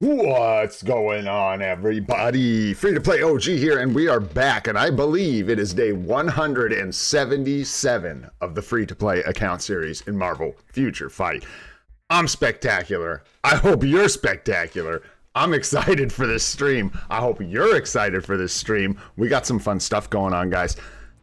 What's going on, everybody? Free to play OG here, and we are back, and I believe it is day 177 of the free to play account series in Marvel Future Fight. I'm spectacular. I hope you're spectacular. I'm excited for this stream. I hope you're excited for this stream. We got some fun stuff going on, guys.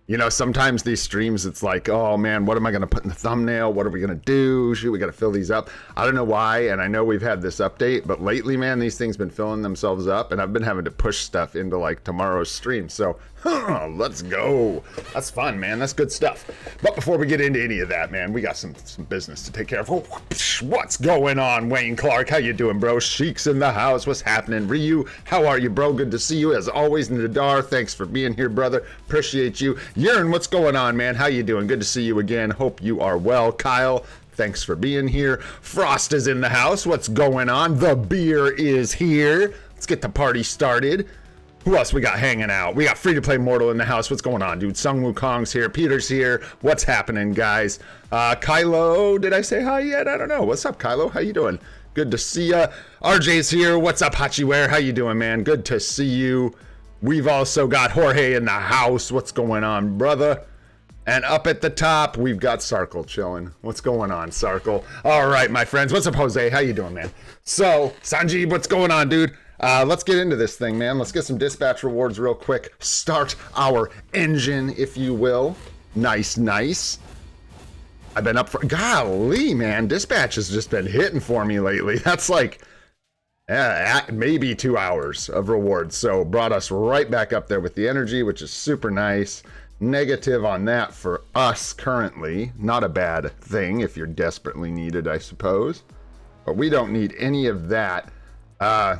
You know, sometimes these streams, it's like, oh man, what am I going to put in the thumbnail? What are we going to do? Shoot, we got to fill these up. I don't know why, and I know we've had this update, but lately, man, these things been filling themselves up, and I've been having to push stuff into like tomorrow's stream. So, let's go. That's fun, man. That's good stuff. But before we get into any of that, man, we got some business to take care of. What's going on, Wayne Clark? How you doing, bro? Sheik's in the house. What's happening? Ryu, how are you, bro? Good to see you as always. Nadar, thanks for being here, brother. Appreciate you. Yearn, what's going on, man? How you doing? Good to see you again. Hope you are well. Kyle, thanks for being here. Frost is in the house. What's going on? The beer is here. Let's get the party started. Who else we got hanging out? We got Free to Play Mortal in the house. What's going on, dude? Sung Wukong's here. Peter's here. What's happening, guys? Kylo, did I say hi yet? I don't know. What's up, Kylo? How you doing? Good to see ya. RJ's here. What's up, Hachiware? How you doing, man? Good to see you. We've also got Jorge in the house. What's going on, brother? And up at the top, we've got Sarkle chilling. What's going on, Sarkle? All right, my friends. What's up, Jose? How you doing, man? So, Sanjeev, what's going on, dude? Let's get into this thing, man. Let's get some dispatch rewards real quick. Start our engine, if you will. Nice, nice. I've been up for... Golly, man. Dispatch has just been hitting for me lately. That's like... maybe 2 hours of rewards. So brought us right back up there with the energy, which is super nice. Negative on that for us currently. Not a bad thing if you're desperately needed, I suppose. But we don't need any of that. I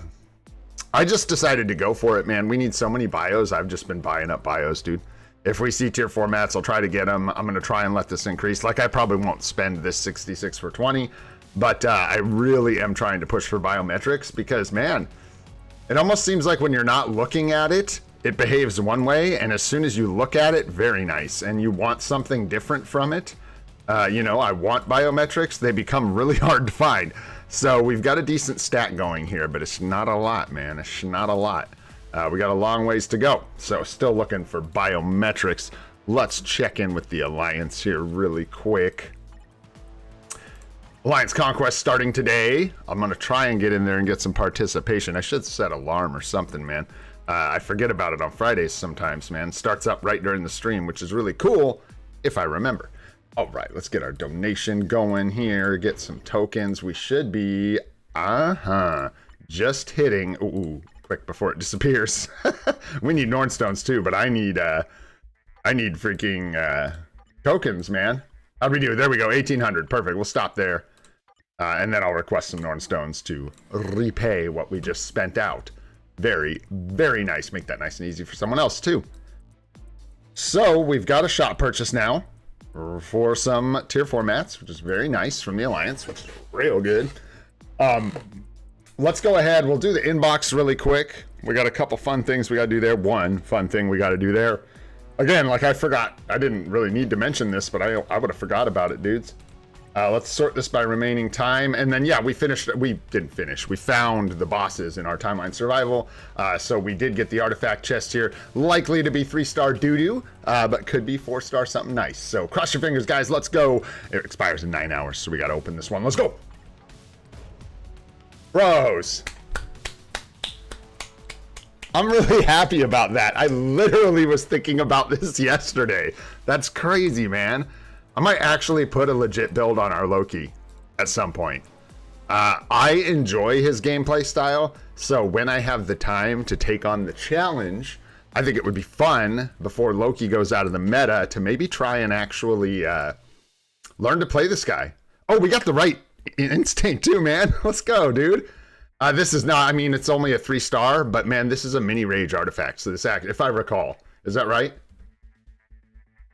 just decided to go for it, man. We need so many bios. I've just been buying up bios, dude. If we see tier 4 mats, I'll try to get them. I'm going to try and let this increase. Like, I probably won't spend this 66 for 20. But I really am trying to push for biometrics because, man, it almost seems like when you're not looking at it, it behaves one way. And as soon as you look at it, very nice. And you want something different from it. You know, I want biometrics. They become really hard to find. So we've got a decent stat going here, but it's not a lot, man. It's not a lot. We got a long ways to go. So still looking for biometrics. Let's check in with the Alliance here really quick. Alliance Conquest starting today. I'm going to try and get in there and get some participation. I should set alarm or something, man. I forget about it on Fridays sometimes, man. Starts up right during the stream, which is really cool if I remember. All right, let's get our donation going here. Get some tokens. We should be, just hitting. Ooh, quick before it disappears. We need Nornstones too, but I need freaking tokens, man. How'd we do? There we go, 1,800. Perfect. We'll stop there. And then I'll request some Nornstones to repay what we just spent out. Very, very nice. Make that nice and easy for someone else too. So we've got a shop purchase now for some tier 4 mats, which is very nice from the Alliance, which is real good. Let's go ahead. We'll do the inbox really quick. We got a couple fun things we got to do there. One fun thing we got to do there. Again, like I forgot, I didn't really need to mention this, but I would have forgot about it, dudes. Let's sort this by remaining time. And then, yeah, we didn't finish. We found the bosses in our timeline survival. So we did get the artifact chest here. Likely to be 3-star doo-doo, but could be 4-star something nice. So cross your fingers, guys. Let's go. It expires in 9 hours, so we got to open this one. Let's go. Bros. I'm really happy about that. I literally was thinking about this yesterday. That's crazy, man. I might actually put a legit build on our Loki at some point. I enjoy his gameplay style, so when I have the time to take on the challenge, I think it would be fun before Loki goes out of the meta to maybe try and actually learn to play this guy. Oh, we got the right instinct too, man. Let's go, dude. This is not, I mean, it's only a 3-star, but man, this is a mini rage artifact. So this act, if I recall, is that right?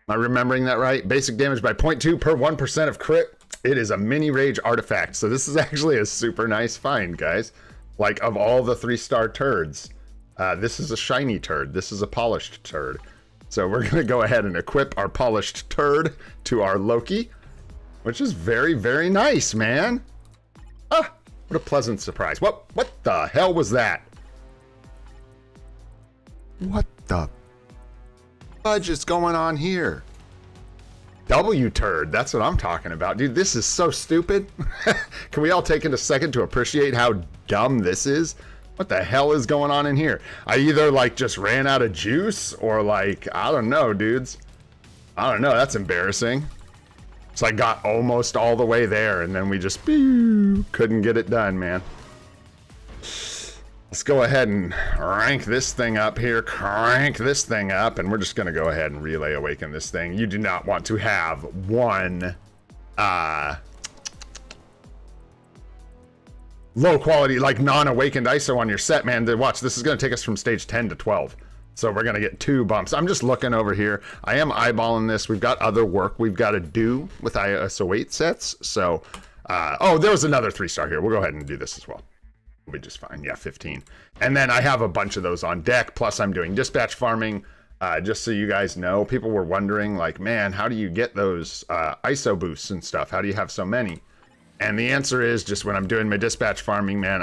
Am I remembering that right? Basic damage by 0.2 per 1% of crit. It is a mini rage artifact. So this is actually a super nice find, guys. Like, of all the 3-star turds, this is a shiny turd. This is a polished turd. So we're going to go ahead and equip our polished turd to our Loki, which is very, very nice, man. What a pleasant surprise. What the hell was that? What the fudge is going on here? W turd, that's what I'm talking about. Dude, this is so stupid. Can we all take a second to appreciate how dumb this is? What the hell is going on in here? I either like just ran out of juice or like, I don't know, dudes. I don't know, that's embarrassing. So I got almost all the way there and then we just couldn't get it done, man. Let's go ahead and rank this thing up here, crank this thing up, and we're just going to go ahead and relay awaken this thing. You do not want to have one low quality, like non-awakened ISO on your set, man. Watch, this is going to take us from stage 10 to 12. So we're going to get 2 bumps. I'm just looking over here. I am eyeballing this. We've got other work we've got to do with ISO 8 sets. So, oh, there was another 3-star here. We'll go ahead and do this as well. We'll be just fine. Yeah, 15. And then I have a bunch of those on deck. Plus I'm doing dispatch farming. Just so you guys know, people were wondering like, man, how do you get those ISO boosts and stuff? How do you have so many? And the answer is just when I'm doing my dispatch farming, man,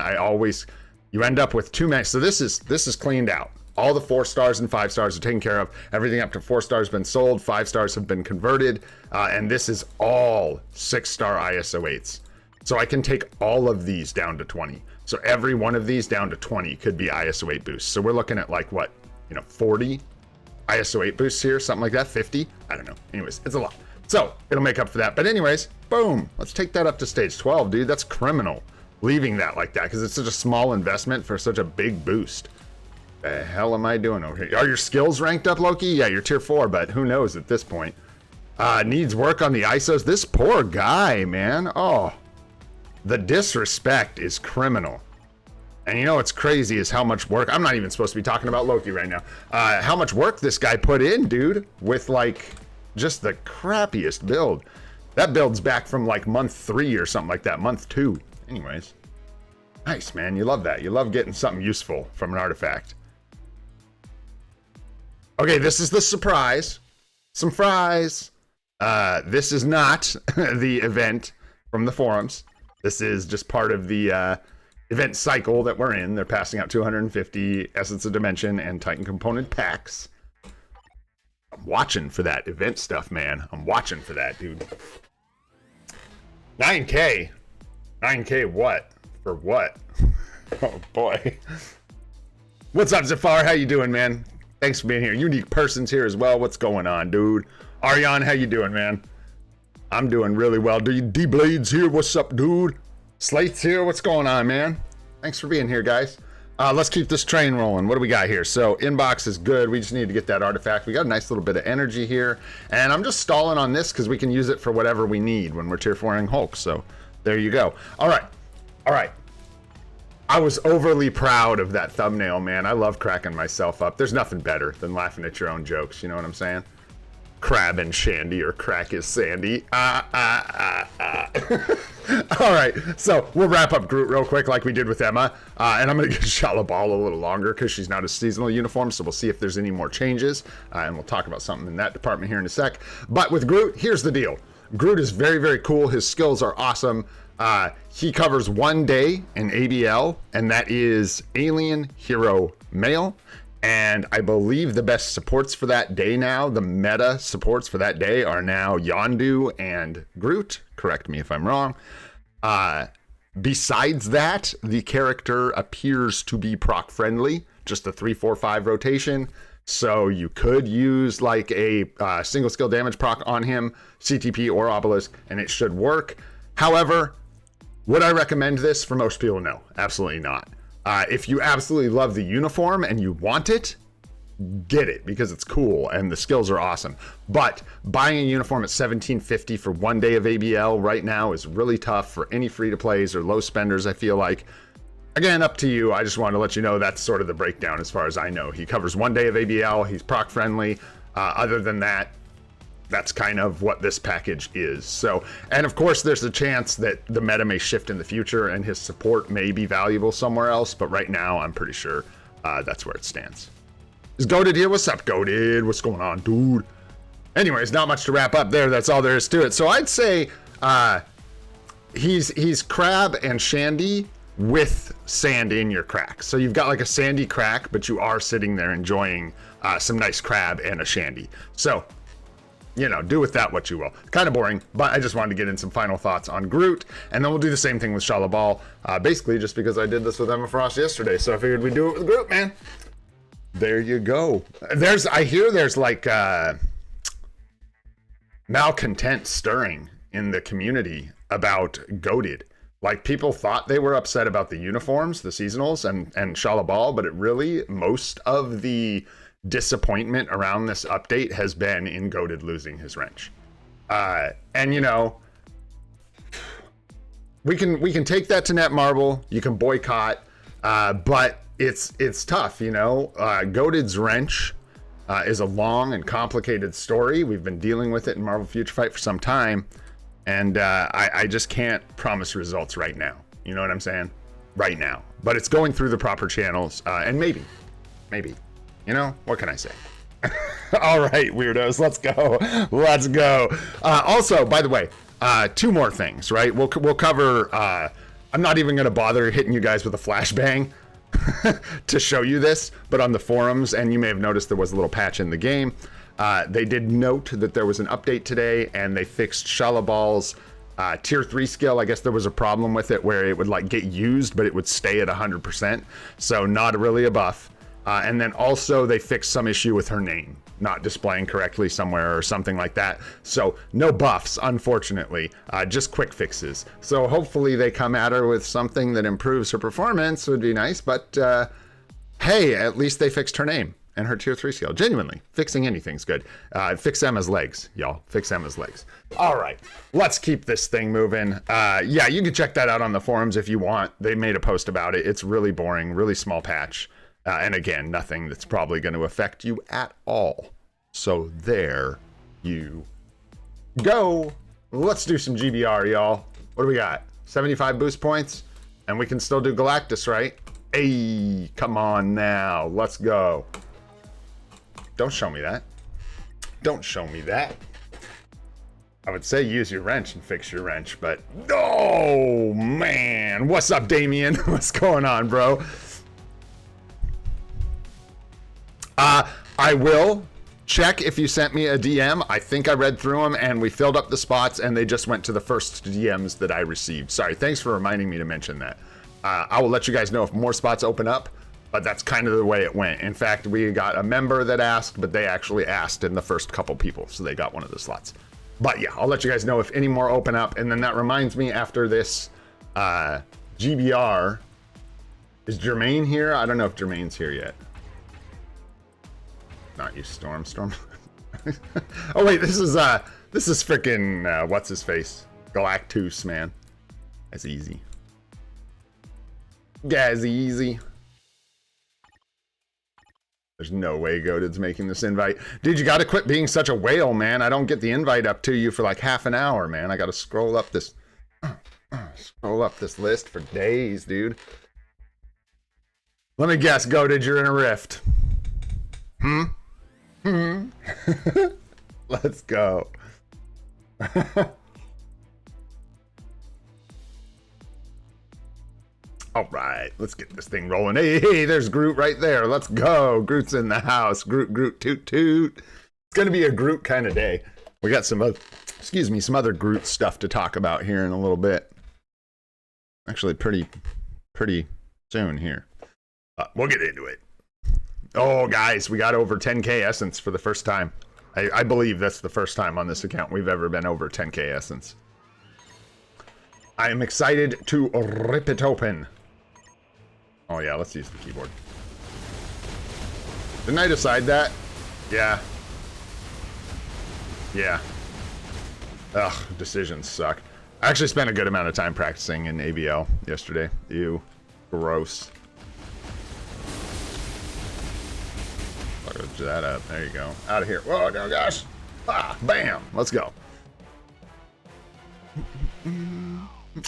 you end up with too many. So this is cleaned out. All the 4 stars and 5 stars are taken care of. Everything up to 4 stars has been sold. 5 stars have been converted. And this is all 6-star ISO 8s. So I can take all of these down to 20. So every one of these down to 20 could be ISO 8 boosts. So we're looking at like what, 40 ISO 8 boosts here, something like that, 50? I don't know. Anyways, it's a lot. So it'll make up for that. But anyways, boom, let's take that up to stage 12, dude. That's criminal, leaving that like that, because it's such a small investment for such a big boost. The hell am I doing over here? Are your skills ranked up, Loki? Yeah, you're tier 4, but who knows at this point. Needs work on the ISOs. This poor guy, man. Oh, the disrespect is criminal. And you know what's crazy is how much work, I'm not even supposed to be talking about Loki right now, how much work this guy put in, dude, with like just the crappiest build. That build's back from like month 3 or something like that, month 2. Anyways, nice, man. You love that. You love getting something useful from an artifact. Okay, this is the surprise. Some fries. This is not the event from the forums. This is just part of the event cycle that we're in. They're passing out 250 Essence of Dimension and Titan Component packs. I'm watching for that event stuff, man. I'm watching for that, dude. 9K? 9K what? For what? Oh, boy. What's up, Zafar? How you doing, man? Thanks for being here. Unique Person's here as well. What's going on, dude? Aryan, how you doing, man? I'm doing really well. D-Blades here. What's up, dude? Slate's here. What's going on, man? Thanks for being here, guys. Let's keep this train rolling. What do we got here? So inbox is good. We just need to get that artifact. We got a nice little bit of energy here. And I'm just stalling on this because we can use it for whatever we need when we're tier 4ing Hulk. So there you go. All right. All right. I was overly proud of that thumbnail, man. I love cracking myself up. There's nothing better than laughing at your own jokes. You know what I'm saying? Crab and Shandy, or crack is Sandy. All right, so we'll wrap up Groot real quick like we did with Emma. And I'm going to give Shala-Bal a little longer because she's not a seasonal uniform, so we'll see if there's any more changes. And we'll talk about something in that department here in a sec. But with Groot, here's the deal. Groot is very, very cool. His skills are awesome. He covers 1 day in ABL, and that is Alien Hero Male. And I believe the best supports for that day now, the meta supports for that day are now Yondu and Groot. Correct me if I'm wrong. Besides that, the character appears to be proc friendly, just a 3-4-5 rotation. So you could use like a single skill damage proc on him, CTP or Obelisk, and it should work. However, would I recommend this for most people? No, absolutely not. If you absolutely love the uniform and you want it, get it because it's cool and the skills are awesome. But buying a uniform at $17.50 for 1 day of ABL right now is really tough for any free-to-plays or low spenders, I feel like. Again, up to you. I just wanted to let you know that's sort of the breakdown as far as I know. He covers 1 day of ABL. He's proc-friendly. Other than that, that's kind of what this package is. So, and of course, there's a chance that the meta may shift in the future and his support may be valuable somewhere else. But right now, I'm pretty sure that's where it stands. Is Goated here? What's up, Goated? What's going on, dude? Anyways, not much to wrap up there. That's all there is to it. So I'd say he's Crab and Shandy with sand in your crack. So you've got like a sandy crack, but you are sitting there enjoying some nice crab and a shandy. So, you know, do with that what you will. Kind of boring, but I just wanted to get in some final thoughts on Groot, and then we'll do the same thing with Shala-Bal, basically just because I did this with Emma Frost yesterday, so I figured we'd do it with Groot, man. There you go. I hear there's like malcontent stirring in the community about Goated. Like, people thought they were upset about the uniforms, the seasonals, and Shala-Bal, but it really, most of the disappointment around this update has been in Goated losing his wrench. And you know, we can take that to Netmarble. You can boycott, but it's tough, you know. Goated's wrench is a long and complicated story. We've been dealing with it in Marvel Future Fight for some time, and I just can't promise results right now. You know what I'm saying? Right now, but it's going through the proper channels, and maybe. You know, what can I say? All right, weirdos, let's go. Let's go. Also, by the way, two more things, right? We'll cover, I'm not even going to bother hitting you guys with a flashbang to show you this, but on the forums, and you may have noticed there was a little patch in the game, they did note that there was an update today, and they fixed Shala-Bal's tier 3 skill. I guess there was a problem with it where it would like get used, but it would stay at 100%, so not really a buff. And then also they fixed some issue with her name not displaying correctly somewhere or something like that. So no buffs, unfortunately, just quick fixes. So hopefully they come at her with something that improves her performance, would be nice. But hey, at least they fixed her name and her tier 3 skill. Genuinely, fixing anything's good. Fix Emma's legs, y'all. Fix Emma's legs. All right, let's keep this thing moving. Yeah, you can check that out on the forums if you want. They made a post about it. It's really boring, really small patch. And again, nothing that's probably going to affect you at all. So there you go. Let's do some GBR, y'all. What do we got? 75 boost points? And we can still do Galactus, right? Hey, come on now. Let's go. Don't show me that. Don't show me that. I would say use your wrench and fix your wrench, but oh, man. What's up, Damien? What's going on, bro? I will check if you sent me a DM. I think I read through them and we filled up the spots and they just went to the first DMs that I received. Sorry, thanks for reminding me to mention that. I will let you guys know if more spots open up, but that's kind of the way it went. In fact, we got a member that asked, but they actually asked in the first couple people, so they got one of the slots. But yeah, I'll let you guys know if any more open up. And then that reminds me, after this GBR, is Jermaine here? I don't know if Jermaine's here yet. Not you, Storm. Oh wait, this is freaking what's his face? Galactus, man. That's easy. That's easy. There's no way Goated's making this invite. Dude, you gotta quit being such a whale, man. I don't get the invite up to you for like half an hour, man. I gotta scroll up this list for days, dude. Let me guess, Goated, you're in a rift. Let's go. All right, let's get this thing rolling. Hey, there's Groot right there. Let's go. Groot's in the house. Groot, toot, toot. It's gonna be a Groot kind of day. We got some other Groot stuff to talk about here in a little bit. Actually, pretty soon here. We'll get into it. Oh, guys, we got over 10k essence for the first time. I believe that's the first time on this account we've ever been over 10k essence. I am excited to rip it open. Oh, yeah, let's use the keyboard. Didn't I decide that? Yeah. Yeah. Ugh, decisions suck. I actually spent a good amount of time practicing in ABL yesterday. Ew. Gross. Look that up. There you go. Out of here. Whoa, no, gosh. Ah, bam. Let's go.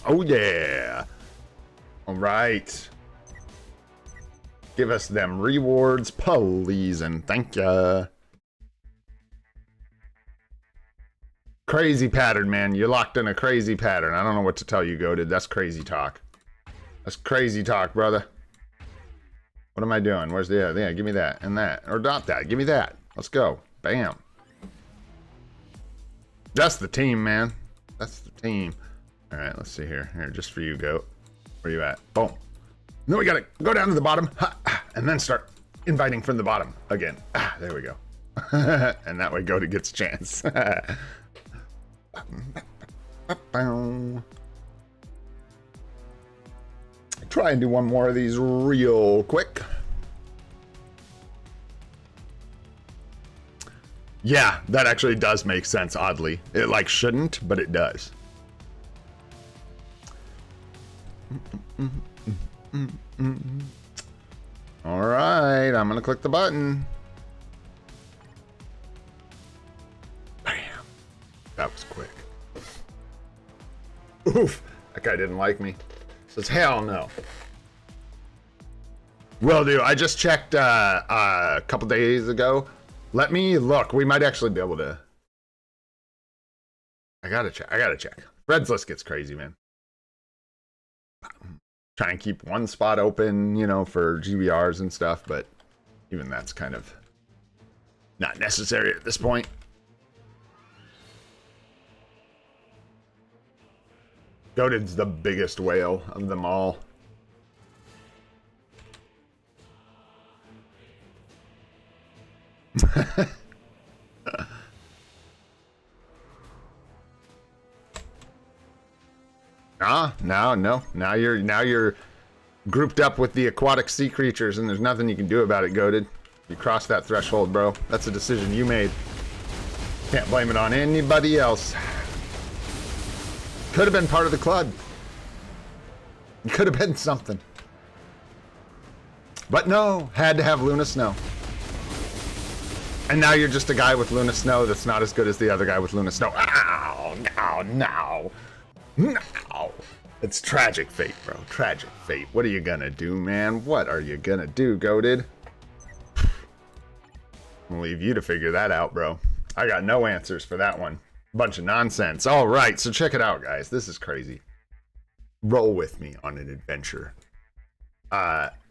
Oh, yeah. All right. Give us them rewards, please, and thank ya. Crazy pattern, man. You're locked in a crazy pattern. I don't know what to tell you, Goated. That's crazy talk. That's crazy talk, brother. What am I doing? Where's the other? Yeah, give me that and that. Or not that. Give me that. Let's go. Bam. That's the team, man. That's the team. All right, let's see here. Here, just for you, Goat. Where you at? Boom. Then we gotta go down to the bottom, and then start inviting from the bottom again. There we go. And that way Goat gets a chance. Try and do one more of these real quick. Yeah, that actually does make sense, oddly. It, like, shouldn't, but it does. All right, I'm gonna click the button. Bam. That was quick. Oof, that guy didn't like me. Says, hell no. Will do. I just checked a couple days ago. Let me look. We might actually be able to. I gotta check. Fred's list gets crazy, man. Try and keep one spot open, you know, for GBRs and stuff, but even that's kind of not necessary at this point. Goated's the biggest whale of them all. No. Now you're grouped up with the aquatic sea creatures, and there's nothing you can do about it, Goated. You crossed that threshold, bro. That's a decision you made. Can't blame it on anybody else. Could have been part of the club. You could have been something. But no, had to have Luna Snow. And now you're just a guy with Luna Snow that's not as good as the other guy with Luna Snow. Ow, no. It's tragic fate, bro. Tragic fate. What are you gonna do, man? What are you gonna do, Goated? I'll leave you to figure that out, bro. I got no answers for that one. Bunch of nonsense. All right, so check it out, guys. This is crazy. Roll with me on an adventure.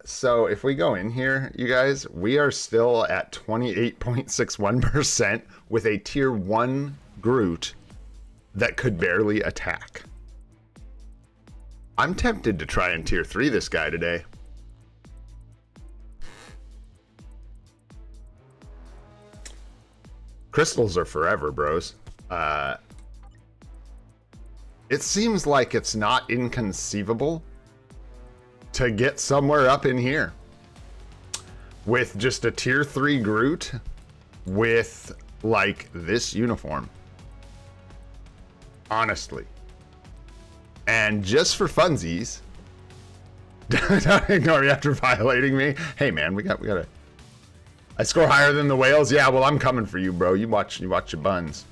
So if we go in here, you guys, we are still at 28.61% with a tier 1 Groot that could barely attack. I'm tempted to try and tier 3 this guy today. Crystals are forever, bros. It seems like it's not inconceivable to get somewhere up in here with just a tier 3 Groot with like this uniform. Honestly. And just for funsies, don't ignore me after violating me. Hey man, we gotta. I score higher than the whales. Yeah, well I'm coming for you, bro. You watch your buns.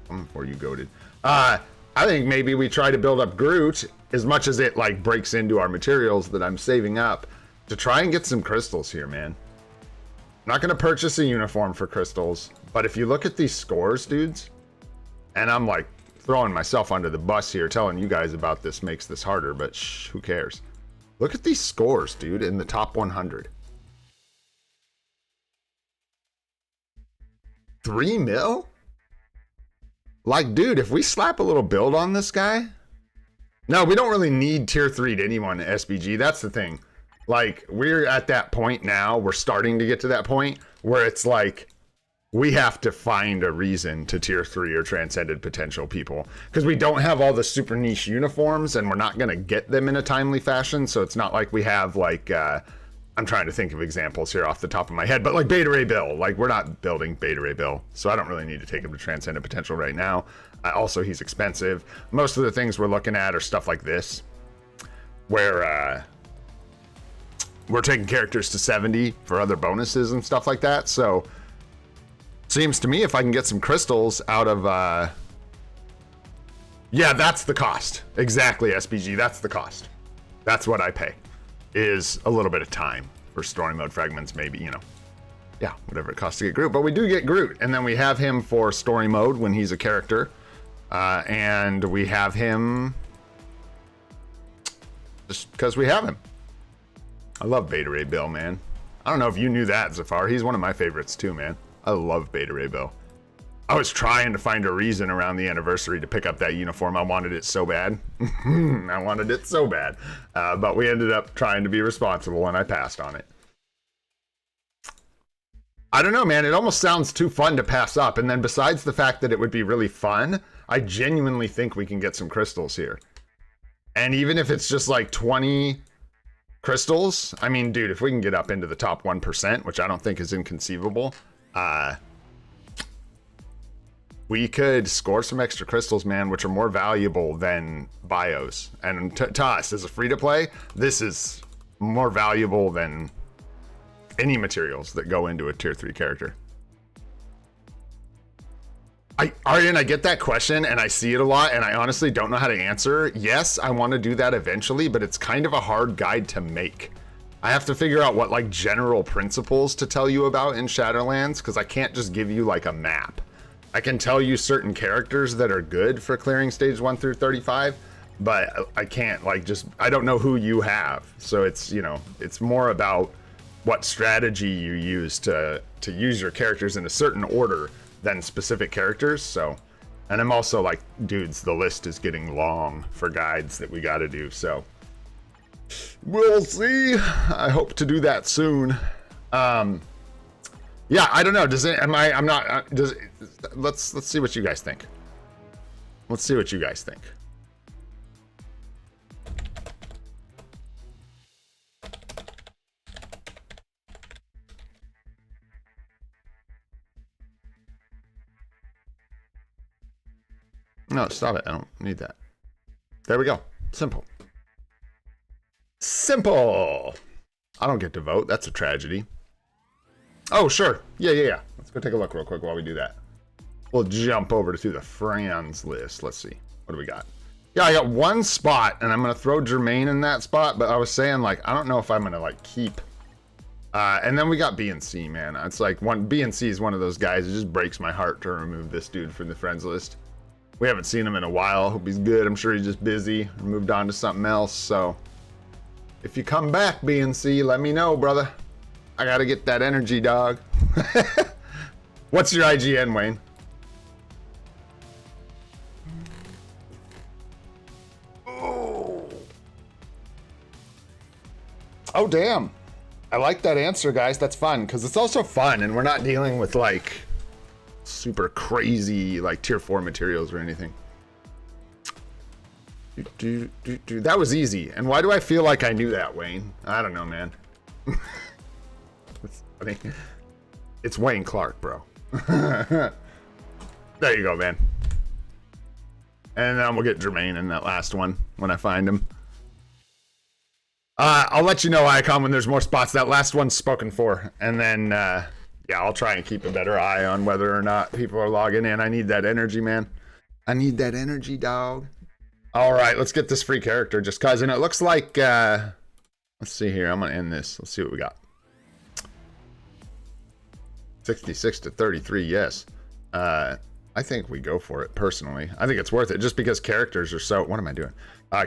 Coming for you, Goated. I think maybe we try to build up Groot as much as it like breaks into our materials that I'm saving up to try and get some crystals here, man. I'm not gonna purchase a uniform for crystals, but if you look at these scores, dudes, and I'm like throwing myself under the bus here, telling you guys about this makes this harder, but shh, who cares? Look at these scores, dude, in the top 100. 3 mil? Like, dude, if we slap a little build on this guy... No, we don't really need tier 3 to anyone at SBG. That's the thing. Like, we're at that point now. We're starting to get to that point where it's like... we have to find a reason to tier 3 or transcended potential people. Because we don't have all the super niche uniforms, and we're not going to get them in a timely fashion. So it's not like we have, like... I'm trying to think of examples here off the top of my head, but like Beta Ray Bill, like we're not building Beta Ray Bill, so I don't really need to take him to Transcendent Potential right now. Also, he's expensive. Most of the things we're looking at are stuff like this, where we're taking characters to 70 for other bonuses and stuff like that. So seems to me if I can get some crystals out of, yeah, that's the cost. Exactly, SBG, that's the cost. That's what I pay. Is a little bit of time for story mode fragments, maybe, you know, yeah, whatever it costs to get Groot. But we do get Groot, and then we have him for story mode when he's a character, and we have him just because we have him. I love Beta Ray Bill, man. I don't know if you knew that, Zafar. He's one of my favorites too, man. I love Beta Ray Bill. I was trying to find a reason around the anniversary to pick up that uniform. I wanted it so bad. I wanted it so bad. But we ended up trying to be responsible, and I passed on it. I don't know, man. It almost sounds too fun to pass up. And then besides the fact that it would be really fun, I genuinely think we can get some crystals here. And even if it's just like 20 crystals, I mean, dude, if we can get up into the top 1%, which I don't think is inconceivable, we could score some extra crystals, man, which are more valuable than bios. And to us, as a free-to-play, this is more valuable than any materials that go into a tier 3 character. Aryan, I get that question and I see it a lot and I honestly don't know how to answer. Yes, I want to do that eventually, but it's kind of a hard guide to make. I have to figure out what like general principles to tell you about in Shadowlands, because I can't just give you like a map. I can tell you certain characters that are good for clearing stage 1 through 35, but I can't like just, I don't know who you have. So it's, you know, it's more about what strategy you use to use your characters in a certain order than specific characters. So, and I'm also like, dudes, the list is getting long for guides that we got to do. So we'll see. I hope to do that soon. Yeah, I don't know. Does it, I'm not, let's see what you guys think. Let's see what you guys think. No, stop it. I don't need that. There we go. Simple. Simple. I don't get to vote. That's a tragedy. Oh, sure. Yeah. Let's go take a look real quick while we do that. We'll jump over to the friends list. Let's see. What do we got? Yeah, I got one spot, and I'm going to throw Jermaine in that spot, but I was saying, like, I don't know if I'm going to, like, keep... and then we got B and C, man. It's like, B and C is one of those guys. It just breaks my heart to remove this dude from the friends list. We haven't seen him in a while. Hope he's good. I'm sure he's just busy. Moved on to something else. So if you come back, B and C, let me know, brother. I got to get that energy, dog. What's your IGN, Wayne? Oh, damn. I like that answer, guys. That's fun, because it's also fun, and we're not dealing with, like, super crazy like tier 4 materials or anything. That was easy. And why do I feel like I knew that, Wayne? I don't know, man. It's funny. It's Wayne Clark, bro. There you go, man. And then we'll get Jermaine in that last one when I find him. I'll let you know, Icon, when there's more spots. That last one's spoken for, and then yeah, I'll try and keep a better eye on whether or not people are logging in. I need that energy, man. I need that energy, dog. All right, let's get this free character just because. And it looks like, let's see here. I'm going to end this. Let's see what we got. 66 to 33, yes. I think we go for it, personally. I think it's worth it just because characters are so... What am I doing?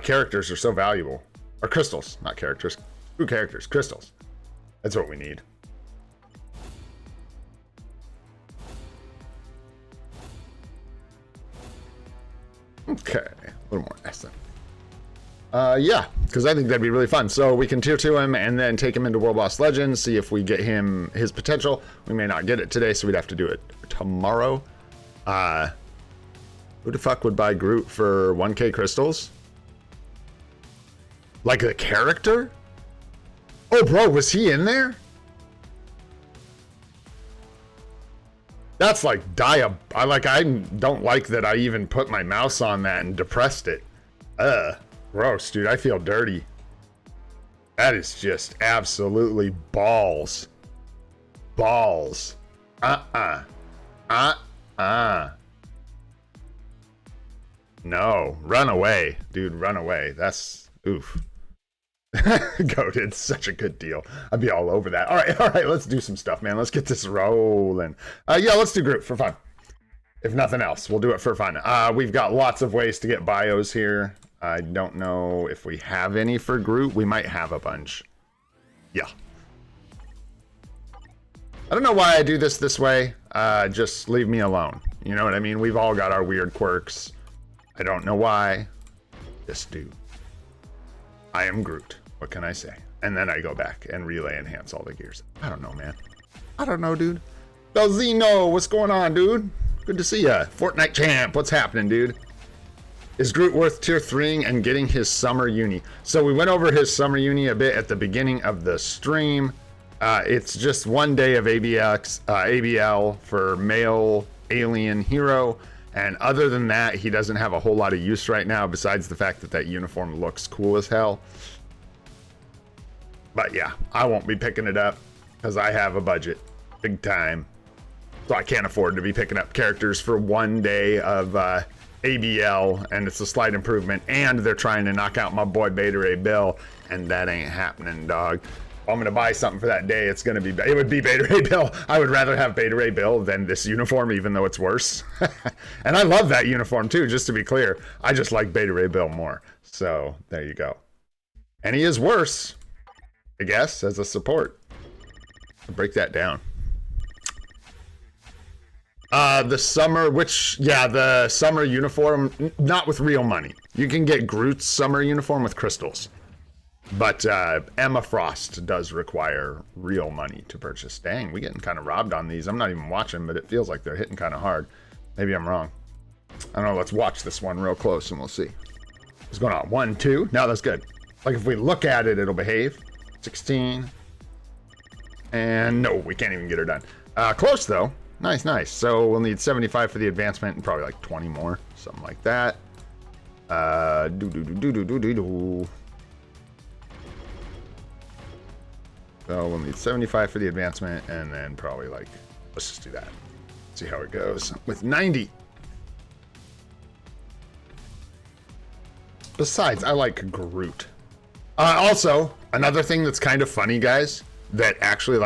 Characters are so valuable. Or crystals, not characters. Who characters? Crystals. That's what we need. Okay, a little more essence. Yeah, because I think that'd be really fun. So we can tier 2 him and then take him into World Boss Legends, see if we get him his potential. We may not get it today, so we'd have to do it tomorrow. Who the fuck would buy Groot for 1k crystals? Like the character? Oh, bro, was he in there? That's like I don't like that I even put my mouse on that and depressed it. Gross, dude. I feel dirty. That is just absolutely balls. Balls. No, run away, dude. Run away. That's oof. Goat, it's such a good deal. I'd be all over that. All right, let's do some stuff, man. Let's get this rolling. Yeah, let's do Groot for fun. If nothing else, we'll do it for fun. We've got lots of ways to get bios here. I don't know if we have any for Groot. We might have a bunch. Yeah. I don't know why I do this way. Just leave me alone. You know what I mean? We've all got our weird quirks. I don't know why. Just do. I am Groot. What can I say? And then I go back and relay enhance all the gears. I don't know, man. I don't know, dude. Belzino, what's going on, dude? Good to see ya. Fortnite champ, what's happening, dude? Is Groot worth tier 3ing and getting his summer uni? So we went over his summer uni a bit at the beginning of the stream. It's just 1 day of ABL for male alien hero. And other than that, he doesn't have a whole lot of use right now, besides the fact that that uniform looks cool as hell. But yeah, I won't be picking it up because I have a budget, big time. So I can't afford to be picking up characters for 1 day of ABL, and it's a slight improvement. And they're trying to knock out my boy Beta Ray Bill, and that ain't happening, dog. If I'm gonna buy something for that day, it would be Beta Ray Bill. I would rather have Beta Ray Bill than this uniform, even though it's worse. And I love that uniform too, just to be clear. I just like Beta Ray Bill more. So there you go. And he is worse, I guess, as a support. I'll break that down. The summer uniform, not with real money. You can get Groot's summer uniform with crystals. But Emma Frost does require real money to purchase. Dang, we getting kind of robbed on these. I'm not even watching, but it feels like they're hitting kind of hard. Maybe I'm wrong. I don't know. Let's watch this one real close and we'll see. What's going on? 1, 2. No, that's good. Like if we look at it, it'll behave. 16. And no, we can't even get her done. Close though. Nice, nice. So we'll need 75 for the advancement and probably like 20 more. Something like that. So we'll need 75 for the advancement, and then probably like, let's just do that. See how it goes. With 90. Besides, I like Groot. Also, another thing that's kind of funny, guys, that actually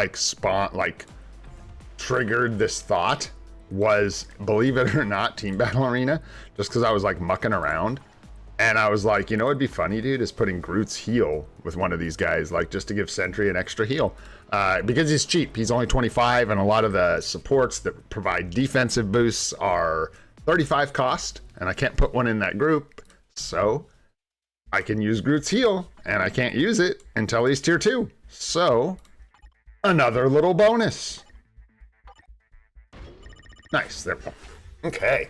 triggered this thought was, believe it or not, Team Battle Arena, just because I was like mucking around. And I was like, you know what'd be funny, dude, is putting Groot's heal with one of these guys, like just to give Sentry an extra heal. Because he's cheap. He's only 25, and a lot of the supports that provide defensive boosts are 35 cost, and I can't put one in that group. So I can use Groot's heal, and I can't use it until he's tier 2. So another little bonus. Nice, there we go. Okay.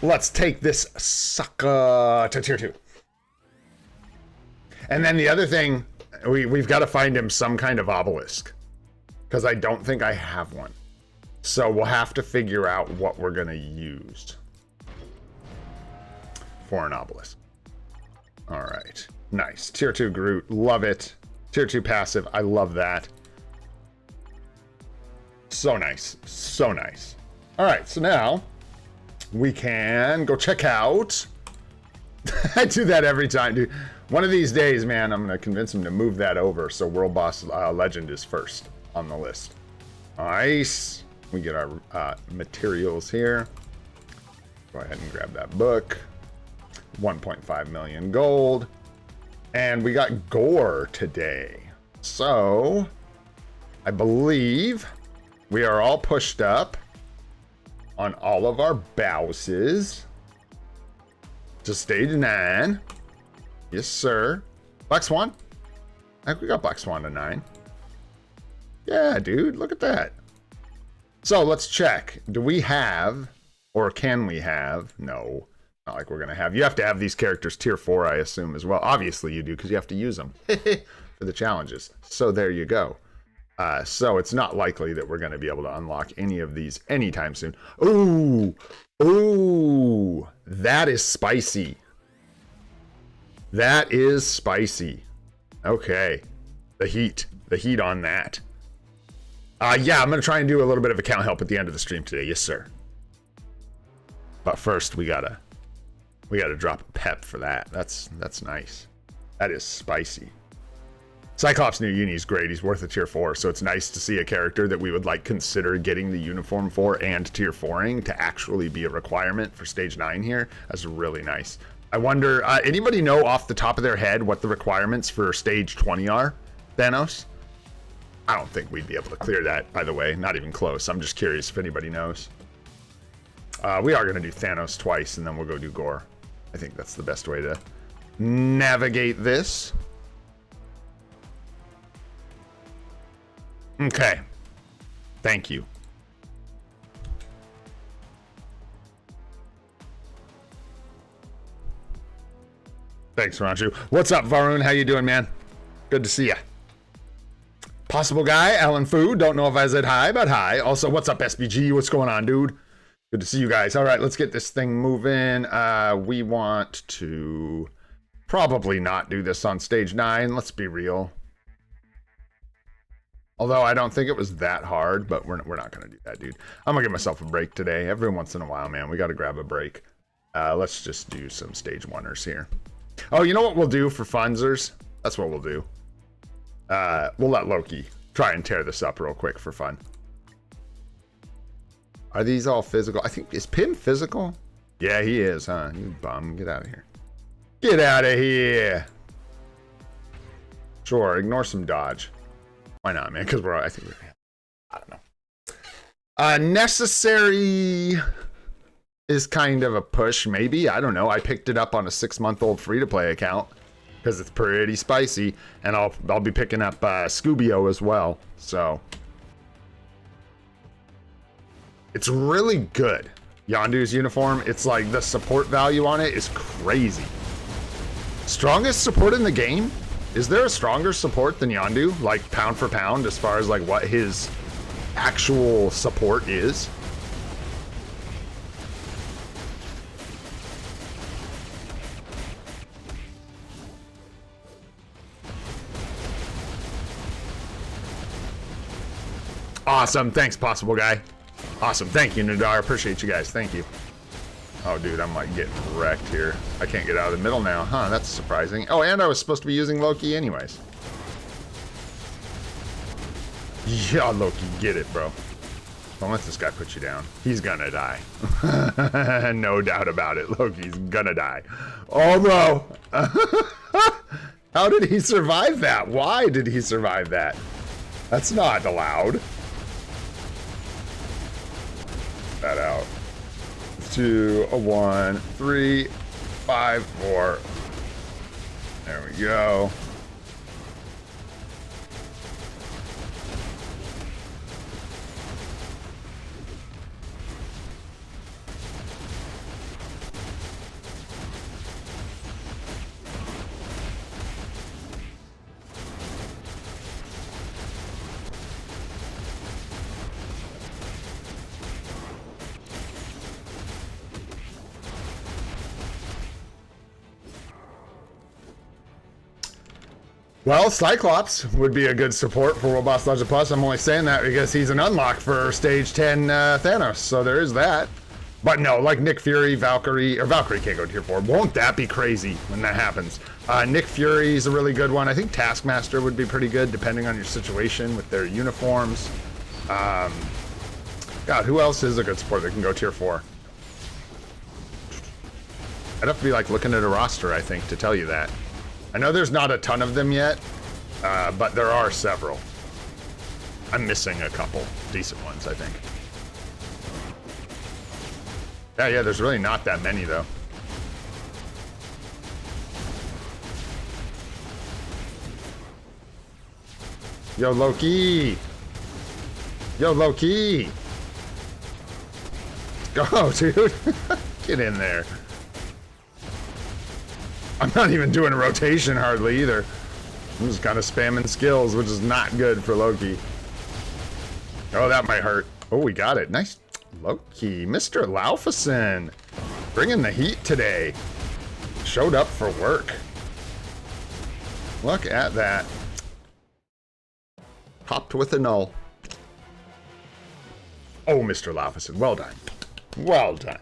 Let's take this sucker to tier 2. And then the other thing, we've got to find him some kind of obelisk, because I don't think I have one. So we'll have to figure out what we're going to use for an obelisk. All right. Nice. Tier 2 Groot. Love it. Tier 2 passive. I love that. So nice. So nice. All right. So now we can go check out. I do that every time, dude. One of these days, man, I'm going to convince him to move that over so World Boss Legend is first on the list. Nice. We get our materials here. Go ahead and grab that book. 1.5 million gold. And we got gore today. So I believe we are all pushed up on all of our bouses to stage 9. Yes, sir. Black Swan. I think we got Black Swan to 9. Yeah, dude, look at that. So let's check. Do we have, or can we have? No, not like we're gonna have. You have to have these characters tier 4, I assume, as well. Obviously you do, because you have to use them for the challenges. So there you go. So it's not likely that we're going to be able to unlock any of these anytime soon. Ooh, ooh, that is spicy. That is spicy. Okay, the heat on that. Yeah, I'm going to try and do a little bit of account help at the end of the stream today. Yes, sir. But first, we gotta drop a pep for that. That's nice. That is spicy. Cyclops' new uni is great. He's worth a tier 4, so it's nice to see a character that we would like consider getting the uniform for and tier 4ing to actually be a requirement for stage 9 here. That's really nice. I wonder, anybody know off the top of their head what the requirements for stage 20 are, Thanos? I don't think we'd be able to clear that, by the way. Not even close. I'm just curious if anybody knows. We are going to do Thanos twice, and then we'll go do Gore. I think that's the best way to navigate this. Okay. Thank you. Thanks, Ranju. What's up, Varun? How you doing, man? Good to see ya. Possible guy, Alan Fu. Don't know if I said hi, but hi. Also, what's up, SBG? What's going on, dude? Good to see you guys. All right, let's get this thing moving. We want to probably not do this on stage 9. Let's be real. Although I don't think it was that hard, but we're not going to do that, dude. I'm going to give myself a break today. Every once in a while, man, we got to grab a break. Let's just do some stage 1ers here. Oh, you know what we'll do for funzers? That's what we'll do. We'll let Loki try and tear this up real quick for fun. Are these all physical? I think, is Pim physical? Yeah, he is, huh? You bum. Get out of here. Get out of here. Sure, ignore some dodge. Why not, man? Because I don't know. Necessary is kind of a push, maybe. I don't know. I picked it up on a 6-month-old free-to-play account because it's pretty spicy, and I'll be picking up Scooby-O as well. So it's really good. Yondu's uniform. It's like the support value on it is crazy. Strongest support in the game. Is there a stronger support than Yondu? Like pound for pound, as far as like what his actual support is? Awesome. Thanks, Possible Guy. Awesome. Thank you, Nadar. Appreciate you guys. Thank you. Oh, dude, I'm like getting wrecked here. I can't get out of the middle now. Huh, that's surprising. Oh, and I was supposed to be using Loki anyways. Yeah, Loki, get it, bro. Don't let this guy put you down. He's gonna die. No doubt about it. Loki's gonna die. Although, how did he survive that? Why did he survive that? That's not allowed. That out. 2, 1, 3, 5, 4. There we go. Well, Cyclops would be a good support for World Boss Legend Plus. I'm only saying that because he's an unlock for Stage 10 Thanos, so there is that. But no, like Nick Fury, Valkyrie can't go tier 4. Won't that be crazy when that happens? Nick Fury is a really good one. I think Taskmaster would be pretty good depending on your situation with their uniforms. God, who else is a good support that can go tier 4? I'd have to be like looking at a roster, I think, to tell you that. I know there's not a ton of them yet, but there are several. I'm missing a couple decent ones, I think. Yeah, there's really not that many, though. Yo, Loki! Yo, Loki! Go, dude! Get in there. I'm not even doing a rotation hardly either. I'm just kind of spamming skills, which is not good for Loki. Oh, that might hurt. Oh, we got it. Nice. Loki. Mr. Laufeson. Bringing the heat today. Showed up for work. Look at that. Popped with a null. Oh, Mr. Laufeson. Well done. Well done.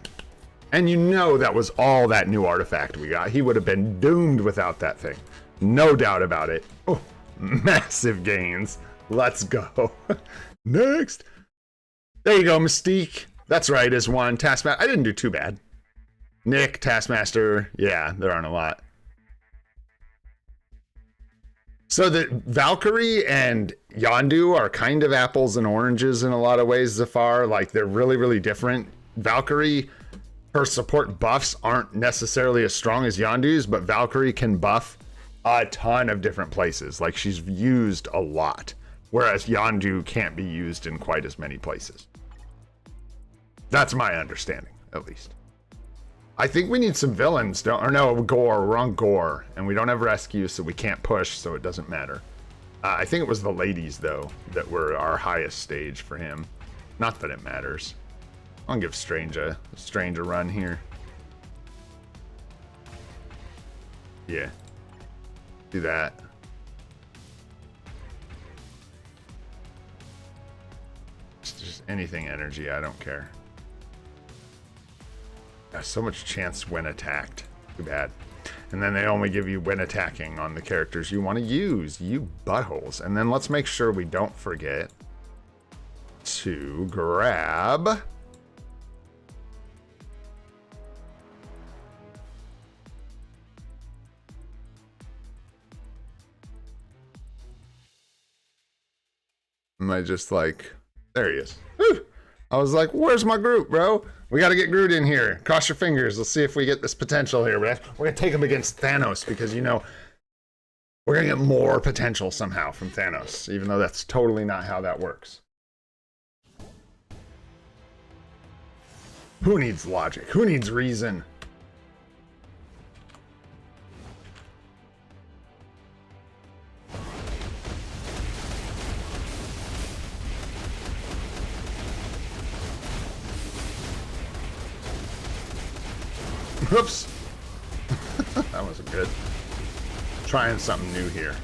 And you know that was all that new artifact we got. He would have been doomed without that thing. No doubt about it. Oh, massive gains. Let's go. Next. There you go, Mystique. That's right, is one. Taskmaster. I didn't do too bad. Nick, Taskmaster. Yeah, there aren't a lot. So the Valkyrie and Yondu are kind of apples and oranges in a lot of ways, Zafar. Like, they're really, really different. Valkyrie, her support buffs aren't necessarily as strong as Yondu's, but Valkyrie can buff a ton of different places. Like, she's used a lot, whereas Yondu can't be used in quite as many places. That's my understanding, at least. I think we need some villains, or no, Gore. We're on Gore, and we don't have rescue, so we can't push, so it doesn't matter. I think it was the ladies, though, that were our highest stage for him. Not that it matters. I'll give Strange a run here. Yeah. Do that. Just anything energy, I don't care. Got so much chance when attacked. Too bad. And then they only give you when attacking on the characters you want to use. You buttholes. And then let's make sure we don't forget to grab... Am I just like... There he is. Whew. I was like, where's my Groot, bro? We got to get Groot in here. Cross your fingers. Let's see if we get this potential here. We're going to take him against Thanos because, you know, we're going to get more potential somehow from Thanos, even though that's totally not how that works. Who needs logic? Who needs reason? Whoops. That wasn't good. Trying something new here.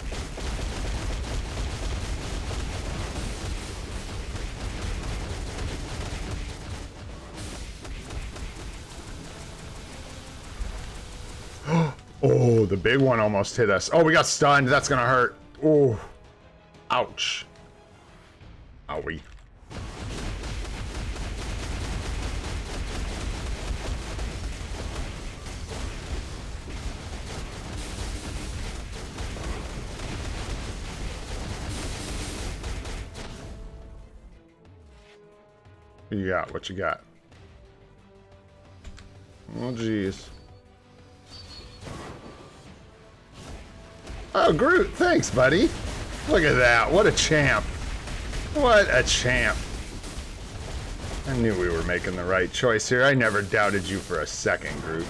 Oh, the big one almost hit us. Oh, we got stunned. That's gonna hurt. Oh, ouch. Owie. What you got? What you got? Oh, jeez. Oh, Groot, thanks, buddy. Look at that. What a champ. What a champ. I knew we were making the right choice here. I never doubted you for a second, Groot.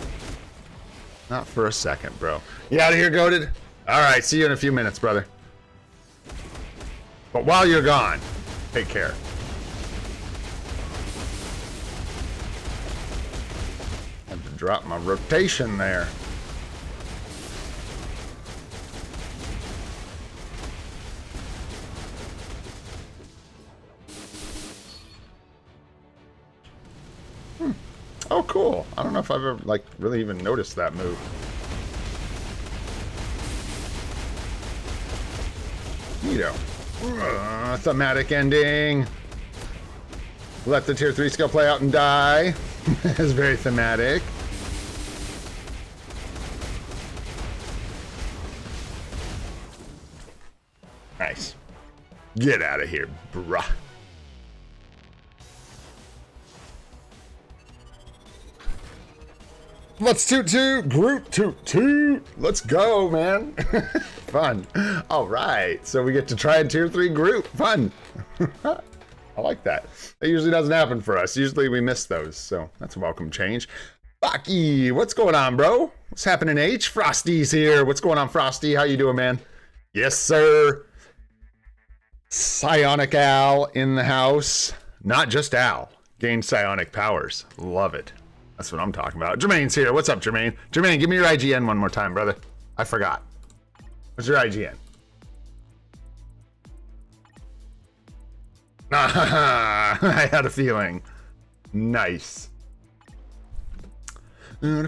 Not for a second, bro. You out of here, goated? All right, see you in a few minutes, brother. But while you're gone, take care. Had to drop my rotation there. Oh, cool. I don't know if I've ever, like, really even noticed that move. Neato. Thematic ending. Let the tier 3 skill play out and die. It's very thematic. Nice. Get out of here, bruh. Let's toot toot, Groot toot toot. Let's go, man. Fun. All right, so we get to try a tier 3 Groot. Fun. I like that. That usually doesn't happen for us. Usually we miss those, so that's a welcome change. Baki, what's going on, bro? What's happening, H? Frosty's here. What's going on, Frosty? How you doing, man? Yes, sir. Psionic Al in the house. Not just Al. Gain psionic powers. Love it. That's what I'm talking about. Jermaine's here. What's up, Jermaine? Jermaine, give me your IGN one more time, brother. I forgot. What's your IGN? I had a feeling. Nice. Oh,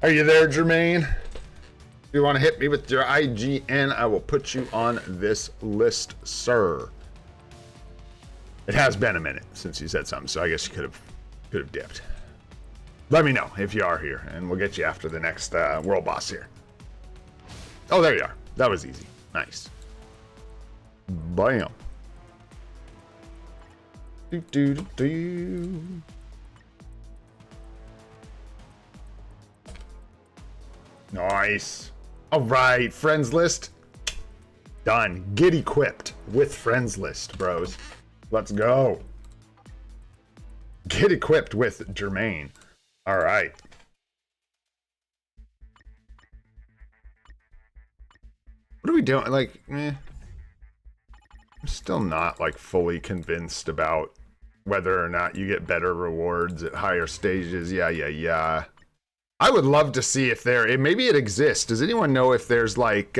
are you there, Jermaine? If you want to hit me with your IGN, I will put you on this list, sir. It has been a minute since you said something, so I guess you could have dipped. Let me know if you are here, and we'll get you after the next world boss here. Oh, there you are. That was easy. Nice. Bam. Do do do do. Nice. All right, friends list. Done. Get equipped with friends list, bros. Let's go. Get equipped with Jermaine. All right. What are we doing? Like, I'm still not like fully convinced about whether or not you get better rewards at higher stages. Yeah. I would love to see if maybe it exists. Does anyone know if there's like,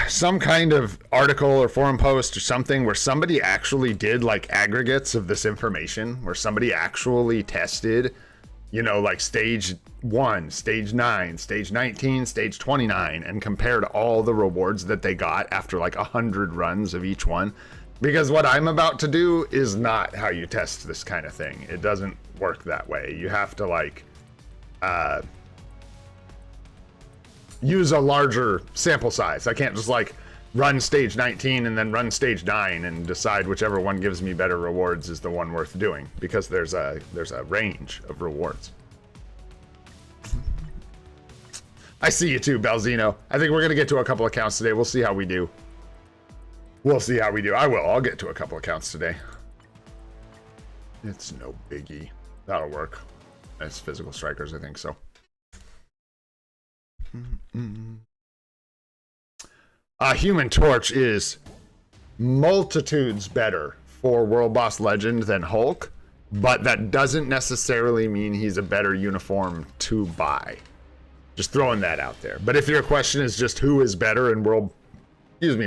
some kind of article or forum post or something where somebody actually did like aggregates of this information, where somebody actually tested, you know, like stage 1, stage 9, stage 19, stage 29, and compared all the rewards that they got after like 100 runs of each one? Because what I'm about to do is not how you test this kind of thing. It doesn't work that way. You have to like use a larger sample size. I can't just like run stage 19 and then run stage 9 and decide whichever one gives me better rewards is the one worth doing, because there's a range of rewards. I see you too, Belzino. I think we're gonna get to a couple accounts today. We'll see how we do. I'll get to a couple accounts today. It's no biggie. That'll work. It's physical strikers, I think so. Human Torch is multitudes better for World Boss Legend than Hulk, but that doesn't necessarily mean he's a better uniform to buy. Just throwing that out there. But if your question is just who is better in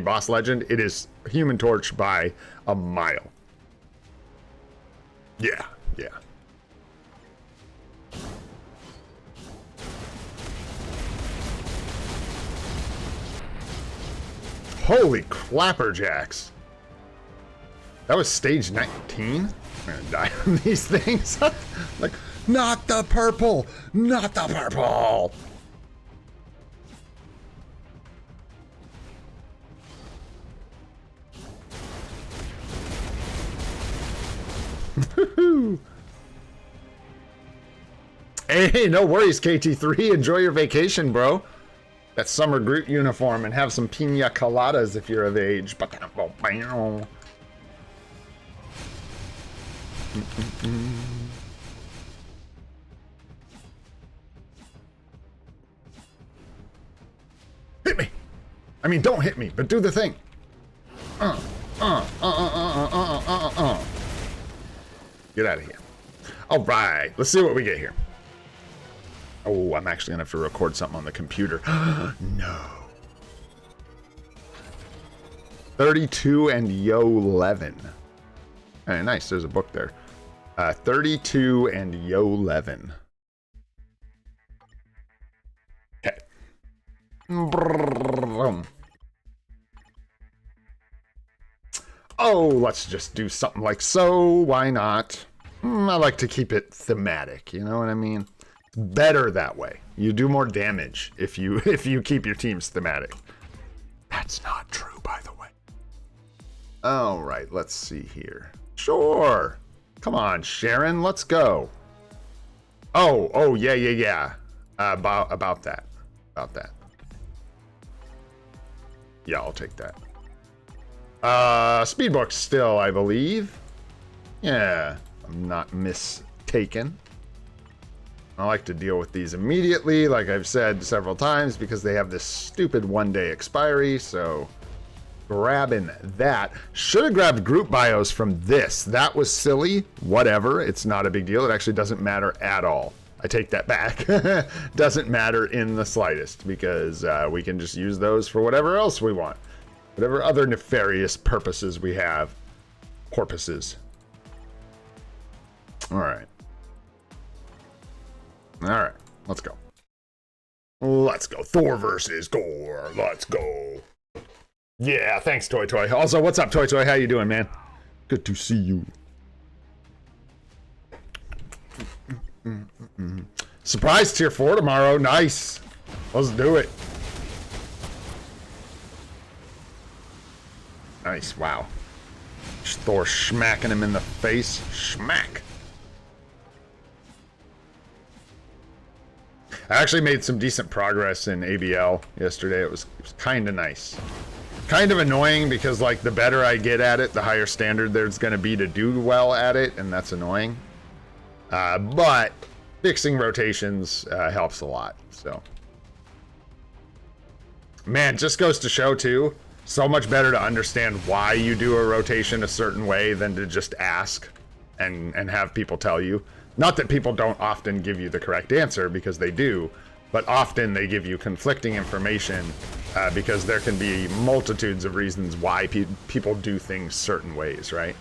Boss Legend, it is Human Torch by a mile. Yeah. Holy clapperjacks. That was stage 19? I'm gonna die from these things. Like, not the purple! Not the purple! Hey, no worries, KT3. Enjoy your vacation, bro. That summer Groot uniform, and have some pina coladas if you're of age. Hit me! I mean, don't hit me, but do the thing. Get out of here. All right, let's see what we get here. Oh, I'm actually gonna have to record something on the computer. No. 32 and yo 11. Hey, nice. There's a book there. 32 and yo 11. Okay. Oh, let's just do something like so. Why not? I like to keep it thematic. You know what I mean? It's better that way. You do more damage if you keep your teams thematic. That's not true, by the way. All right, let's see here. Sure. Come on, Sharon, let's go. Oh, yeah. About that. Yeah, I'll take that. Speedbook still, I believe. Yeah, I'm not mistaken. I like to deal with these immediately, like I've said several times, because they have this stupid one-day expiry, so grabbing that. Should have grabbed group bios from this. That was silly. Whatever. It's not a big deal. It actually doesn't matter at all. I take that back. Doesn't matter in the slightest, because we can just use those for whatever else we want. Whatever other nefarious purposes we have. Porpoises. All right. Let's go. Let's go. Thor versus Gore. Let's go. Yeah, thanks, Toy Toy. Also, what's up, Toy Toy? How you doing, man? Good to see you. Surprise tier 4 tomorrow. Nice. Let's do it. Nice. Wow. Thor smacking him in the face. Smack. I actually made some decent progress in ABL yesterday. It was kind of nice. Kind of annoying because, like, the better I get at it, the higher standard there's going to be to do well at it, and that's annoying. But fixing rotations helps a lot, so. Man, just goes to show, too, so much better to understand why you do a rotation a certain way than to just ask and have people tell you. Not that people don't often give you the correct answer, because they do, but often they give you conflicting information because there can be multitudes of reasons why people do things certain ways, right?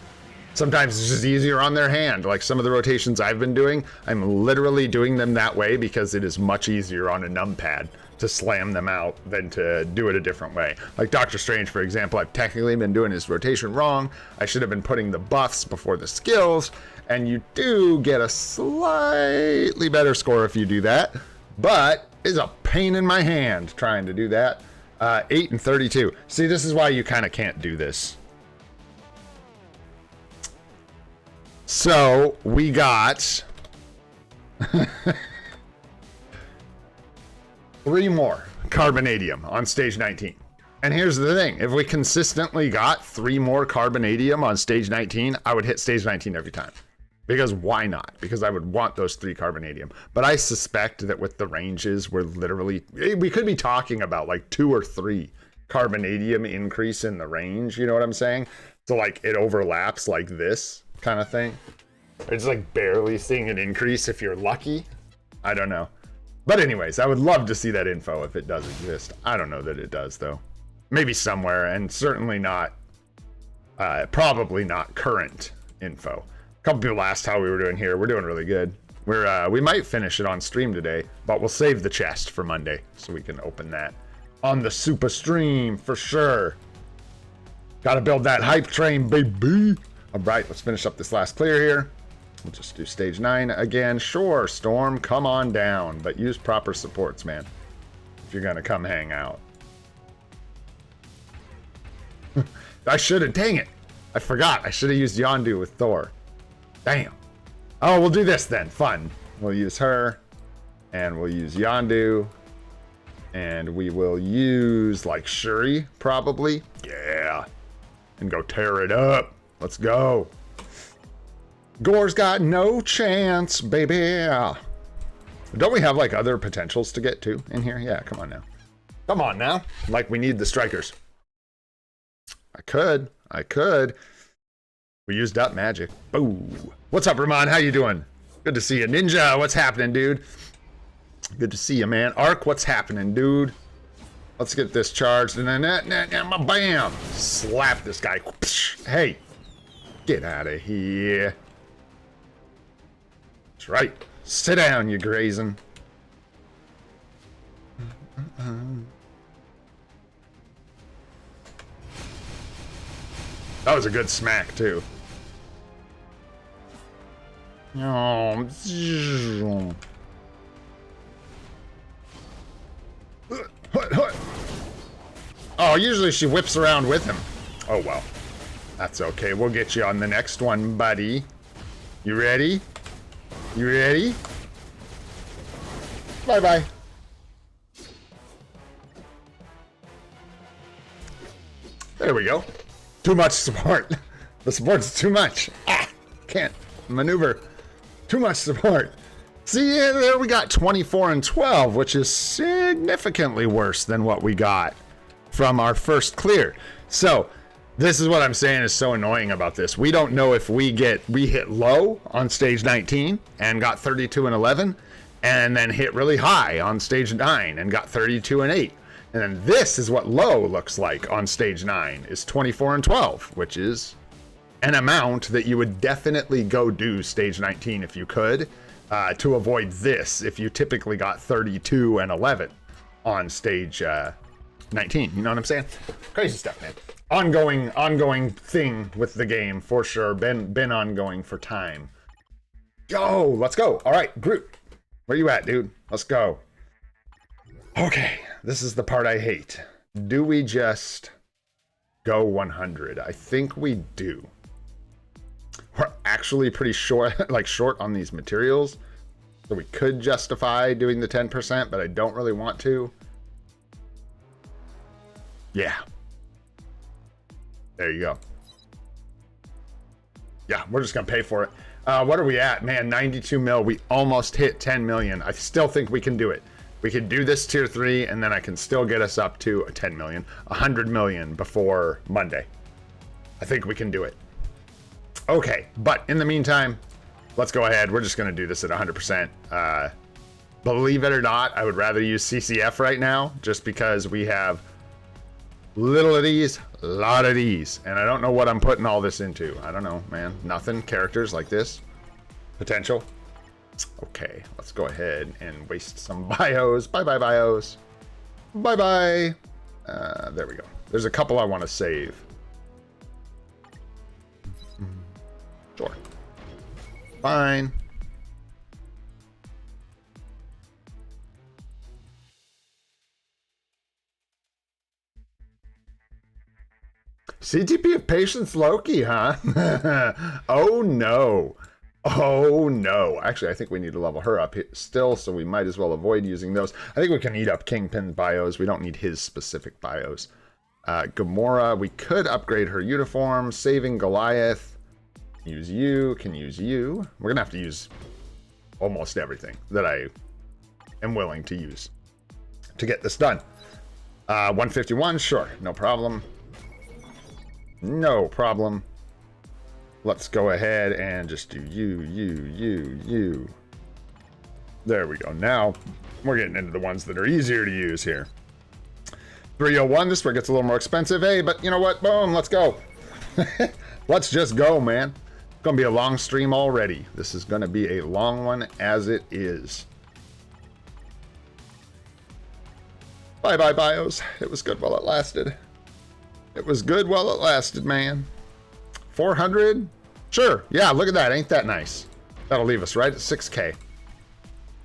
Sometimes it's just easier on their hand. Like some of the rotations I've been doing, I'm literally doing them that way because it is much easier on a numpad to slam them out than to do it a different way. Like Doctor Strange, for example, I've technically been doing his rotation wrong. I should have been putting the buffs before the skills, and you do get a slightly better score if you do that, but it's a pain in my hand trying to do that. 8 and 32. See, this is why you kind of can't do this. So we got 3 more carbonadium on stage 19. And here's the thing, if we consistently got 3 more carbonadium on stage 19, I would hit stage 19 every time. Because why not? Because I would want those 3 carbonadium. But I suspect that with the ranges, we could be talking about like 2 or 3 carbonadium increase in the range, you know what I'm saying? So like it overlaps like this kind of thing. It's like barely seeing an increase if you're lucky. I don't know. But anyways, I would love to see that info if it does exist. I don't know that it does though. Maybe somewhere, and certainly not, probably not current info. A couple people asked how we were doing here. We're doing really good. We might finish it on stream today, but we'll save the chest for Monday so we can open that on the super stream for sure. Gotta build that hype train, baby. All right, let's finish up this last clear here. We'll just do stage 9 again. Sure, Storm, come on down, but use proper supports, man, if you're gonna come hang out. I should have, dang it. I forgot. I should have used Yondu with Thor. Damn. Oh, we'll do this then. Fun. We'll use her, and we'll use Yondu, and we will use, like, Shuri, probably. Yeah. And go tear it up. Let's go. Gore's got no chance, baby. Don't we have, like, other potentials to get to in here? Yeah, come on now. Come on now. Like, we need the strikers. I could. We used up magic. Boo. What's up, Ramon? How you doing? Good to see you. Ninja, what's happening, dude? Good to see you, man. Ark, what's happening, dude? Let's get this charged. And then, bam! Slap this guy. Hey, get out of here. That's right. Sit down, you grazing. That was a good smack, too. Oh, usually she whips around with him. Oh, well. That's okay. We'll get you on the next one, buddy. You ready? You ready? Bye-bye. There we go. Too much support. The support's too much. Can't maneuver. Too much support. See, there we got 24 and 12, which is significantly worse than what we got from our first clear. So this is what I'm saying is so annoying about this. We don't know if we hit low on stage 19 and got 32 and 11, and then hit really high on stage 9 and got 32 and 8. And then this is what low looks like on stage 9, is 24 and 12, which is an amount that you would definitely go do stage 19 if you could, to avoid this if you typically got 32 and 11. on stage 19. You know what I'm saying? Crazy stuff, man. Ongoing thing with the game for sure. Been ongoing for time. Yo, let's go. All right, Groot, where you at, dude? Let's go. Okay, this is the part I hate. Do we just go 100? I think we do. We're actually pretty short, like short on these materials, so we could justify doing the 10%, but I don't really want to. Yeah. There you go. Yeah, we're just gonna pay for it. What are we at? Man, 92 mil. We almost hit 10 million. I still think we can do it. We could do this tier 3, and then I can still get us up to a 10 million, 100 million before Monday. I think we can do it. Okay, but in the meantime, let's go ahead. We're just going to do this at 100%. Believe it or not, I would rather use CCF right now, just because we have little of these, a lot of these, and I don't know what I'm putting all this into. I don't know, man. Nothing. Characters like this. Potential. Okay, let's go ahead and waste some bios. Bye-bye, bios. Bye-bye. There we go. There's a couple I want to save. Sure. Fine. CTP of Patience Loki, huh? Oh no. Oh no. Actually, I think we need to level her up still, so we might as well avoid using those. I think we can eat up Kingpin bios. We don't need his specific bios. Gamora, we could upgrade her uniform. Saving Goliath. Use you. Can use you. We're going to have to use almost everything that I am willing to use to get this done. 151, sure. No problem. No problem. Let's go ahead and just do you. There we go. Now we're getting into the ones that are easier to use here. 301, this one gets a little more expensive. Hey, but you know what? Boom, let's go. Let's just go, man. It's going to be a long stream already. This is going to be a long one as it is. Bye-bye, bios. It was good while it lasted. It was good while it lasted, man. 400? Sure. Yeah, look at that. Ain't that nice? That'll leave us right at 6K.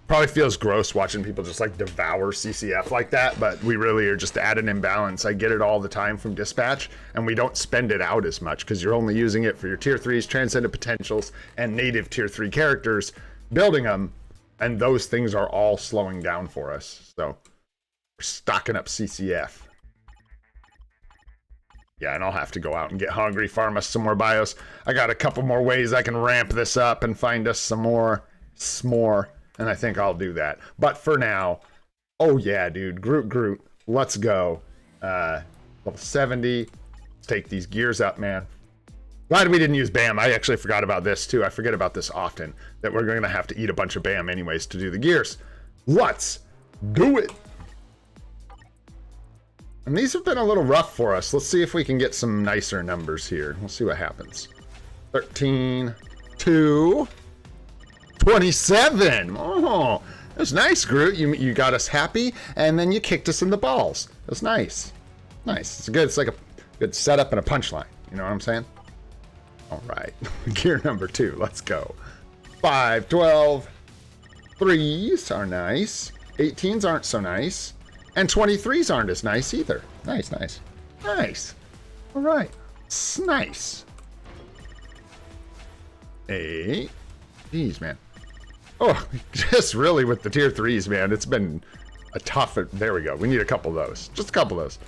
Probably feels gross watching people just like devour CCF like that, but we really are just at an imbalance. I get it all the time from dispatch, and we don't spend it out as much because you're only using it for your tier 3s, transcendent potentials, and native tier 3 characters, building them, and those things are all slowing down for us. So we're stocking up CCF. Yeah, and I'll have to go out and get hungry, farm us some more bios. I got a couple more ways I can ramp this up and find us some more s'more, and I think I'll do that. But for now, oh yeah, dude, Groot, let's go. Level 70, let's take these gears up, man. Glad we didn't use BAM. I actually forgot about this too. I forget about this often, that we're gonna have to eat a bunch of BAM anyways to do the gears. Let's do it. And these have been a little rough for us. Let's see if we can get some nicer numbers here. We'll see what happens. 13, 2, 27. Oh, that's nice, Groot. You got us happy, and then you kicked us in the balls. That's nice. Nice. It's good. It's like a good setup and a punchline. You know what I'm saying? All right. Gear number 2. Let's go. 5, 12. 3s are nice. 18s aren't so nice. And 23s aren't as nice either. Nice, nice. Nice. All right. It's nice. 8. Jeez, man. Oh, just really with the tier 3s, man. It's been a tough... There we go. We need a couple of those. Just a couple of those.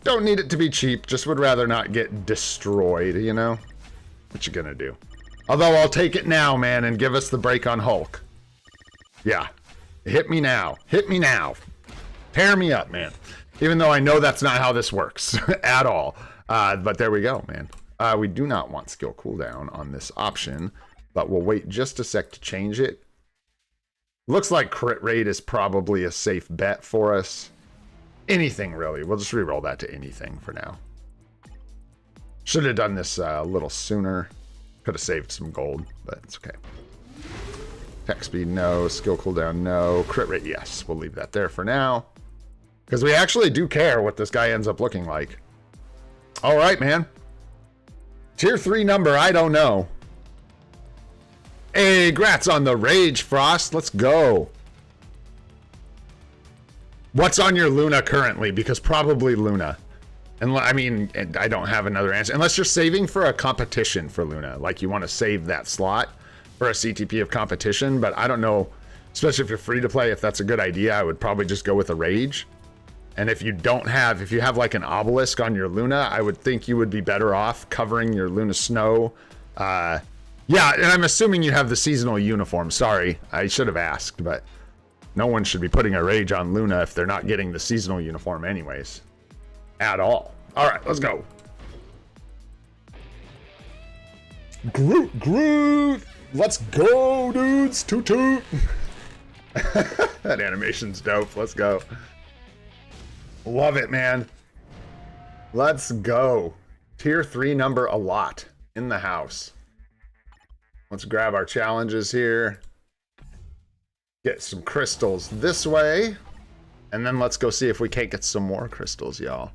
Don't need it to be cheap. Just would rather not get destroyed, you know? What you gonna do? Although I'll take it now, man, and give us the break on Hulk. Yeah. Hit me now. Hit me now. Tear me up, man. Even though I know that's not how this works at all. But there we go, man. We do not want skill cooldown on this option, but we'll wait just a sec to change it. Looks like crit rate is probably a safe bet for us. Anything, really. We'll just reroll that to anything for now. Should have done this a little sooner. Could have saved some gold, but it's okay. Attack speed, no. Skill cooldown, no. Crit rate, yes. We'll leave that there for now. Because we actually do care what this guy ends up looking like. All right, man. Tier 3 number, I don't know. Hey, grats on the Rage, Frost. Let's go. What's on your Luna currently? Because probably Luna. And I mean, I don't have another answer. Unless you're saving for a competition for Luna. Like you want to save that slot for a CTP of competition. But I don't know, especially if you're free to play, if that's a good idea. I would probably just go with a Rage. And if you have like an obelisk on your Luna, I would think you would be better off covering your Luna Snow. Yeah, and I'm assuming you have the seasonal uniform. Sorry, I should have asked, but no one should be putting a Rage on Luna if they're not getting the seasonal uniform anyways. At all. All right, let's go. Groot. Let's go, dudes. Toot toot. That animation's dope. Let's go. Love it, man. Let's go. Tier 3 number a lot in the house. Let's grab our challenges here. Get some crystals this way. And then let's go see if we can't get some more crystals, y'all.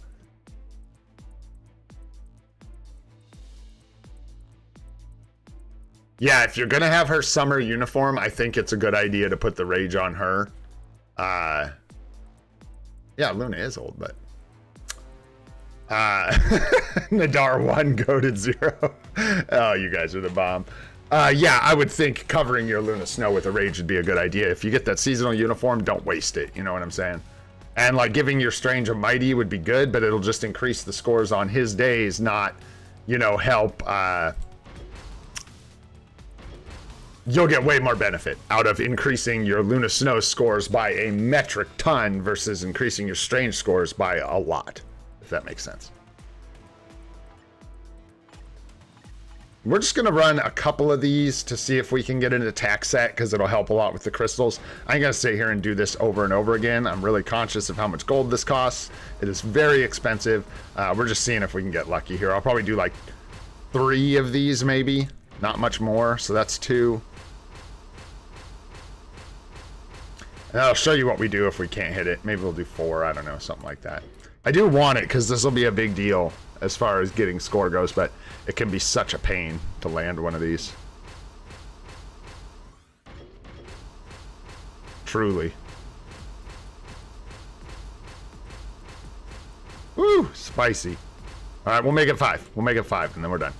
Yeah, if you're going to have her summer uniform, I think it's a good idea to put the Rage on her. Yeah, Luna is old, but... Nadar 1, goated 0. Oh, you guys are the bomb. Yeah, I would think covering your Luna Snow with a Rage would be a good idea. If you get that seasonal uniform, don't waste it. You know what I'm saying? And like giving your Strange a Mighty would be good, but it'll just increase the scores on his days, not, you know, help... You'll get way more benefit out of increasing your Luna Snow scores by a metric ton versus increasing your Strange scores by a lot, if that makes sense. We're just going to run a couple of these to see if we can get an attack set, because it'll help a lot with the crystals. I ain't going to sit here and do this over and over again. I'm really conscious of how much gold this costs. It is very expensive. We're just seeing if we can get lucky here. I'll probably do like 3 of these maybe, not much more. So that's 2. And I'll show you what we do if we can't hit it. Maybe we'll do 4, I don't know, something like that. I do want it because this will be a big deal as far as getting score goes, but it can be such a pain to land one of these. Truly. Woo, spicy. All right, we'll make it 5. We'll make it 5 and then we're done.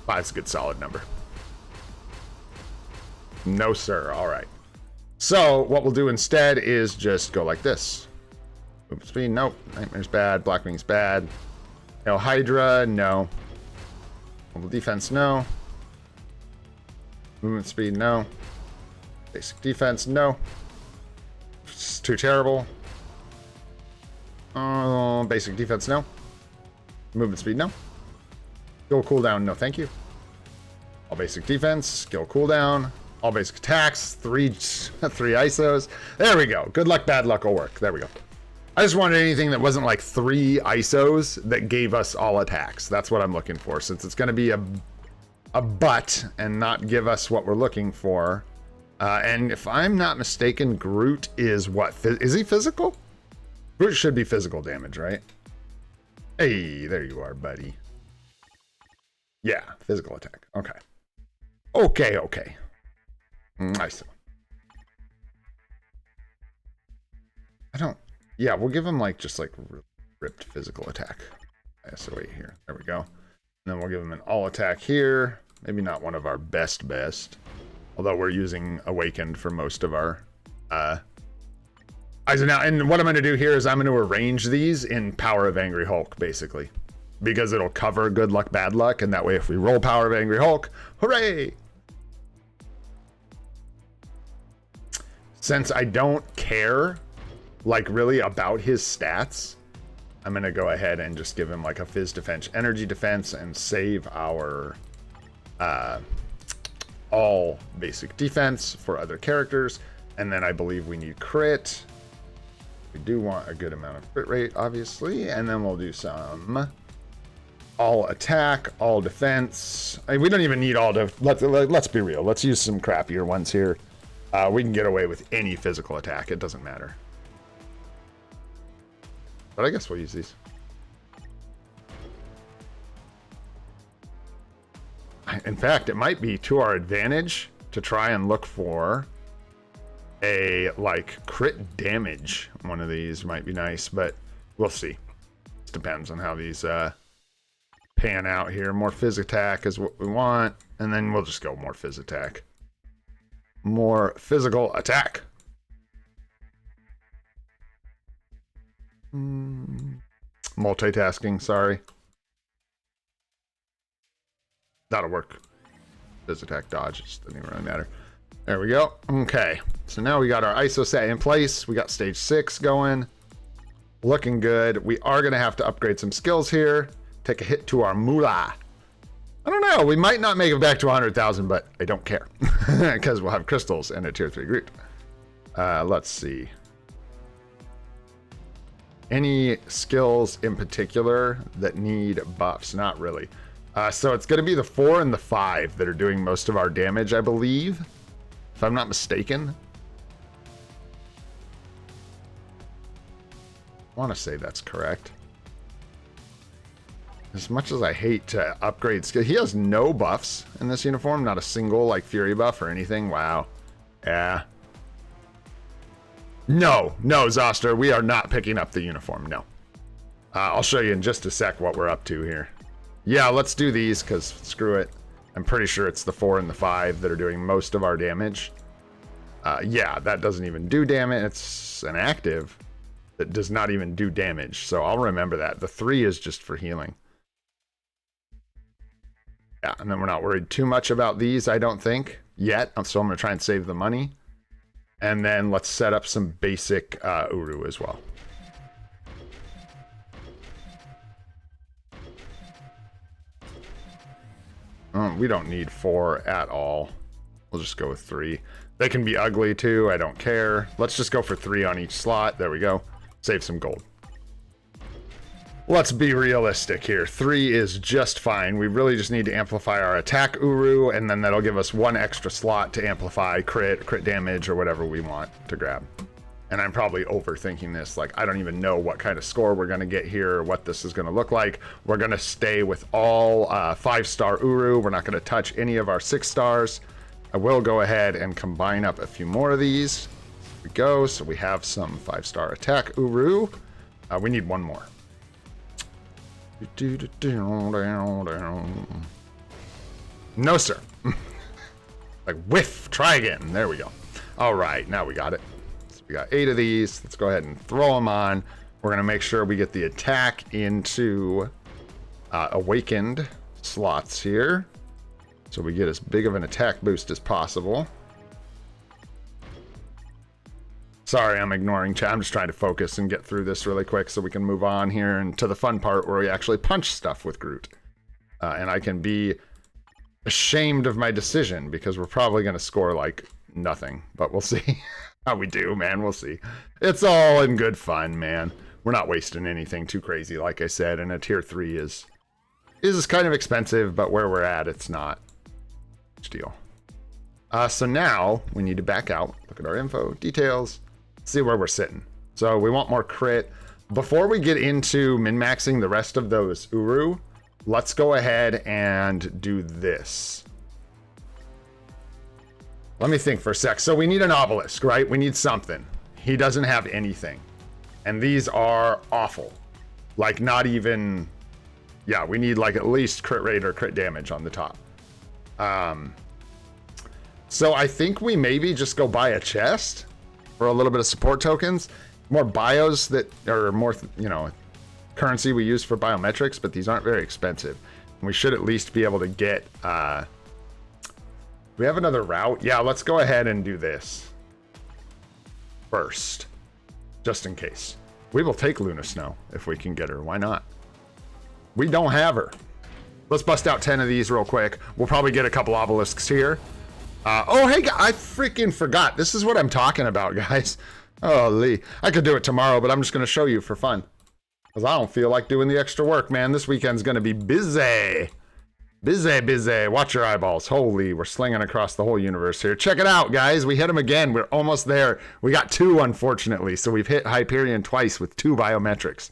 5's a good solid number. No, sir. All right. So what we'll do instead is just go like this. Movement speed, nope. Nightmare's bad. Blackwing's bad. No Hydra, no. Mobile defense, no. Movement speed, no. Basic defense, no. It's too terrible. Basic defense, no. Movement speed, no. Skill cooldown, no thank you. All basic defense, skill cooldown. All basic attacks, 3 ISOs. There we go. Good luck, bad luck will work. There we go. I just wanted anything that wasn't like 3 ISOs that gave us all attacks. That's what I'm looking for, since it's going to be a butt and not give us what we're looking for. And if I'm not mistaken, Groot is what? Is he physical? Groot should be physical damage, right? Hey, there you are, buddy. Yeah, physical attack. Okay. Okay. Nice. Yeah, we'll give him like just like ripped physical attack. So wait here. There we go. And then we'll give him an all attack here. Maybe not one of our best. Although we're using Awakened for most of our eyes. Now, and what I'm going to do here is I'm going to arrange these in Power of Angry Hulk, basically. Because it'll cover good luck, bad luck. And that way if we roll Power of Angry Hulk, hooray! Since I don't care, like, really about his stats, I'm going to go ahead and just give him, like, a Fizz Defense, Energy Defense, and save our all basic defense for other characters. And then I believe we need crit. We do want a good amount of crit rate, obviously. And then we'll do some All attack, all defense. I mean, we don't even need all let's be real. Let's use some crappier ones here. We can get away with any physical attack. It doesn't matter. But I guess we'll use these. In fact, it might be to our advantage to try and look for a, like, crit damage. One of these might be nice, but we'll see. It depends on how these pan out here. More phys attack is what we want, and then we'll just go more phys attack. More physical attack. Multitasking, sorry. That'll work. Phys attack dodge, it doesn't even really matter. There we go. Okay, so now we got our ISO set in place. We got stage 6 going. Looking good. We are going to have to upgrade some skills here. Take a hit to our moolah. I don't know. We might not make it back to 100,000, but I don't care. Because we'll have crystals and a tier 3 Groot. Let's see. Any skills in particular that need buffs? Not really. So it's going to be the 4 and the 5 that are doing most of our damage, I believe. If I'm not mistaken. I want to say that's correct. As much as I hate to upgrade skill, he has no buffs in this uniform. Not a single, like, Fury buff or anything. Wow. Yeah. No, Zoster, we are not picking up the uniform. No. I'll show you in just a sec what we're up to here. Yeah, let's do these, because screw it. I'm pretty sure it's the 4 and the 5 that are doing most of our damage. Yeah, that doesn't even do damage. It's an active that does not even do damage. So I'll remember that. The 3 is just for healing. Yeah, and then we're not worried too much about these, I don't think, yet. So I'm going to try and save the money. And then let's set up some basic Uru as well. We don't need 4 at all. We'll just go with 3. They can be ugly too, I don't care. Let's just go for 3 on each slot. There we go. Save some gold. Let's be realistic here. 3 is just fine. We really just need to amplify our attack Uru, and then that'll give us 1 extra slot to amplify crit damage, or whatever we want to grab. And I'm probably overthinking this. Like, I don't even know what kind of score we're going to get here, or what this is going to look like. We're going to stay with all 5-star Uru. We're not going to touch any of our 6 stars. I will go ahead and combine up a few more of these. Here we go. So we have some 5-star attack Uru. We need 1 more. No, sir. Like, whiff. Try again. There we go. All right. Now we got it. So we got 8 of these. Let's go ahead and throw them on. We're going to make sure we get the attack into awakened slots here, so we get as big of an attack boost as possible. Sorry, I'm ignoring chat. I'm just trying to focus and get through this really quick so we can move on here and to the fun part where we actually punch stuff with Groot. And I can be ashamed of my decision because we're probably going to score like nothing. But we'll see how we do, man. We'll see. It's all in good fun, man. We're not wasting anything too crazy, like I said. And a tier 3 is kind of expensive, but where we're at, it's not. Deal. So now we need to back out. Look at our info, details. See where we're sitting. So we want more crit. Before we get into min-maxing the rest of those Uru, let's go ahead and do this. Let me think for a sec. So we need an obelisk, right? We need something. He doesn't have anything. And these are awful. Like, not even... Yeah, we need like at least crit rate or crit damage on the top. So I think we maybe just go buy a chest for a little bit of support tokens, more bios that are more, you know, currency we use for biometrics, but these aren't very expensive. We should at least be able to get, we have another route. Yeah, let's go ahead and do this first, just in case. We will take Luna Snow if we can get her. Why not? We don't have her. Let's bust out 10 of these real quick. We'll probably get a couple obelisks here. Oh, hey, I freaking forgot. This is what I'm talking about, guys. Oh, Lee. I could do it tomorrow, but I'm just going to show you for fun. Because I don't feel like doing the extra work, man. This weekend's going to be busy. Busy, busy. Watch your eyeballs. Holy, we're slinging across the whole universe here. Check it out, guys. We hit them again. We're almost there. We got 2, unfortunately. So we've hit Hyperion twice with 2 biometrics.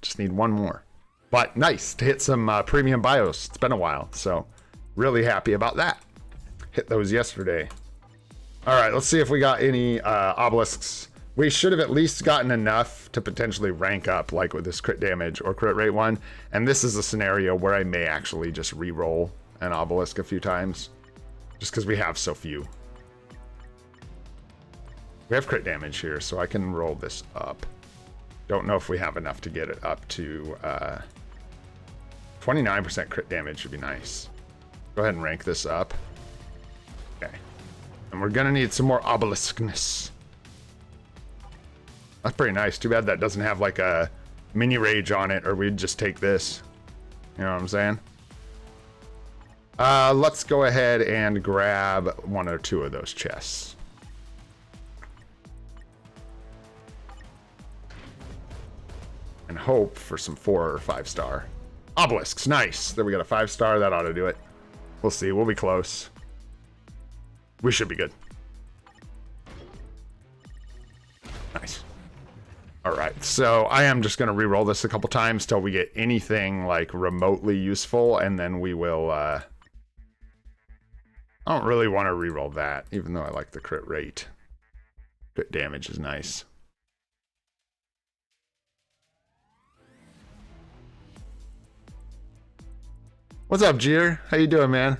Just need 1 more. But nice to hit some premium bios. It's been a while. So really happy about that. Hit those yesterday. All right, let's see if we got any obelisks. We should have at least gotten enough to potentially rank up, like with this crit damage or crit rate one. And this is a scenario where I may actually just re-roll an obelisk a few times, just because we have so few. We have crit damage here, so I can roll this up. Don't know if we have enough to get it up to 29% crit damage should be nice. Go ahead and rank this up. Okay. And we're gonna need some more obeliskness. That's pretty nice. Too bad that doesn't have like a mini rage on it, or we'd just take this. You know what I'm saying? Let's go ahead and grab 1 or 2 of those chests. And hope for some 4 or 5 star obelisks. Nice. There we got a 5 star. That ought to do it. We'll see. We'll be close. We should be good. Nice. All right, so I am just going to re-roll this a couple times till we get anything like remotely useful, and then we will, I don't really want to re-roll that, even though I like the crit rate. Crit damage is nice. What's up, Jeer? How you doing, man?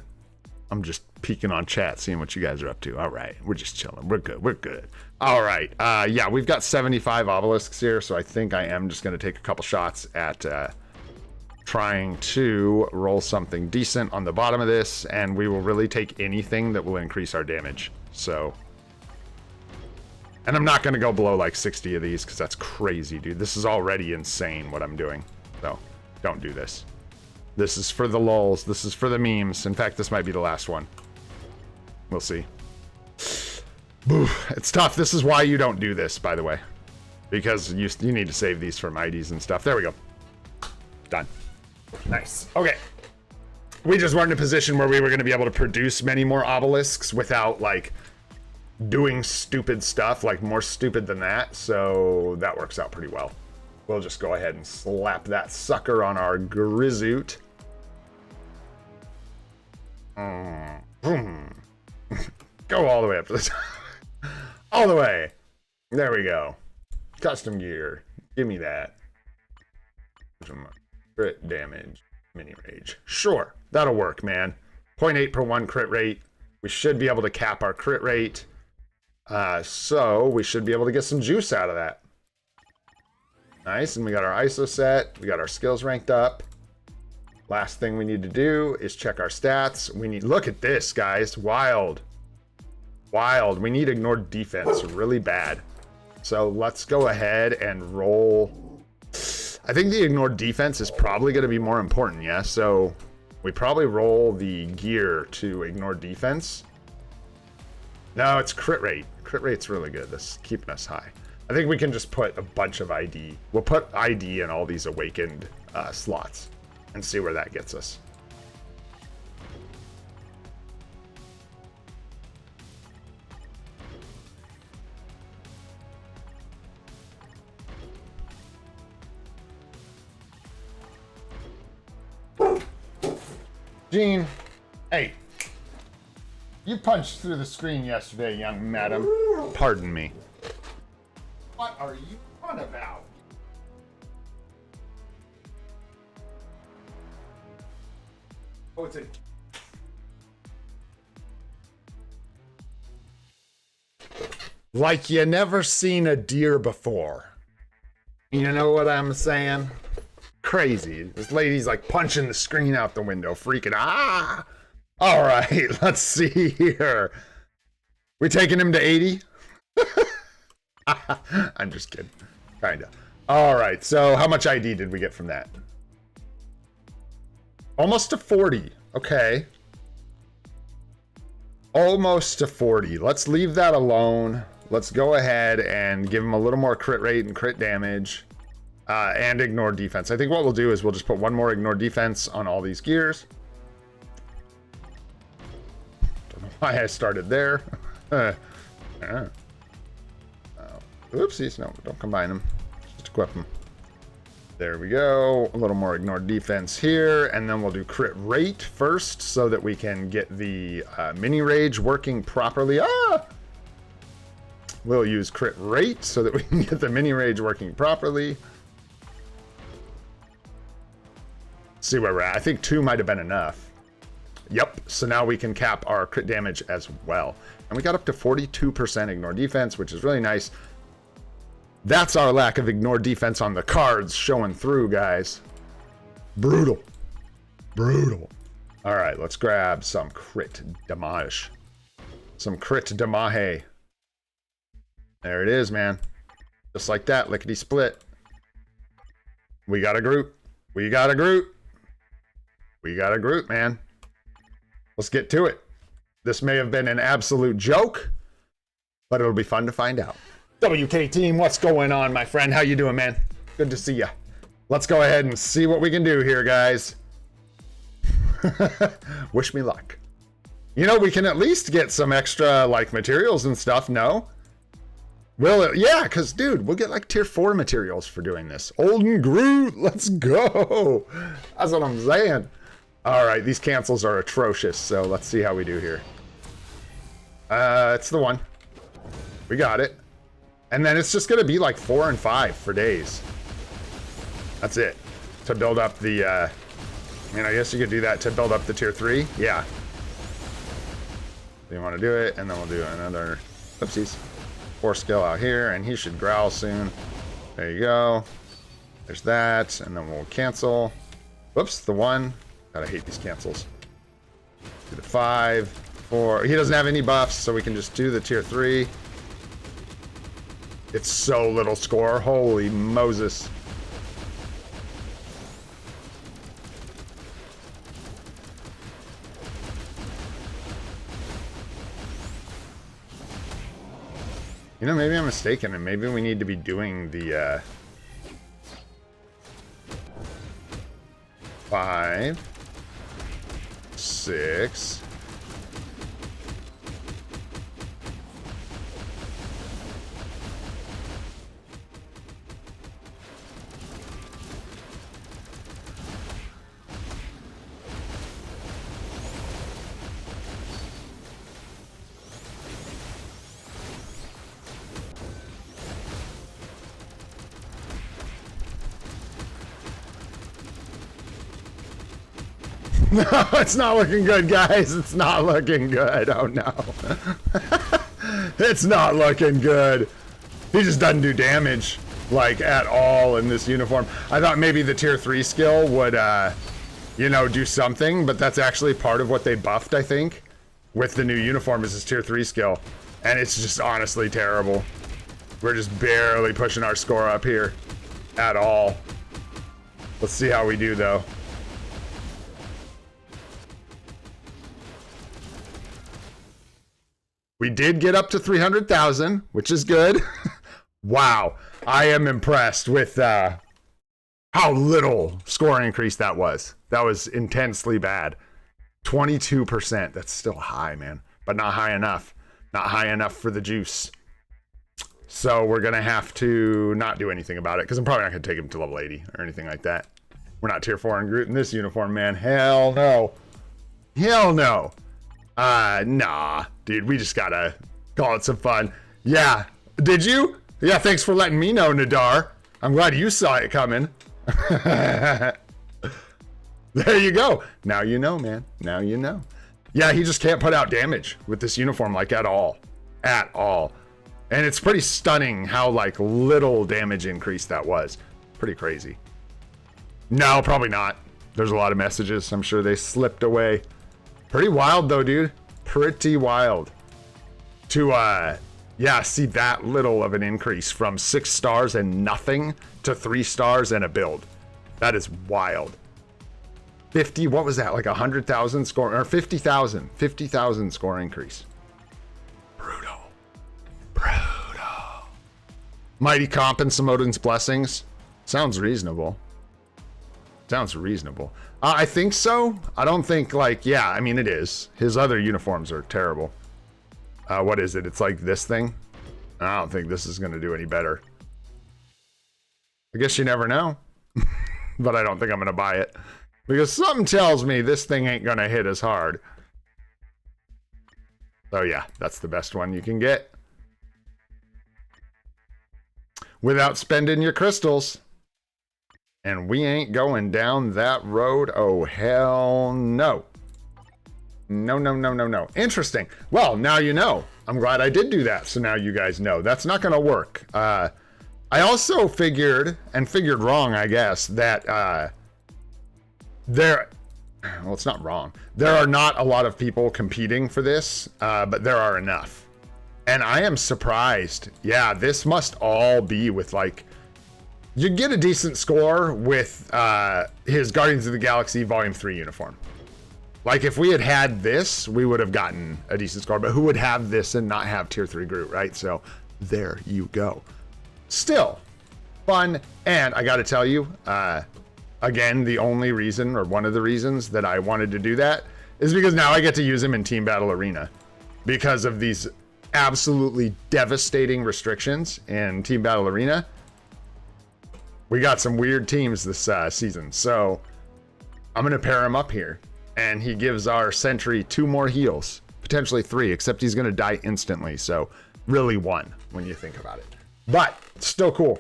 I'm just peeking on chat, seeing what you guys are up to. All right, we're just chilling. We're good. We're good. All right. Yeah, we've got 75 obelisks here, so I think I am just going to take a couple shots at trying to roll something decent on the bottom of this, and we will really take anything that will increase our damage. So, and I'm not going to go below like 60 of these because that's crazy, dude. This is already insane what I'm doing. So, don't do this. This is for the lulz. This is for the memes. In fact, this might be the last one. We'll see. It's tough. This is why you don't do this, by the way. Because you need to save these for IDs and stuff. There we go. Done. Nice. Okay. We just weren't in a position where we were going to be able to produce many more obelisks without, like, doing stupid stuff, like more stupid than that. So that works out pretty well. We'll just go ahead and slap that sucker on our Groot. Go all the way up to the top. All the way. There we go. Custom gear. Give me that. Crit damage. Mini rage. Sure. That'll work, man. 0.8 per 1 crit rate. We should be able to cap our crit rate. So we should be able to get some juice out of that. Nice. And we got our ISO set. We got our skills ranked up. Last thing we need to do is check our stats. We need, look at this, guys. Wild. Wild. We need ignored defense really bad. So let's go ahead and roll. I think the ignored defense is probably going to be more important, yeah? So we probably roll the gear to ignore defense. No, it's crit rate. Crit rate's really good. This is keeping us high. I think we can just put a bunch of ID. We'll put ID in all these awakened slots and see where that gets us. Gene, hey, you punched through the screen yesterday, young madam. Pardon me. What are you on about? Oh, it's a... Like you never seen a deer before. You know what I'm saying? Crazy. This lady's like punching the screen out the window, freaking ah! All right, let's see here. We taking him to 80? I'm just kidding. Kinda. All right, so how much ID did we get from that? Almost to 40. Okay. Almost to 40. Let's leave that alone. Let's go ahead and give him a little more crit rate and crit damage. and ignore defense. I think what we'll do is we'll just put one more ignore defense on all these gears. Don't know why I started there. Oopsies, no, don't combine them. Just equip them. There we go. A little more ignore defense here, and then we'll do crit rate first so that we can get the mini rage working properly. We'll use crit rate so that we can get the mini rage working properly. See where we're at. I think 2 might have been enough. Yep, so now we can cap our crit damage as well. And we got up to 42% ignore defense, which is really nice. That's our lack of ignore defense on the cards showing through, guys. Brutal. Brutal. All right, let's grab some crit damage. Some crit damage. There it is, man. Just like that, lickety split. We got a Groot. We got a Groot. We got a Groot, man. Let's get to it. This may have been an absolute joke, but it'll be fun to find out. WK team, what's going on, my friend? How you doing, man? Good to see ya. Let's go ahead and see what we can do here, guys. Wish me luck. You know, we can at least get some extra, like, materials and stuff, no? Well, yeah, because, dude, we'll get, like, tier 4 materials for doing this. Olden Groot, let's go. That's what I'm saying. All right, these cancels are atrocious, so let's see how we do here. It's the one. We got it. And then it's just going to be like 4 and 5 for days. That's it. To build up the, I mean, I guess you could do that to build up the tier 3. Yeah. You want to do it, and then we'll do another, oopsies, 4 skill out here, and he should growl soon. There you go. There's that, and then we'll cancel. Whoops, the 1. God, I hate these cancels. Do the 5, 4. He doesn't have any buffs, so we can just do the tier 3. It's so little score. Holy Moses. You know, maybe I'm mistaken, and maybe we need to be doing the 5, 6. No, it's not looking good, guys. It's not looking good. Oh, no. It's not looking good. He just doesn't do damage, like, at all in this uniform. I thought maybe the tier 3 skill would, you know, do something, but that's actually part of what they buffed, I think, with the new uniform is his tier 3 skill. And it's just honestly terrible. We're just barely pushing our score up here at all. Let's see how we do, though. We did get up to 300,000, which is good. Wow. I am impressed with how little score increase that was. That was intensely bad. 22%. That's still high, man. But not high enough. Not high enough for the juice. So we're going to have to not do anything about it, because I'm probably not going to take him to level 80 or anything like that. We're not tier 4 and Groot in this uniform, man. Hell no. Hell no. Nah, dude, we just gotta call it some fun. Yeah, did you? Yeah, thanks for letting me know, Nadar. I'm glad you saw it coming. There you go. Now you know, man. Now you know. Yeah, he just can't put out damage with this uniform, like, at all. At all. And it's pretty stunning how, like, little damage increase that was. Pretty crazy. No, probably not. There's a lot of messages. I'm sure they slipped away. Pretty wild, though, dude. Pretty wild. To, yeah, see that little of an increase from 6 stars and nothing to 3 stars and a build. That is wild. 50, what was that? Like 100,000 score, or 50,000. 50,000 score increase. Brutal. Brutal. Mighty Comp and some Odin's Blessings. Sounds reasonable. Sounds reasonable. I think so. I don't think, like, yeah, I mean, it is. His other uniforms are terrible. What is it? It's like this thing? I don't think this is going to do any better. I guess you never know. But I don't think I'm going to buy it. Because something tells me this thing ain't going to hit as hard. So yeah, that's the best one you can get. Without spending your crystals. And we ain't going down that road. Oh, hell no. No, no, no, no, no. Interesting. Well, now you know. I'm glad I did do that, so now you guys know. That's not going to work. I also figured, and figured wrong, I guess, that well, it's not wrong. There are not a lot of people competing for this, but there are enough. And I am surprised. Yeah, this must all be with, like, you get a decent score with his Guardians of the Galaxy Volume 3 uniform. Like, if we had had this, we would have gotten a decent score. But who would have this and not have Tier 3 Groot, right? So, there you go. Still, fun. And I got to tell you, again, the only reason, or one of the reasons that I wanted to do that is because now I get to use him in Team Battle Arena. Because of these absolutely devastating restrictions in Team Battle Arena. We got some weird teams this season, so I'm going to pair him up here. And he gives our sentry 2 more heals, potentially 3, except he's going to die instantly, so really 1 when you think about it. But still cool.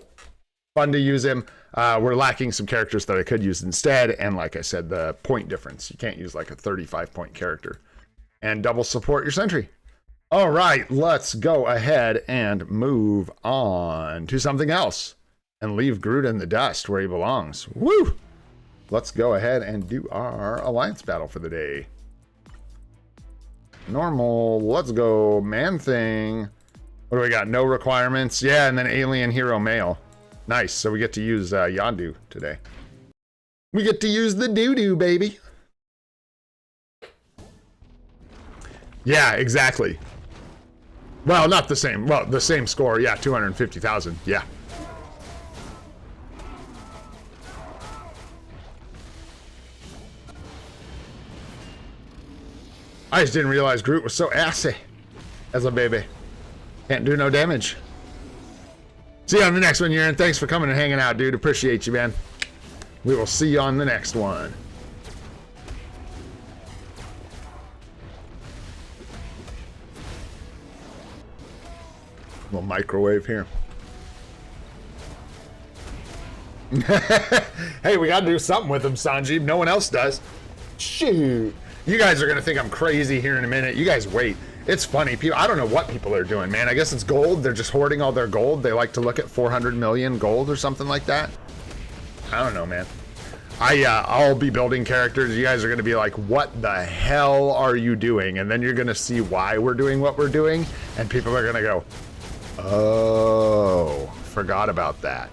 Fun to use him. We're lacking some characters that I could use instead, and like I said, the point difference. You can't use like a 35-point character. And double support your sentry. All right, let's go ahead and move on to something else. And leave Groot in the dust where he belongs. Woo! Let's go ahead and do our alliance battle for the day. Normal, let's go. Man thing. What do we got? No requirements. Yeah, and then alien hero male. Nice, so we get to use Yondu today. We get to use the doo-doo, baby. Yeah, exactly. Well, not the same. Well, the same score. Yeah, 250,000. Yeah. I just didn't realize Groot was so assy as a baby. Can't do no damage. See you on the next one, Urine. Thanks for coming and hanging out, dude. Appreciate you, man. We will see you on the next one. Little microwave here. Hey, we gotta do something with him, Sanjeev. No one else does. Shoot. You guys are gonna think I'm crazy here in a minute. You guys wait. It's funny. People, I don't know what people are doing, man. I guess it's gold. They're just hoarding all their gold. They like to look at 400 million gold or something like that. I don't know, man. I'll be building characters. You guys are gonna be like, what the hell are you doing? And then you're gonna see why we're doing what we're doing. And people are gonna go, oh, forgot about that.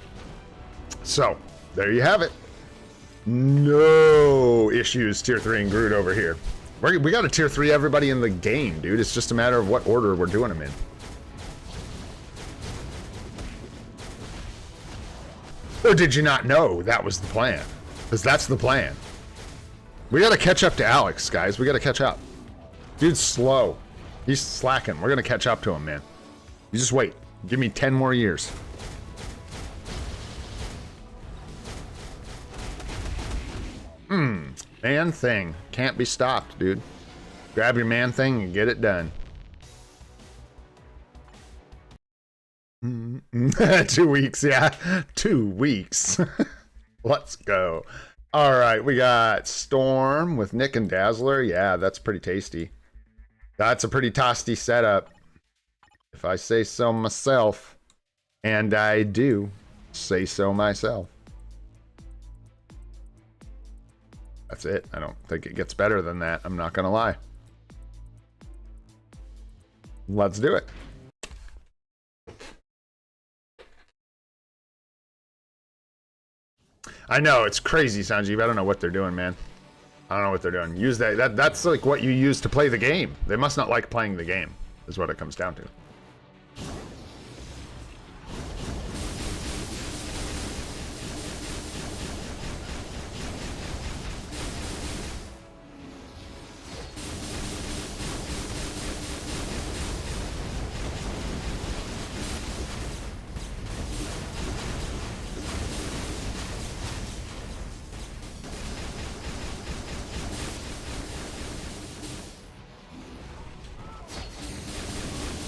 So, there you have it. No issues, tier 3 and Groot over here. We got a tier 3 everybody in the game, dude. It's just a matter of what order we're doing them in. Or did you not know that was the plan? Because that's the plan. We got to catch up to Alex, guys. We got to catch up. Dude's slow. He's slacking. We're going to catch up to him, man. You just wait. Give me 10 more years. Man thing. Can't be stopped, dude. Grab your man thing and get it done. 2 weeks, yeah. 2 weeks. Let's go. All right, we got Storm with Nick and Dazzler. Yeah, that's pretty tasty. That's a pretty tasty setup, if I say so myself. And I do say so myself. That's it. I don't think it gets better than that. I'm not going to lie. Let's do it. I know, it's crazy, Sanjeev. I don't know what they're doing, man. I don't know what they're doing. Use that's like what you use to play the game. They must not like playing the game, is what it comes down to.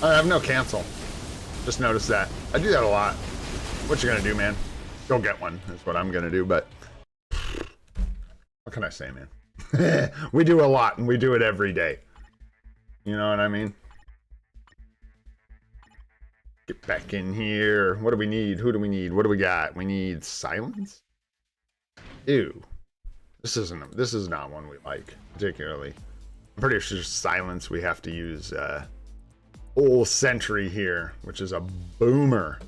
I have no cancel. Just noticed that. I do that a lot. What you gonna do, man? Go get one. That's what I'm gonna do, but... What can I say, man? We do a lot, and we do it every day. You know what I mean? Get back in here. What do we need? Who do we need? What do we got? We need silence? Ew. This is not one we like, particularly. I'm pretty sure silence we have to use old sentry here, which is a boomer.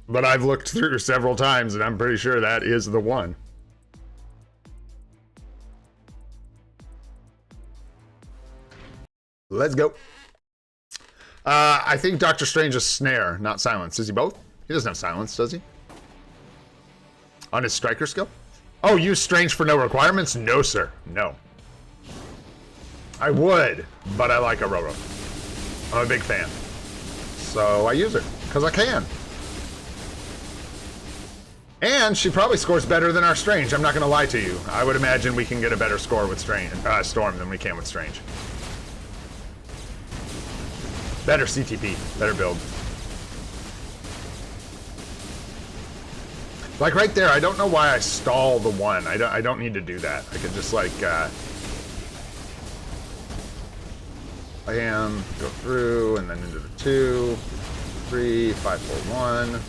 But I've looked through several times and I'm pretty sure that is the one. Let's go. I think Doctor Strange is snare, not silence. Is he both? He doesn't have silence, does he? On his striker skill? Oh, use Strange for no requirements? No, sir. No. I would, but I like Aurora. I'm a big fan. So I use her, because I can. And she probably scores better than our Strange. I'm not going to lie to you. I would imagine we can get a better score with Storm than we can with Strange. Better CTP, better build. Like right there, I don't know why I stall the one. I don't need to do that. I could just like bam, go through and then into the 2, 3, 5, 4, 1.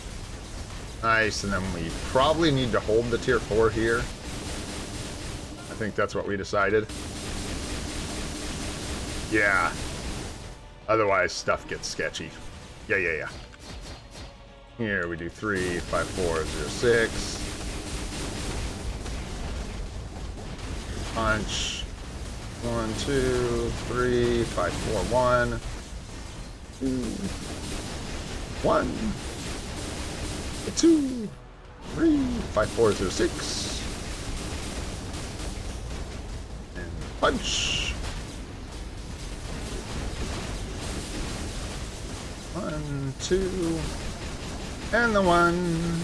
Nice, and then we probably need to hold the tier 4 here. I think that's what we decided. Yeah. Otherwise, stuff gets sketchy. Yeah. Here we do 3, 5, 4, 0, 6. Punch. 1, 2, 3, 5, 4, 1. 2, 1. 2, 3, 5, 4, 0, 6. And punch. 1, 2, and the 1,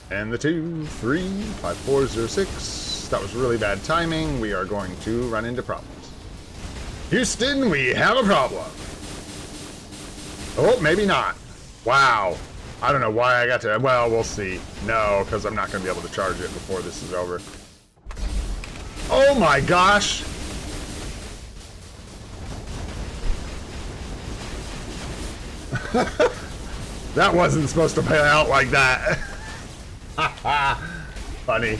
and the 2, 3, 5, 4, 0, 6. That was really bad timing. We are going to run into problems. Houston, we have a problem. Oh, maybe not. Wow. I don't know why I got to... Well, we'll see. No, because I'm not going to be able to charge it before this is over. Oh my gosh. That wasn't supposed to play out like that. Funny.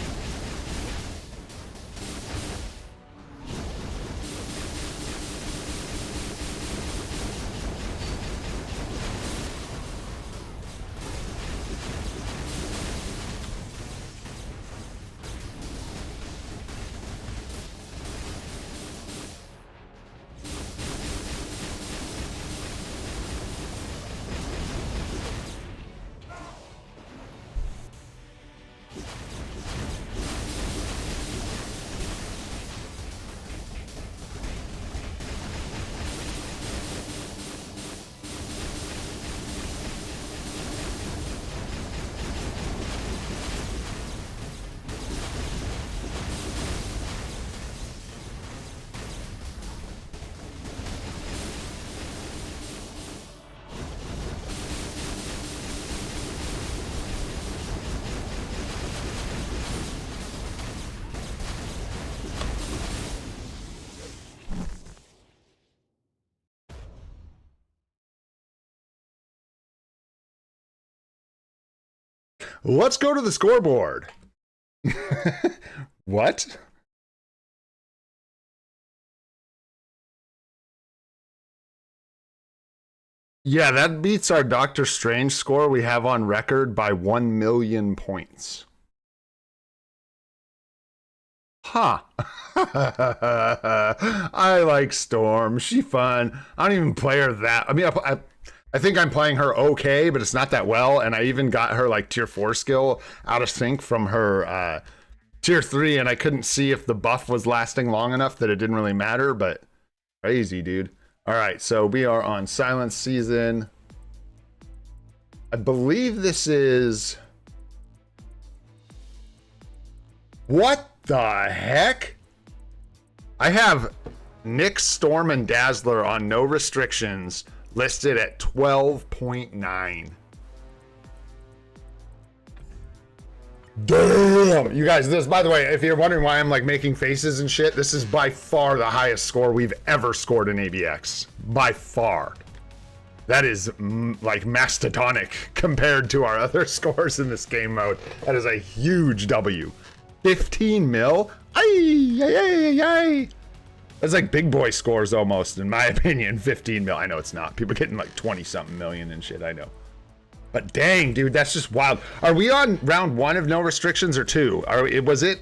Let's go to the scoreboard. What? Yeah, that beats our Doctor Strange score we have on record by 1 million points. Huh. I like Storm. She fun. I don't even play her that. I mean, I think I'm playing her okay, but it's not that well. And I even got her like tier 4 skill out of sync from her tier 3, and I couldn't see if the buff was lasting long enough that it didn't really matter, but crazy, dude. All right, so we are on Silence Season. I believe this is... What the heck? I have Nick, Storm, and Dazzler on no restrictions, listed at 12.9. Damn! You guys, this, by the way, if you're wondering why I'm like making faces and shit, this is by far the highest score we've ever scored in ABX. By far. That is like mastodonic compared to our other scores in this game mode. That is a huge W. 15 mil? Ay, ay, ay, ay. That's like big boy scores almost, in my opinion. 15 mil. I know it's not. People getting like 20 something million and shit. I know. But dang, dude, that's just wild. Are we on round 1 of no restrictions or 2? Was it?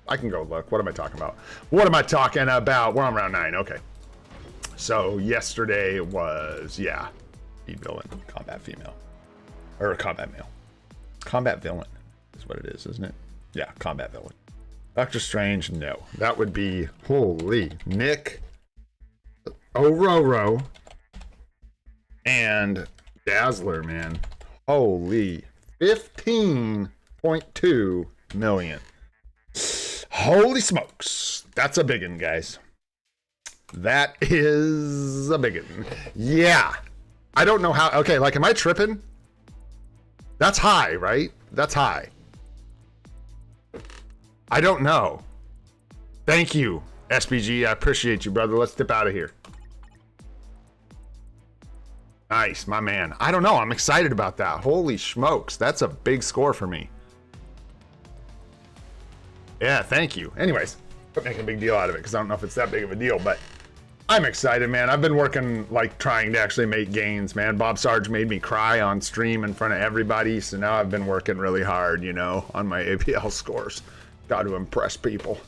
I can go look. What am I talking about? What am I talking about? We're on round 9. Okay. So yesterday was, yeah, be villain, combat female, or combat male. Combat villain is what it is, isn't it? Yeah, combat villain. Doctor Strange, no. That would be, holy, Nick, Ororo, and Dazzler, man. Holy, 15.2 million. Holy smokes. That's a big one, guys. That is a big one. Yeah. I don't know how. Okay, like, am I tripping? That's high, right? That's high. I don't know. Thank you, SBG. I appreciate you, brother. Let's dip out of here. Nice, my man. I don't know. I'm excited about that. Holy smokes. That's a big score for me. Yeah, thank you. Anyways, quit making a big deal out of it because I don't know if it's that big of a deal, but I'm excited, man. I've been working, like, trying to actually make gains, man. Bob Sarge made me cry on stream in front of everybody, so now I've been working really hard, you know, on my APL scores. Got to impress people.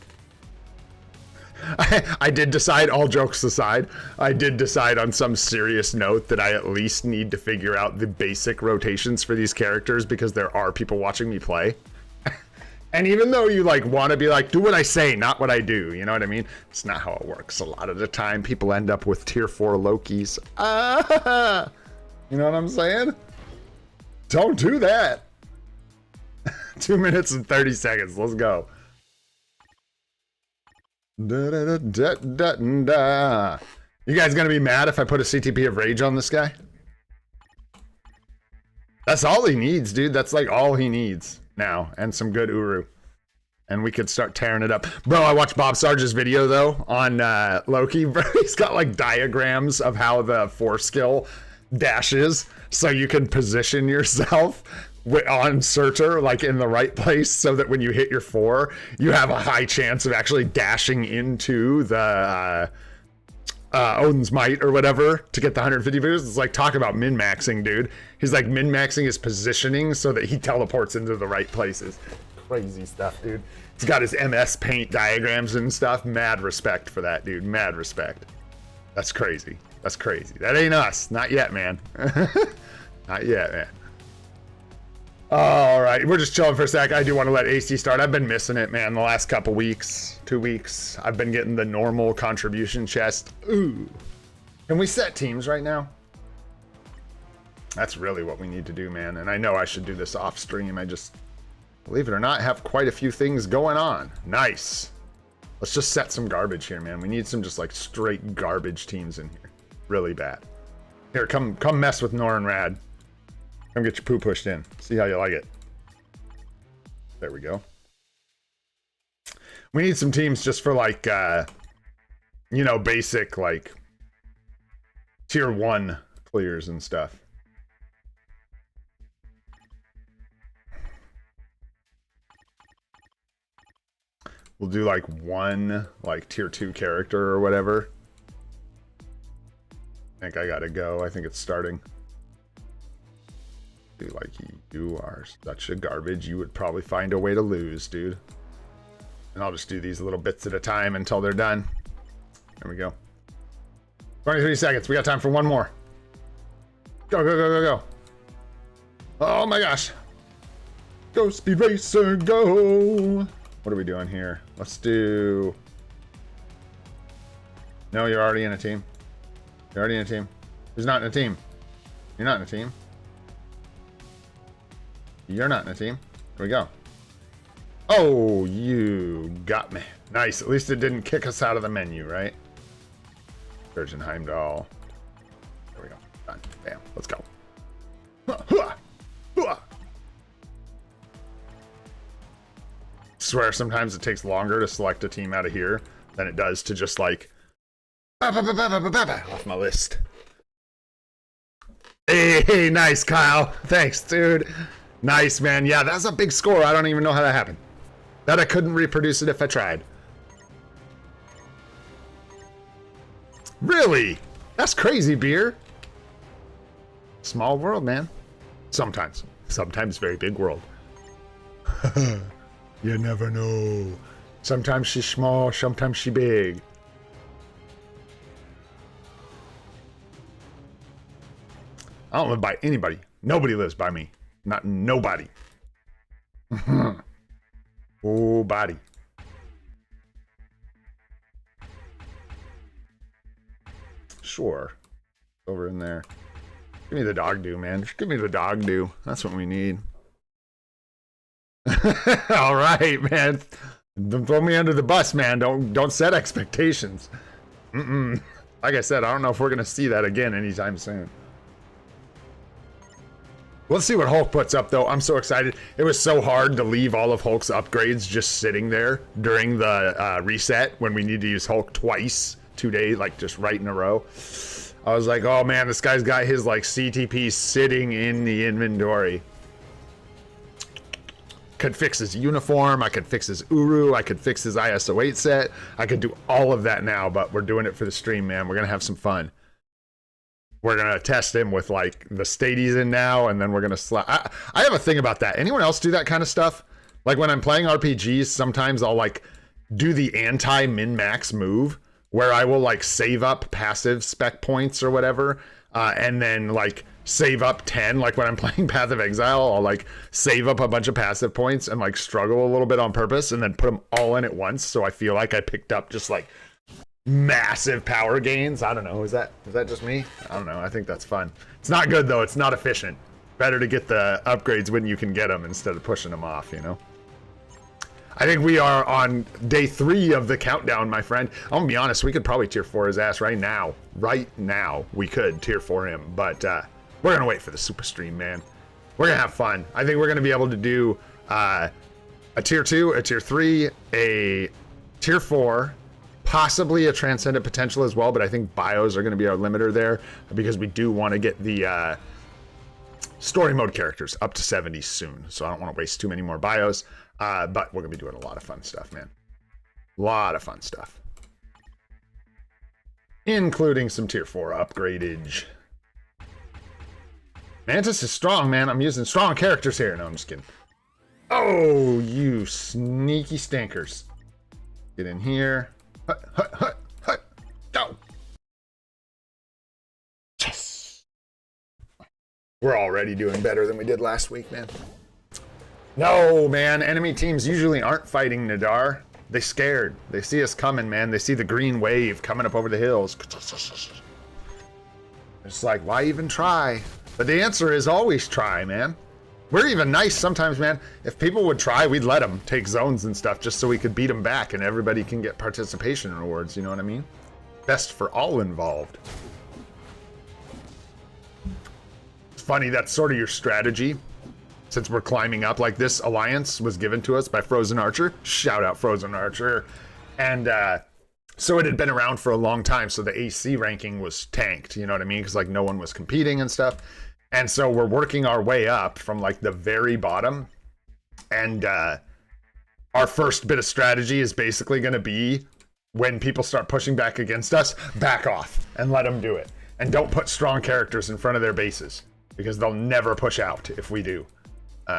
I did decide, all jokes aside, I did decide on some serious note that I at least need to figure out the basic rotations for these characters because there are people watching me play. And even though you like want to be like, do what I say, not what I do, you know what I mean? It's not how it works. A lot of the time people end up with tier 4 Lokis. You know what I'm saying? Don't do that. 2 minutes and 30 seconds. Let's go. Da, da, da, da, da, da. You guys gonna be mad if I put a CTP of Rage on this guy? That's all he needs, dude. That's like all he needs now. And some good Uru. And we could start tearing it up. Bro, I watched Bob Sarge's video, though, on Loki. Bro, he's got, like, diagrams of how the 4 skill dashes so you can position yourself on Surtur, like, in the right place so that when you hit your 4, you have a high chance of actually dashing into the Odin's Might or whatever to get the 150 views. It's like, talk about min-maxing, dude. He's, like, min-maxing his positioning so that he teleports into the right places. Crazy stuff, dude. He's got his MS Paint diagrams and stuff. Mad respect for that, dude. Mad respect. That's crazy. That's crazy. That ain't us. Not yet, man. Not yet, man. All right. We're just chilling for a sec. I do want to let AC start. I've been missing it, man, the last couple weeks. 2 weeks. I've been getting the normal contribution chest. Ooh. Can we set teams right now? That's really what we need to do, man. And I know I should do this off stream. I just, believe it or not, have quite a few things going on. Nice. Let's just set some garbage here, man. We need some just like straight garbage teams in here. Really bad. Here, come mess with Nor and Rad. Come get your poo pushed in. See how you like it. There we go. We need some teams just for like, you know, basic like tier 1 clears and stuff. We'll do like one like tier 2 character or whatever. I think I gotta go. I think it's starting. Dude, like, you are such a garbage. You would probably find a way to lose, dude. And I'll just do these little bits at a time until they're done. There we go. 23 seconds. We got time for one more. Go, go, go, go, go. Oh my gosh. Go, Speed Racer, go. What are we doing here? Let's do... No, you're already in a team. You're already in a team. Who's not in a team? You're not in a team. You're not in a team. Here we go. Oh, you got me. Nice. At least it didn't kick us out of the menu, right? Virgin Heimdall. There we go. Done. Bam. Let's go. Huh, huh, huh. Swear sometimes it takes longer to select a team out of here than it does to just like off my list. Hey, nice, Kyle. Thanks, dude. Nice, man. Yeah, that's a big score. I don't even know how that happened. That I couldn't reproduce it if I tried. Really? That's crazy, beer. Small world, man. Sometimes. Sometimes very big world. You never know. Sometimes she's small, sometimes she big. I don't live by anybody. Nobody lives by me. Not nobody. Oh, body. Sure. Over in there. Give me the dog do, man. Just give me the dog do. That's what we need. All right, man. Don't throw me under the bus, man. Don't set expectations. Like I said, I don't know if we're gonna see that again anytime soon. Let's see what Hulk puts up, though. I'm so excited. It was so hard to leave all of Hulk's upgrades just sitting there during the reset when we need to use Hulk twice, 2 days, like just right in a row. I was like, oh man, this guy's got his like CTP sitting in the inventory. Could fix his uniform, I could fix his Uru, I could fix his ISO 8 set. I could do all of that now, but we're doing it for the stream, man. We're gonna have some fun. We're gonna test him with like the state he's in now, and then we're gonna slap. I have a thing about that. Anyone else do that kind of stuff? Like when I'm playing RPGs, sometimes I'll like do the anti-min-max move where I will like save up passive spec points or whatever, and then like save up 10. Like when I'm playing Path of Exile, I'll like save up a bunch of passive points and like struggle a little bit on purpose and then put them all in at once, so I feel like I picked up just like massive power gains. I don't know, is that just me? I don't know. I think that's fun. It's not good though. It's not efficient. Better to get the upgrades when you can get them instead of pushing them off, you know? I think we are on day 3 of the countdown, my friend. I'm gonna be honest, we could probably tier 4 his ass right now. Right now, we could tier 4 him, but we're gonna wait for the super stream, man. We're gonna have fun. I think we're gonna be able to do a tier 2, a tier 3, a tier 4, possibly a transcendent potential as well, but I think bios are gonna be our limiter there because we do want to get the story mode characters up to 70 soon, so I don't want to waste too many more bios. But we're gonna be doing a lot of fun stuff, man. A lot of fun stuff, including some tier 4 upgradage. Mantis is strong, man. I'm using strong characters here. No, I'm just kidding. Oh, you sneaky stinkers. Get in here. Hut, hut, hut, hut. Go. Yes. We're already doing better than we did last week, man. No, man. Enemy teams usually aren't fighting Nadar. They scared. They see us coming, man. They see the green wave coming up over the hills. It's like, why even try? But the answer is always try, man. We're even nice sometimes, man. If people would try, we'd let them take zones and stuff just so we could beat them back and everybody can get participation rewards, you know what I mean? Best for all involved. It's funny, that's sort of your strategy. Since we're climbing up, like this alliance was given to us by Frozen Archer. Shout out Frozen Archer. And so it had been around for a long time, so the AC ranking was tanked, you know what I mean? Because like no one was competing and stuff. And so we're working our way up from like the very bottom. And our first bit of strategy is basically going to be when people start pushing back against us, back off and let them do it. And don't put strong characters in front of their bases because they'll never push out if we do.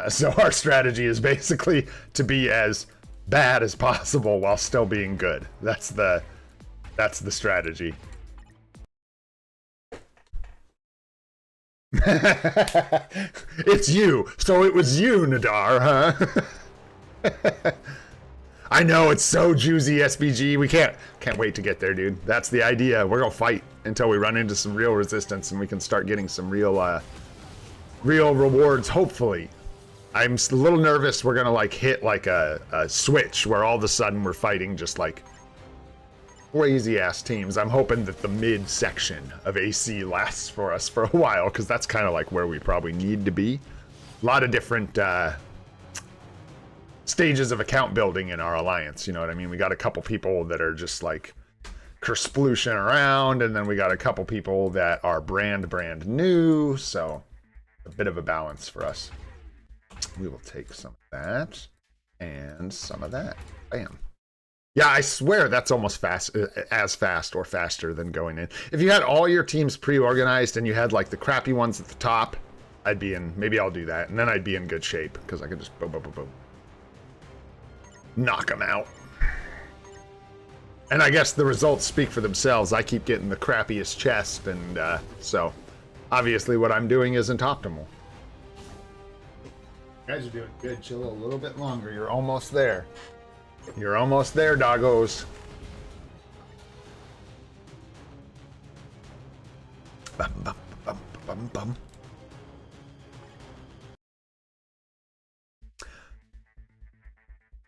So our strategy is basically to be as bad as possible while still being good. That's the strategy. It's you. So it was you, Nadar, huh? I know, it's so juicy, SBG. We can't wait to get there, dude. That's the idea. We're gonna fight until we run into some real resistance and we can start getting some real rewards, hopefully. I'm a little nervous we're gonna like hit like a switch where all of a sudden we're fighting just like crazy ass teams. I'm hoping that the mid section of AC lasts for us for a while, because that's kind of like where we probably need to be. A lot of different stages of account building in our alliance, you know what I mean? We got a couple people that are just like kersplooshin' around, and then we got a couple people that are brand new, so a bit of a balance for us. We will take some of that and some of that. Bam. Yeah, I swear that's almost as fast or faster than going in. If you had all your teams pre-organized and you had like the crappy ones at the top, I'd be in, maybe I'll do that, and then I'd be in good shape, because I could just boom, boom, boom, boom. Knock them out. And I guess the results speak for themselves. I keep getting the crappiest chest, and so obviously what I'm doing isn't optimal. You guys are doing good. Chill a little bit longer. You're almost there. You're almost there, doggos. Bum, bum, bum, bum, bum.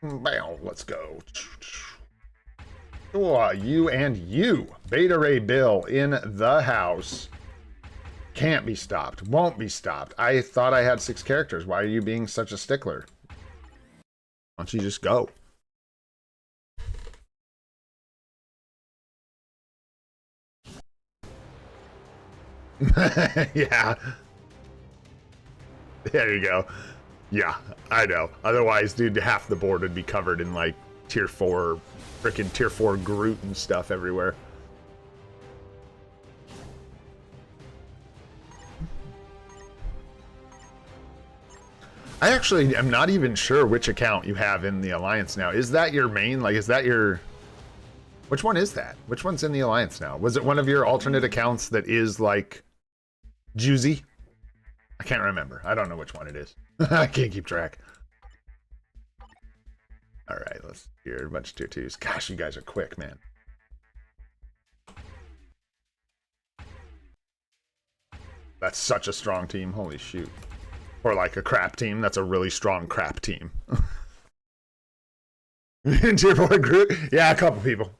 Bam, let's go. Oh, you and you. Beta Ray Bill in the house. Can't be stopped. Won't be stopped. I thought I had 6 characters. Why are you being such a stickler? Why don't you just go? Yeah. There you go. Yeah, I know. Otherwise, dude, half the board would be covered in like tier 4, freaking tier 4 Groot and stuff everywhere. I actually am not even sure which account you have in the Alliance now. Is that your main? Like, is that your... Which one is that? Which one's in the Alliance now? Was it one of your alternate accounts that is, like, juicy? I can't remember. I don't know which one it is. I can't keep track. Alright, let's hear a bunch of tier 2s. Gosh, you guys are quick, man. That's such a strong team. Holy shoot. Or like a crap team. That's a really strong crap team. Tier 4 Groot? Yeah, a couple people.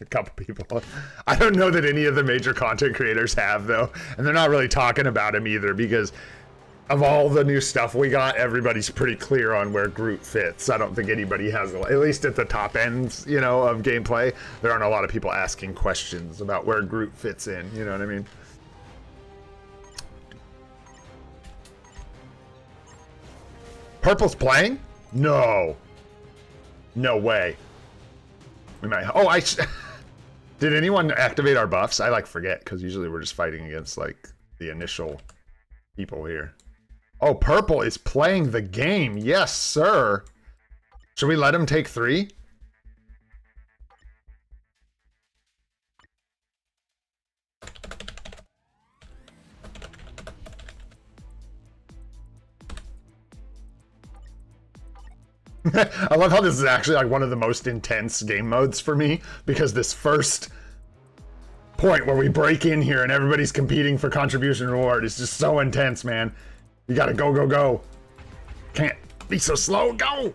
A couple people. I don't know that any of the major content creators have, though. And they're not really talking about him either, because of all the new stuff we got, everybody's pretty clear on where Groot fits. I don't think anybody has, at least at the top ends, you know, of gameplay, there aren't a lot of people asking questions about where Groot fits in. You know what I mean? Purple's playing? No. No way. We might. Oh, did anyone activate our buffs? I like forget, because usually we're just fighting against like the initial people here. Oh, Purple is playing the game. Yes, sir. Should we let him take 3? I love how this is actually like one of the most intense game modes for me, because this first point where we break in here and everybody's competing for contribution reward is just so intense, man. You gotta go, go, go. Can't be so slow. Go!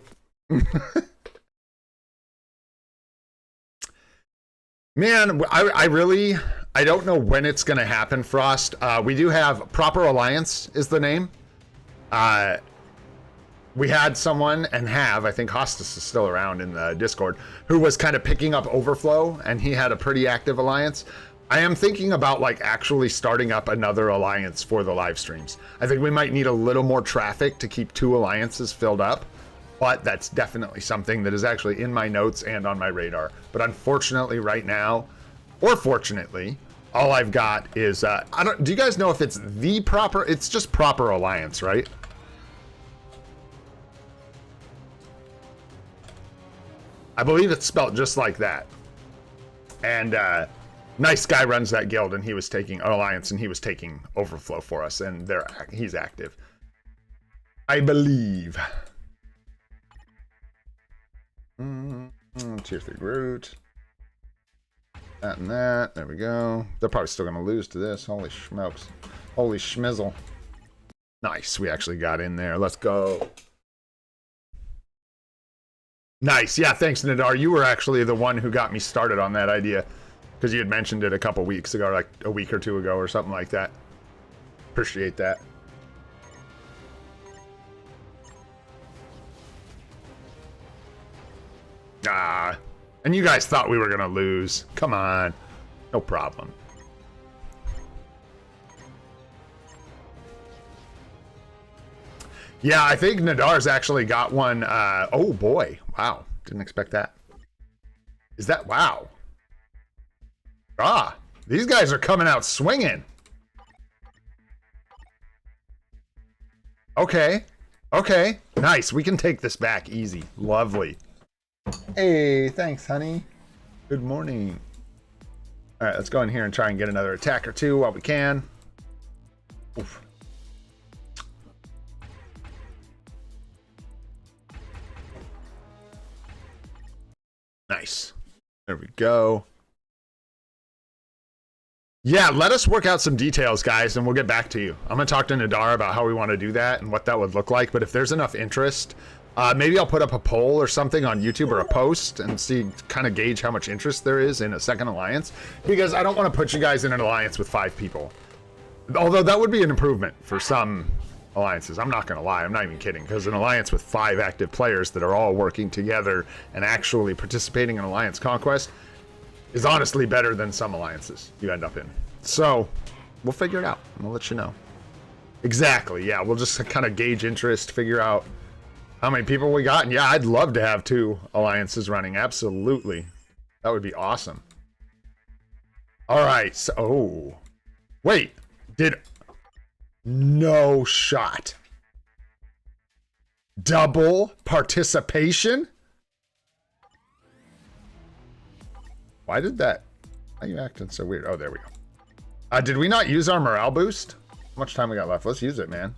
Man, I don't know when it's gonna happen, Frost. We do have Proper Alliance is the name. We had someone, and I think Hostas is still around in the Discord, who was kind of picking up Overflow, and he had a pretty active alliance. I am thinking about like actually starting up another alliance for the live streams. I think we might need a little more traffic to keep 2 alliances filled up, but that's definitely something that is actually in my notes and on my radar. But unfortunately right now, or fortunately, all I've got is, do you guys know if it's it's just Proper Alliance, right? I believe it's spelled just like that. And nice guy runs that guild, and he was taking an alliance, and he was taking Overflow for us, and he's active, I believe. Tier 3 Groot. That and that. There we go. They're probably still going to lose to this. Holy smokes. Holy schmizzle. Nice. We actually got in there. Let's go. Nice. Yeah, thanks, Nadar. You were actually the one who got me started on that idea because you had mentioned it a couple weeks ago, like a week or two ago or something like that. Appreciate that. Ah, and you guys thought we were going to lose. Come on. No problem. Yeah, I think Nadar's actually got one. Oh, boy. Wow. Didn't expect that. Is that... Wow. Ah, these guys are coming out swinging. Okay. Okay. Nice. We can take this back easy. Lovely. Hey, thanks, honey. Good morning. All right, let's go in here and try and get another attack or two while we can. Oof. Nice. There we go. Yeah, let us work out some details, guys, and we'll get back to you. I'm going to talk to Nadar about how we want to do that and what that would look like. But if there's enough interest, maybe I'll put up a poll or something on YouTube or a post and see, kind of gauge how much interest there is in a second alliance. Because I don't want to put you guys in an alliance with 5 people. Although that would be an improvement for some alliances. I'm not going to lie. I'm not even kidding. Because an alliance with 5 active players that are all working together and actually participating in alliance conquest is honestly better than some alliances you end up in. So we'll figure it out and we'll let you know. Exactly. Yeah, we'll just kind of gauge interest, figure out how many people we got. And yeah, I'd love to have 2 alliances running. Absolutely. That would be awesome. All right. So, oh, wait, no shot. Double participation? Why did that? Why are you acting so weird? Oh, there we go. Did we not use our morale boost? How much time we got left? Let's use it, man.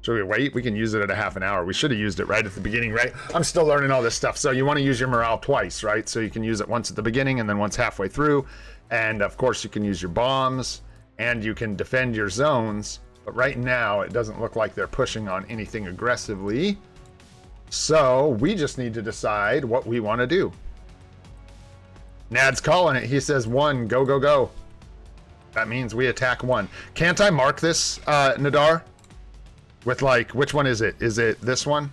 Should we wait? We can use it at a half an hour. We should have used it right at the beginning, right? I'm still learning all this stuff. So you want to use your morale twice, right? So you can use it once at the beginning and then once halfway through. And of course you can use your bombs and you can defend your zones. But right now it doesn't look like they're pushing on anything aggressively. So we just need to decide what we want to do. Nad's calling it. He says 1, go, go, go. That means we attack 1. Can't I mark this, Nadar? With like, which one is it? Is it this one?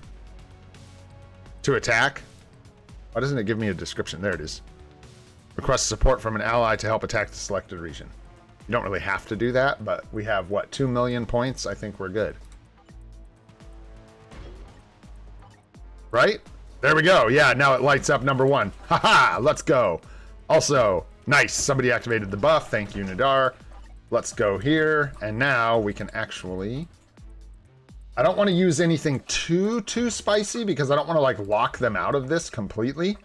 To attack? Why doesn't it give me a description? There it is. Request support from an ally to help attack the selected region. You don't really have to do that, but we have, what, 2 million points? I think we're good. Right? There we go. Yeah, now it lights up number 1. Haha, let's go. Also, nice. Somebody activated the buff. Thank you, Nadar. Let's go here. And now we can actually... I don't want to use anything too spicy because I don't want to, like, lock them out of this completely.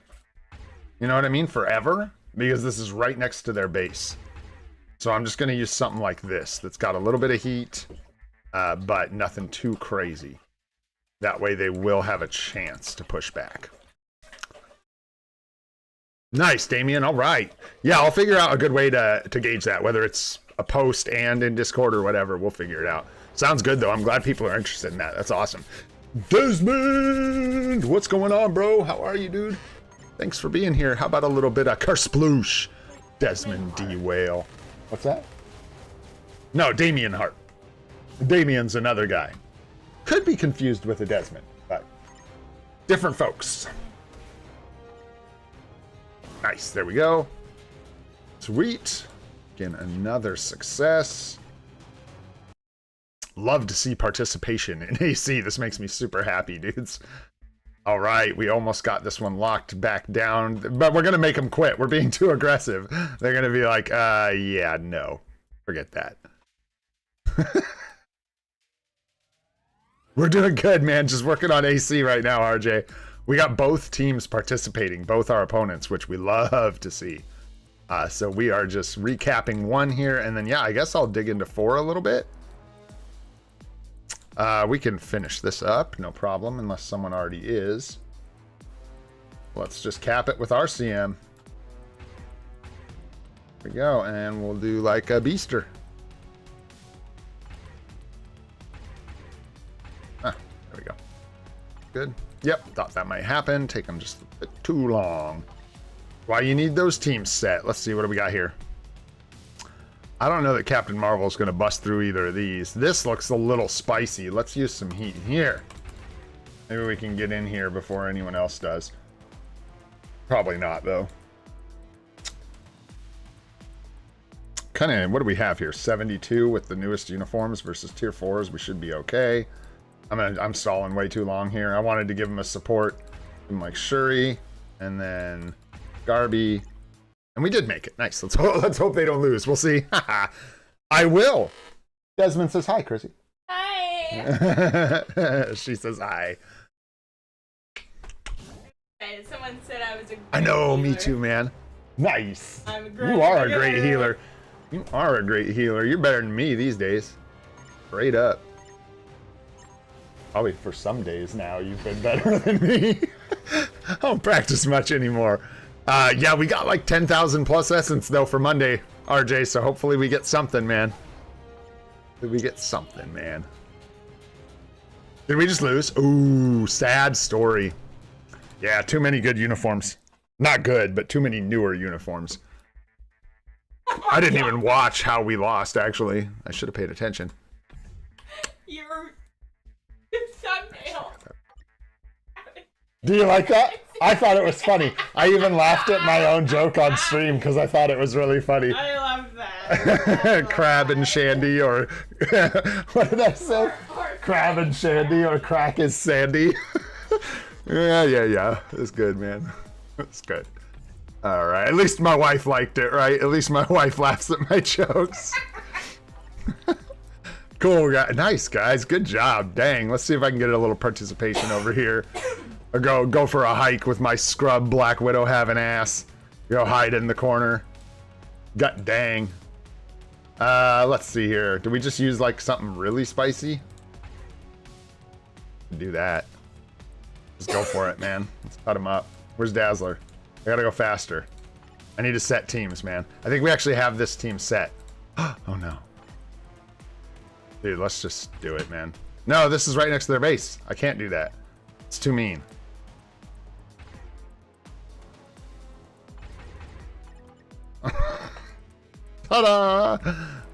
You know what I mean? Forever. Because this is right next to their base. So I'm just going to use something like this that's got a little bit of heat, but nothing too crazy. That way they will have a chance to push back. Nice, Damien. All right. Yeah, I'll figure out a good way to gauge that, whether it's a post and in Discord or whatever. We'll figure it out. Sounds good, though. I'm glad people are interested in that. That's awesome. Desmond! What's going on, bro? How are you, dude? Thanks for being here. How about a little bit of Kersploosh? Desmond D. Whale. What's that? No, Damien Hart. Damien's another guy. Could be confused with a Desmond, but different folks. Nice, there we go. Sweet. Again, another success. Love to see participation in AC. This makes me super happy, dudes. All right, we almost got this one locked back down, but we're going to make them quit. We're being too aggressive. They're going to be like, yeah, no. Forget that. We're doing good, man. Just working on AC right now, RJ. We got both teams participating, both our opponents, which we love to see. So we are just recapping 1 here, and then, yeah, I guess I'll dig into 4 a little bit. We can finish this up, no problem, unless someone already is. Let's just cap it with RCM. There we go, and we'll do like a beaster. Ah, there we go. Good. Yep, thought that might happen. Taking just a bit too long. Why you need those teams set? Let's see, what do we got here? I don't know that Captain Marvel is going to bust through either of these. This looks a little spicy. Let's use some heat here. Maybe we can get in here before anyone else does. Probably not, though. Kind of, what do we have here? 72 with the newest uniforms versus tier 4s. We should be okay. I'm stalling way too long here. I wanted to give him a support. Give him like Shuri, and then Garby. And we did make it. Nice. Let's hope they don't lose. We'll see. I will. Desmond says hi, Chrissy. Hi. She says hi. Someone said I was a great I know, healer. me too, man. Nice. I'm a great You are a great healer. You are a great healer. You're better than me these days. Straight up. Probably for some days now, you've been better than me. I don't practice much anymore. Yeah, we got like 10,000 plus essence though for Monday, RJ, so hopefully we get something, man. Did we get something, man? Did we just lose? Ooh, sad story. Yeah, too many good uniforms. Not good, but too many newer uniforms. I didn't even watch how we lost, actually. I should have paid attention. Your thumbnail. Do you like that? I thought it was funny. I even laughed at my own joke on stream because I thought it was really funny. I love that. Crab and Shandy, or what did I say? Crab and Shandy, or crack is Sandy. Yeah. It's good, man. It's good. All right. At least my wife liked it, right? At least my wife laughs at my jokes. Cool, guys. Nice, guys. Good job. Dang. Let's see if I can get a little participation over here. Or go for a hike with my scrub Black Widow having ass. Go hide in the corner. God dang. Let's see here. Do we just use like something really spicy? Do that. Just go for it, man. Let's cut him up. Where's Dazzler? I gotta go faster. I need to set teams, man. I think we actually have this team set. Oh no. Dude, let's just do it, man. No, this is right next to their base. I can't do that. It's too mean. Ta-da!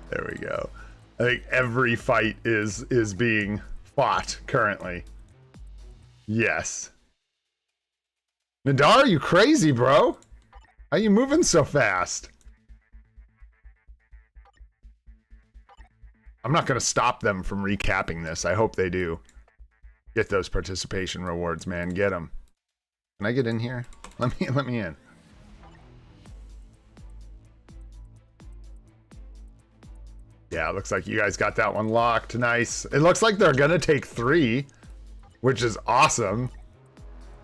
There we go. I think every fight is being fought currently. Yes. Nadar, you crazy, bro? How you moving so fast? I'm not gonna stop them from recapping this. I hope they do. Get those participation rewards, man. Get them. Can I get in here? Let me in. Yeah, it looks like you guys got that one locked. Nice. It looks like they're gonna take 3, which is awesome.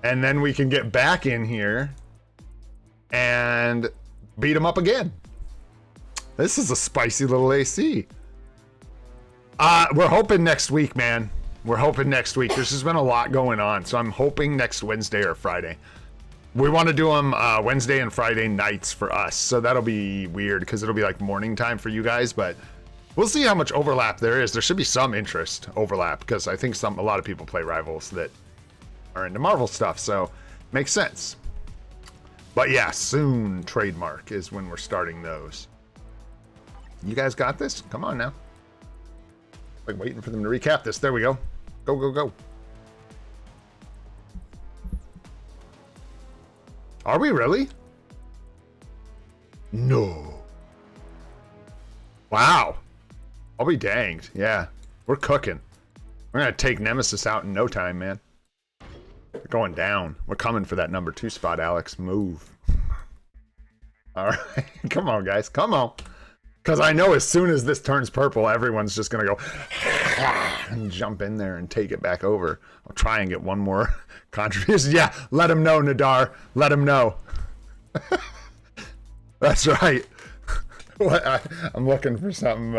And then we can get back in here and beat them up again. This is a spicy little AC. We're hoping next week, man. We're hoping next week. There's just been a lot going on, so I'm hoping next Wednesday or Friday. We want to do them Wednesday and Friday nights for us, so that'll be weird because it'll be like morning time for you guys, but we'll see how much overlap there is. There should be some interest overlap because I think a lot of people play Rivals that are into Marvel stuff, so makes sense. But yeah, soon trademark is when we're starting those. You guys got this? Come on now. Like waiting for them to recap this. There we go. Go, go, go. Are we really? No. Wow. I'll be danged. Yeah. We're cooking. We're going to take Nemesis out in no time, man. We're going down. We're coming for that number 2 spot, Alex. Move. All right. Come on, guys. Come on. Because I know as soon as this turns purple, everyone's just going to go and jump in there and take it back over. I'll try and get one more contribution. Yeah, let him know, Nadar. Let him know. That's right. I'm looking for something.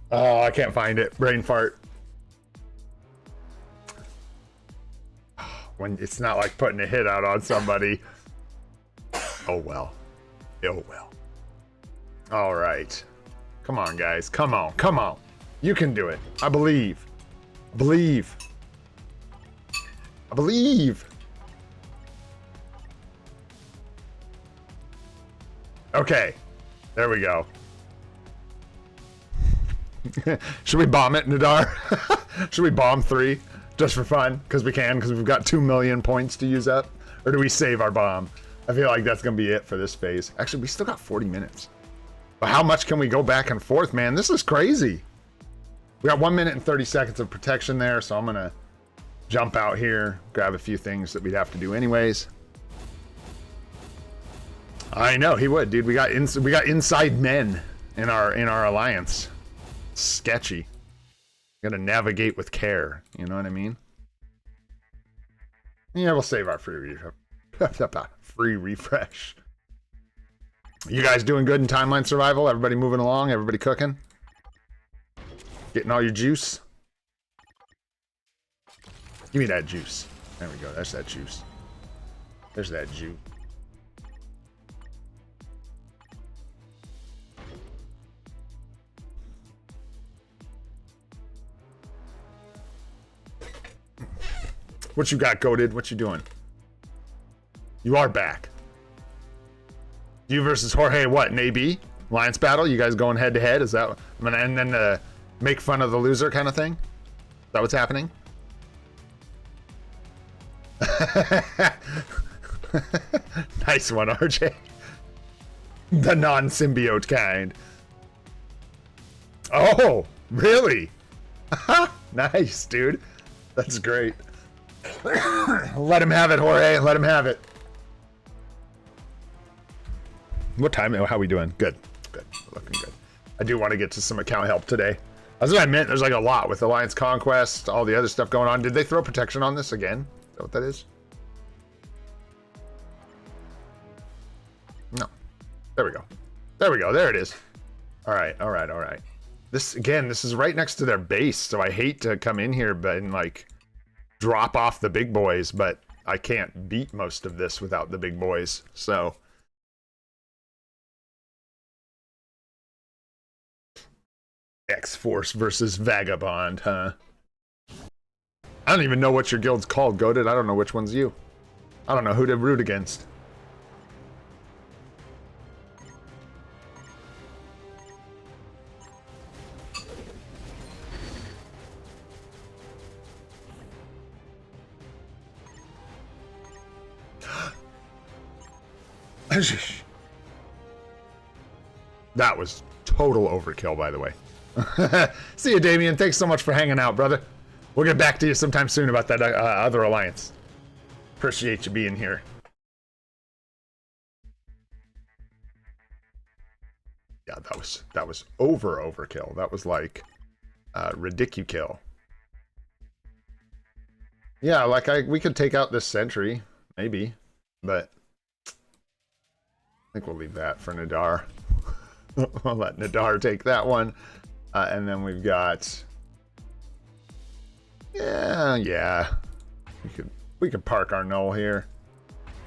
Oh, I can't find it. Brain fart. When it's not like putting a hit out on somebody. Oh, well. Oh, well. All right. Come on, guys. Come on. Come on. You can do it. I believe. Believe. I believe. Okay. There we go. Should we bomb it, Nadar? Should we bomb 3 just for fun? Because we can, because we've got 2 million points to use up. Or do we save our bomb? I feel like that's going to be it for this phase. Actually, we still got 40 minutes. But how much can we go back and forth, man? This is crazy. We got 1 minute and 30 seconds of protection there, so I'm going to jump out here, grab a few things that we'd have to do anyways. I know, he would, dude. We got inside men in our alliance. Sketchy. Gotta navigate with care, you know what I mean? Yeah, we'll save our free refresh. You guys doing good in timeline survival? Everybody moving along? Everybody cooking? Getting all your juice? Give me that juice. There we go. That's that juice. There's that juice. What you got, Goated? What you doing? You are back. You versus Jorge, what, an AB? Alliance battle? You guys going head to head? Is that, and then make fun of the loser kind of thing? Is that what's happening? Nice one, RJ. The non-symbiote kind. Oh, really? Nice, dude. That's great. Let him have it, Jorge. Let him have it. What time? How are we doing? Good. Good. Looking good. I do want to get to some account help today. That's what I meant. There's like a lot with Alliance Conquest, all the other stuff going on. Did they throw protection on this again? Is that what that is? No. There we go. There we go. There it is. All right. All right. All right. This, again, this is right next to their base, so I hate to come in here and, like, drop off the big boys, but I can't beat most of this without the big boys, so... X-Force versus Vagabond, huh? I don't even know what your guild's called, Goated. I don't know which one's you. I don't know who to root against. That was total overkill, by the way. See you, Damien. Thanks so much for hanging out, brother. We'll get back to you sometime soon about that other alliance. Appreciate you being here. Yeah, that was overkill. That was like ridiculous. Yeah, like we could take out this sentry, maybe, but I think we'll leave that for Nadar. We'll let Nadar take that one. And then we've got, yeah. We could park our null here.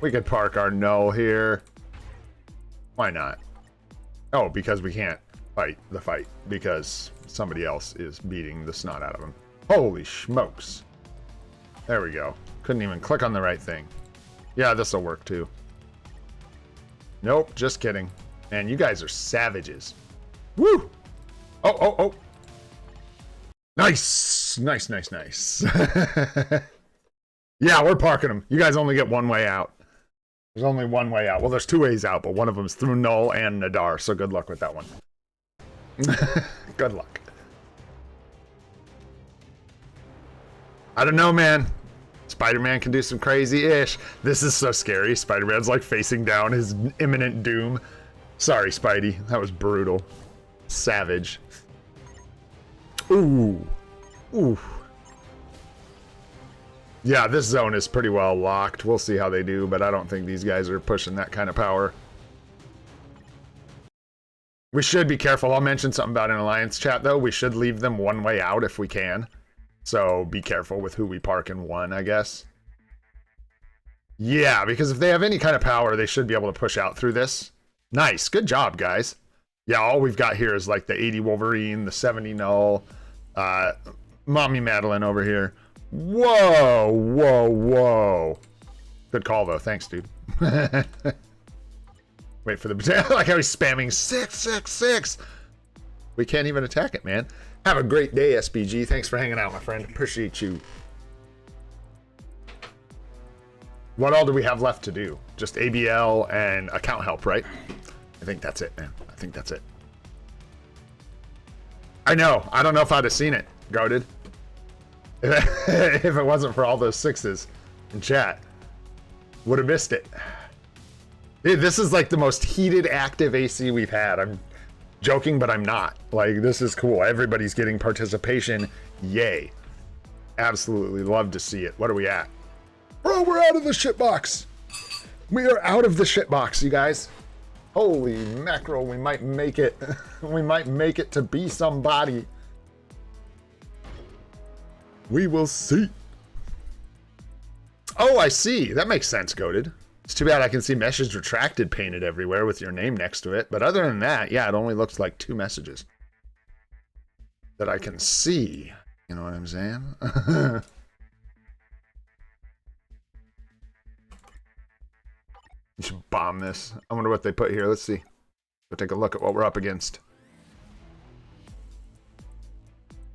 We could park our null here. Why not? Oh, because we can't fight the fight because somebody else is beating the snot out of him. Holy smokes! There we go. Couldn't even click on the right thing. Yeah, this will work too. Nope, just kidding. Man, you guys are savages. Woo! Oh. Nice. Yeah, we're parking them. You guys only get one way out. There's only one way out. Well, there's 2 ways out, but one of them is through Null and Nadar, so good luck with that one. Good luck. I don't know, man. Spider-Man can do some crazy-ish. This is so scary. Spider-Man's like facing down his imminent doom. Sorry, Spidey. That was brutal. Savage. Ooh. Yeah, this zone is pretty well locked. We'll see how they do, but I don't think these guys are pushing that kind of power. We should be careful. I'll mention something about an alliance chat, though. We should leave them one way out if we can. So be careful with who we park in one, I guess. Yeah, because if they have any kind of power, they should be able to push out through this. Nice. Good job, guys. Yeah, all we've got here is like the 80 Wolverine, the 70 Null, Mommy Madeline over here. Whoa, whoa, whoa. Good call, though. Thanks, dude. Wait for the... like how he's spamming 666. We can't even attack it, man. Have a great day, SBG. Thanks for hanging out, my friend. Appreciate you. What all do we have left to do? Just ABL and account help, right? I think that's it, man. I think that's it. I know. I don't know if I'd have seen it, Goated. If it wasn't for all those sixes in chat. Would have missed it. Dude, this is like the most heated active AC we've had. I'm joking, but I'm not. Like, this is cool. Everybody's getting participation. Yay. Absolutely love to see it. What are we at? Bro, we're out of the shitbox. We are out of the shitbox, you guys. Holy mackerel, we might make it. We might make it to be somebody. We will see. Oh, I see. That makes sense, Goated. It's too bad I can see message retracted painted everywhere with your name next to it. But other than that, yeah, it only looks like 2 messages that I can see. You know what I'm saying? You should bomb this. I wonder what they put here. Let's see. We'll take a look at what we're up against.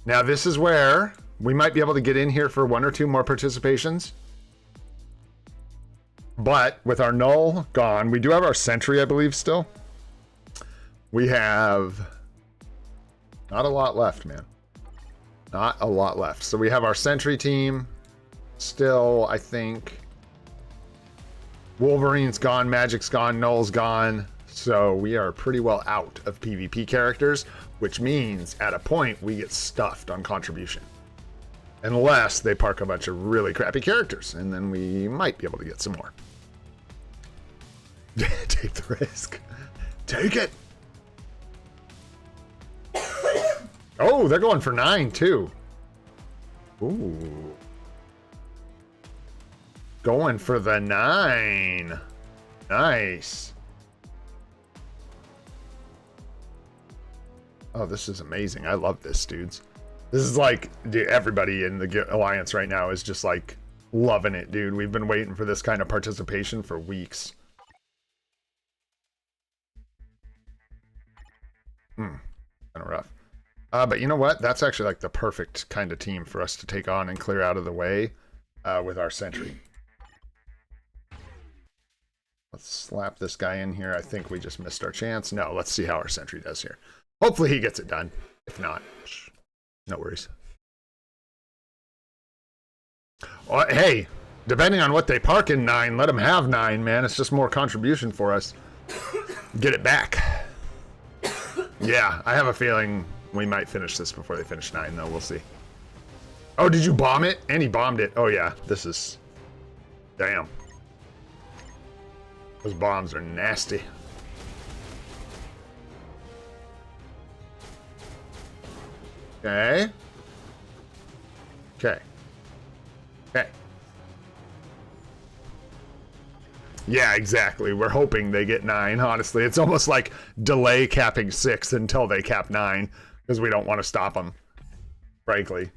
Now, this is where we might be able to get in here for 1 or 2 more participations. But with our null gone, we do have our sentry, I believe, still. We have not a lot left, man. Not a lot left. So we have our sentry team still, I think. Wolverine's gone, Magic's gone, Null's gone. So we are pretty well out of PvP characters, which means at a point we get stuffed on contribution. Unless they park a bunch of really crappy characters, and then we might be able to get some more. Take the risk. Take it. Oh, they're going for 9 too. Ooh. Going for the 9. Nice. Oh, this is amazing. I love this, dudes. This is like, dude, everybody in the Alliance right now is just like loving it, dude. We've been waiting for this kind of participation for weeks. Kind of rough. But you know what? That's actually like the perfect kind of team for us to take on and clear out of the way with our sentry. Let's slap this guy in here. I think we just missed our chance. No, let's see how our sentry does here. Hopefully he gets it done. If not, no worries. Well, hey, depending on what they park in 9, let them have 9, man. It's just more contribution for us. Get it back. Yeah, I have a feeling we might finish this before they finish 9, though. We'll see. Oh, did you bomb it? And he bombed it. Oh, yeah. This is... Damn. Those bombs are nasty. Okay. Okay. Okay. Yeah, exactly. We're hoping they get 9, honestly. It's almost like delay capping 6 until they cap 9, because we don't want to stop them, frankly.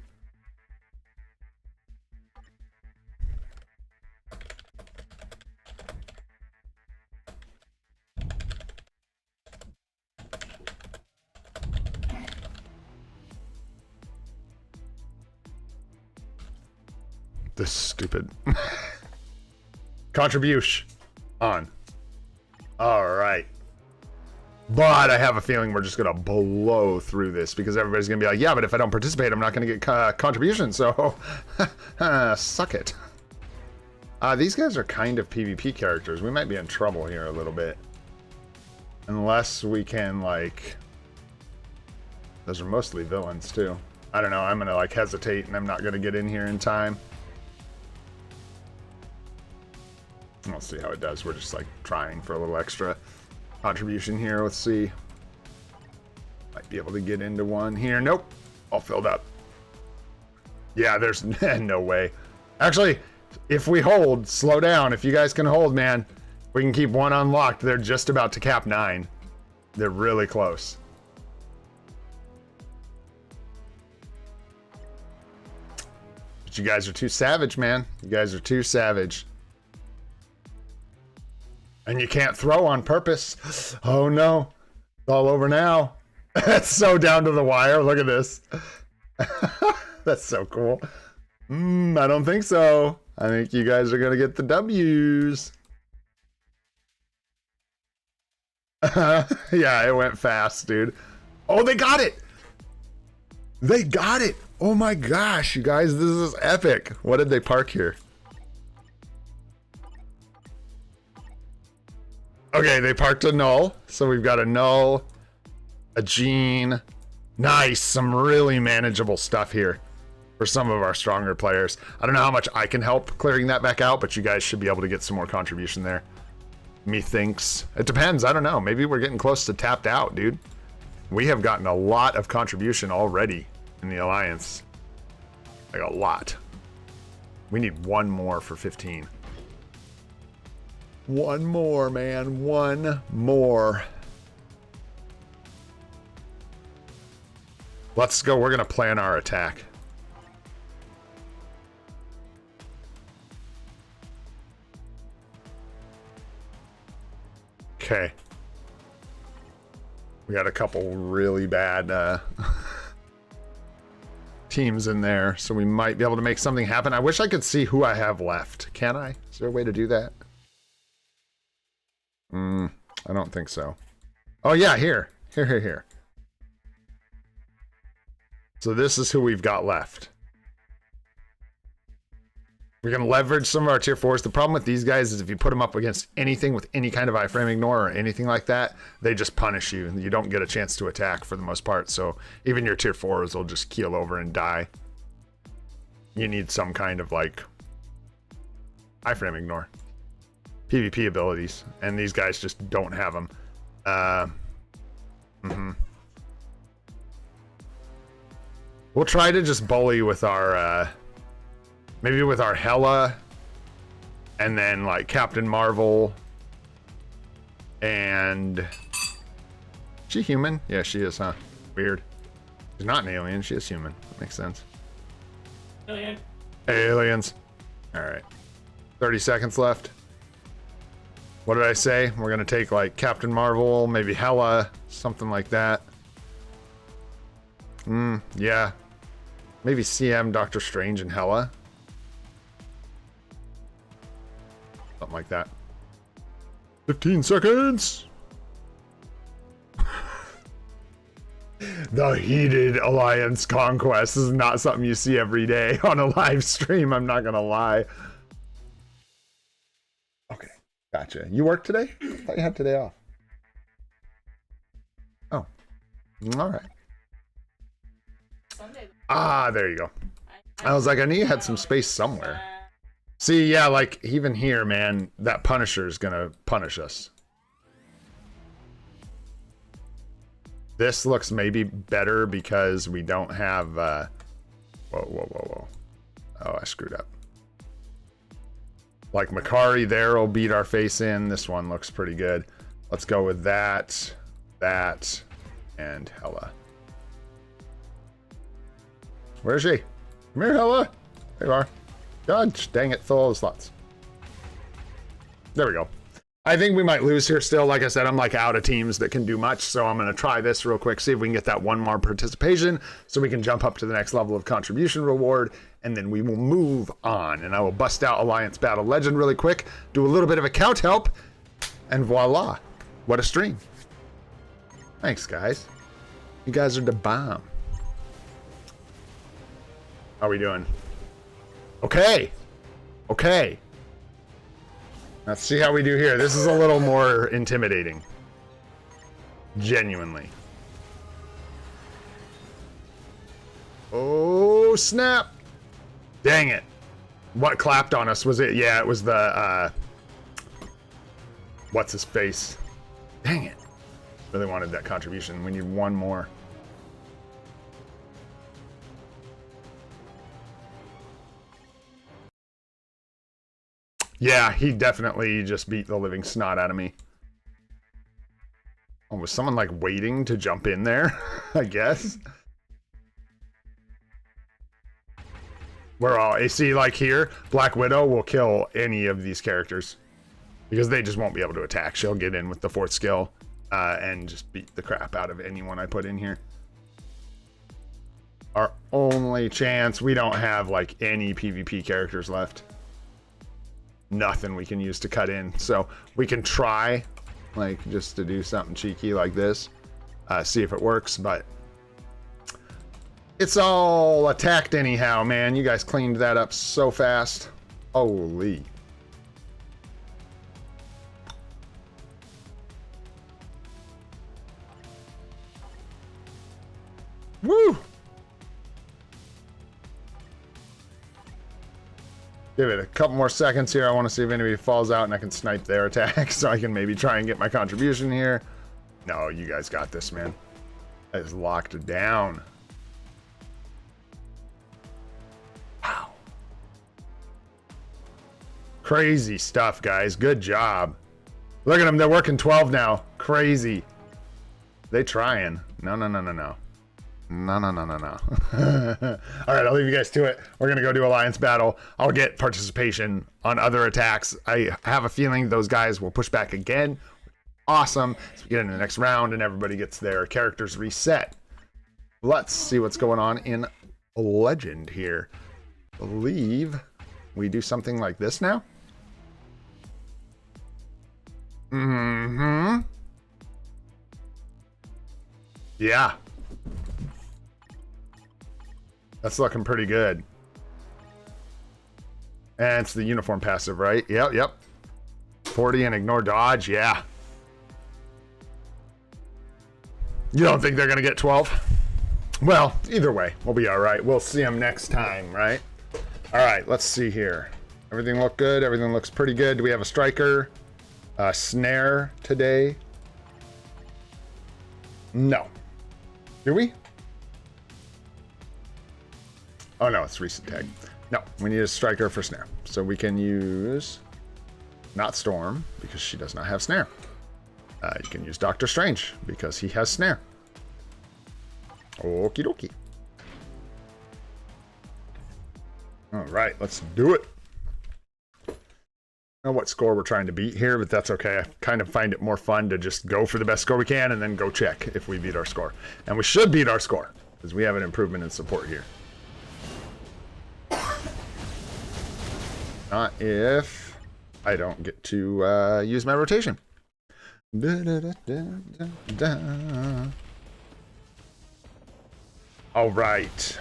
This stupid contribution on. All right. But I have a feeling we're just going to blow through this because everybody's going to be like, yeah, but if I don't participate, I'm not going to get contribution. So suck it. These guys are kind of PvP characters. We might be in trouble here a little bit. Unless we can, like... Those are mostly villains, too. I don't know. I'm going to, like, hesitate, and I'm not going to get in here in time. We'll see how it does. We're just, like, trying for a little extra contribution here. Let's see. Might be able to get into one here. Nope. All filled up. Yeah, there's no way. Actually, if we hold, slow down. If you guys can hold, man, we can keep one unlocked. They're just about to cap 9. They're really close. But you guys are too savage, man. You guys are too savage. And you can't throw on purpose. Oh no. It's all over now. That's so down to the wire. Look at this. That's so cool. I don't think so. I think you guys are going to get the W's. Yeah, it went fast, dude. Oh, they got it. They got it. Oh my gosh, you guys, this is epic. What did they park here? Okay, they parked a null. So we've got a null, a gene. Nice, some really manageable stuff here for some of our stronger players. I don't know how much I can help clearing that back out, but you guys should be able to get some more contribution there. Methinks. It depends, I don't know. Maybe we're getting close to tapped out, dude. We have gotten a lot of contribution already in the Alliance. Like a lot. We need one more for 15. One more, man. One more. Let's go. We're going to plan our attack. Okay. We got a couple really bad teams in there, so we might be able to make something happen. I wish I could see who I have left. Can I? Is there a way to do that? I don't think so. Oh yeah, here. Here. So this is who we've got left. We're going to leverage some of our tier 4s. The problem with these guys is if you put them up against anything with any kind of iframe ignore or anything like that, they just punish you. You don't get a chance to attack for the most part. So even your tier 4s will just keel over and die. You need some kind of like iframe ignore. PvP abilities. And these guys just don't have them. We'll try to just bully with our... maybe with our Hela, and then like Captain Marvel, and she human? Yeah, she is, huh? Weird. She's not an alien. She is human. That makes sense. Alien. Aliens. All right. 30 seconds left. What did I say? We're gonna take like Captain Marvel, maybe Hela, something like that. Yeah. Maybe CM, Doctor Strange, and Hela. Something like that. 15 seconds. The heated Alliance conquest is not something you see every day on a live stream. I'm not gonna lie. Okay, gotcha. You work today? I thought you had today off. Oh, all right. Sunday. Ah, there you go. I was like, I knew you had some space somewhere. See, yeah, like, even here, man, that Punisher is gonna punish us. This looks maybe better because we don't have, whoa. Oh, I screwed up. Like, Makari there will beat our face in. This one looks pretty good. Let's go with that, and Hela. Where is she? Come here, Hela. There you are. God dang it, fill all the slots. There we go. I think we might lose here still. Like I said, I'm like out of teams that can do much, so I'm going to try this real quick, see if we can get that one more participation so we can jump up to the next level of contribution reward, and then we will move on. And I will bust out Alliance Battle Legend really quick, do a little bit of account help, and voila. What a stream. Thanks, guys. You guys are the bomb. How are we doing? Okay. Let's see how we do here. This is a little more intimidating. Genuinely. Oh, snap. Dang it. What clapped on us? Was it? Yeah, it was the, what's his face? Dang it. Really wanted that contribution. We need one more. Yeah, he definitely just beat the living snot out of me. Oh, was someone like waiting to jump in there? I guess. We're all AC. Like here, Black Widow will kill any of these characters because they just won't be able to attack. She'll get in with the 4th skill and just beat the crap out of anyone I put in here. Our only chance, we don't have like any PvP characters left. Nothing we can use to cut in. So we can try like just to do something cheeky like this, see if it works, but it's all attacked anyhow, man. You guys cleaned that up so fast. Holy. Woo! Give it a couple more seconds here. I want to see if anybody falls out and I can snipe their attack so I can maybe try and get my contribution here. No, you guys got this, man. That is locked down. Wow. Crazy stuff, guys. Good job. Look at them. They're working 12 now. Crazy. They trying. No. No. All right, I'll leave you guys to it. We're going to go do Alliance battle. I'll get participation on other attacks. I have a feeling those guys will push back again. Awesome. So we get into the next round and everybody gets their characters reset. Let's see what's going on in Legend here. I believe we do something like this now. Yeah. That's looking pretty good. And it's the uniform passive, right? Yep. 40 and ignore dodge, yeah. You don't think they're going to get 12? Well, either way, we'll be all right. We'll see them next time, right? All right, let's see here. Everything look good? Everything looks pretty good. Do we have a striker? Snare today? No. Do we? Oh no, it's recent tag. No, we need a striker for snare. So we can use not Storm because she does not have snare. You can use Doctor Strange because he has snare. Okie dokie. All right, let's do it. I don't know what score we're trying to beat here, but that's okay. I kind of find it more fun to just go for the best score we can and then go check if we beat our score. And we should beat our score because we have an improvement in support here. Not if I don't get to use my rotation. All right.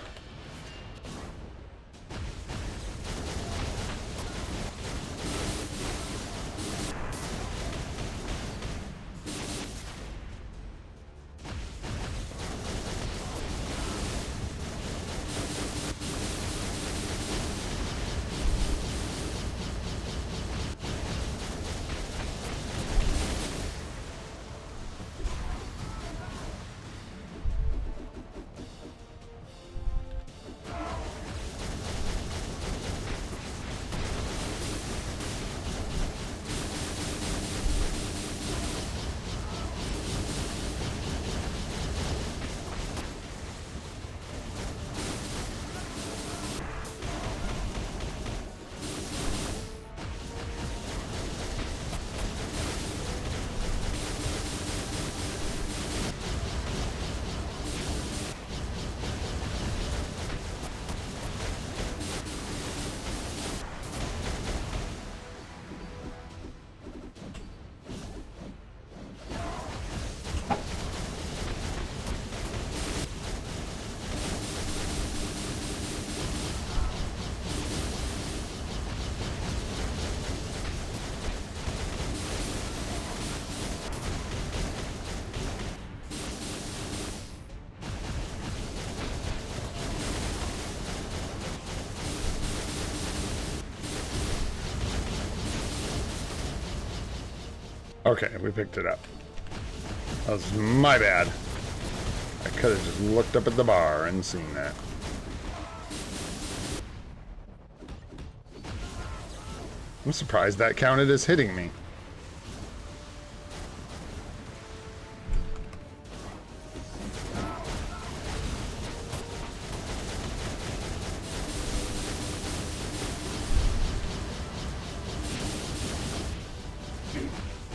Okay, we picked it up. That was my bad. I could have just looked up at the bar and seen that. I'm surprised that counted as hitting me.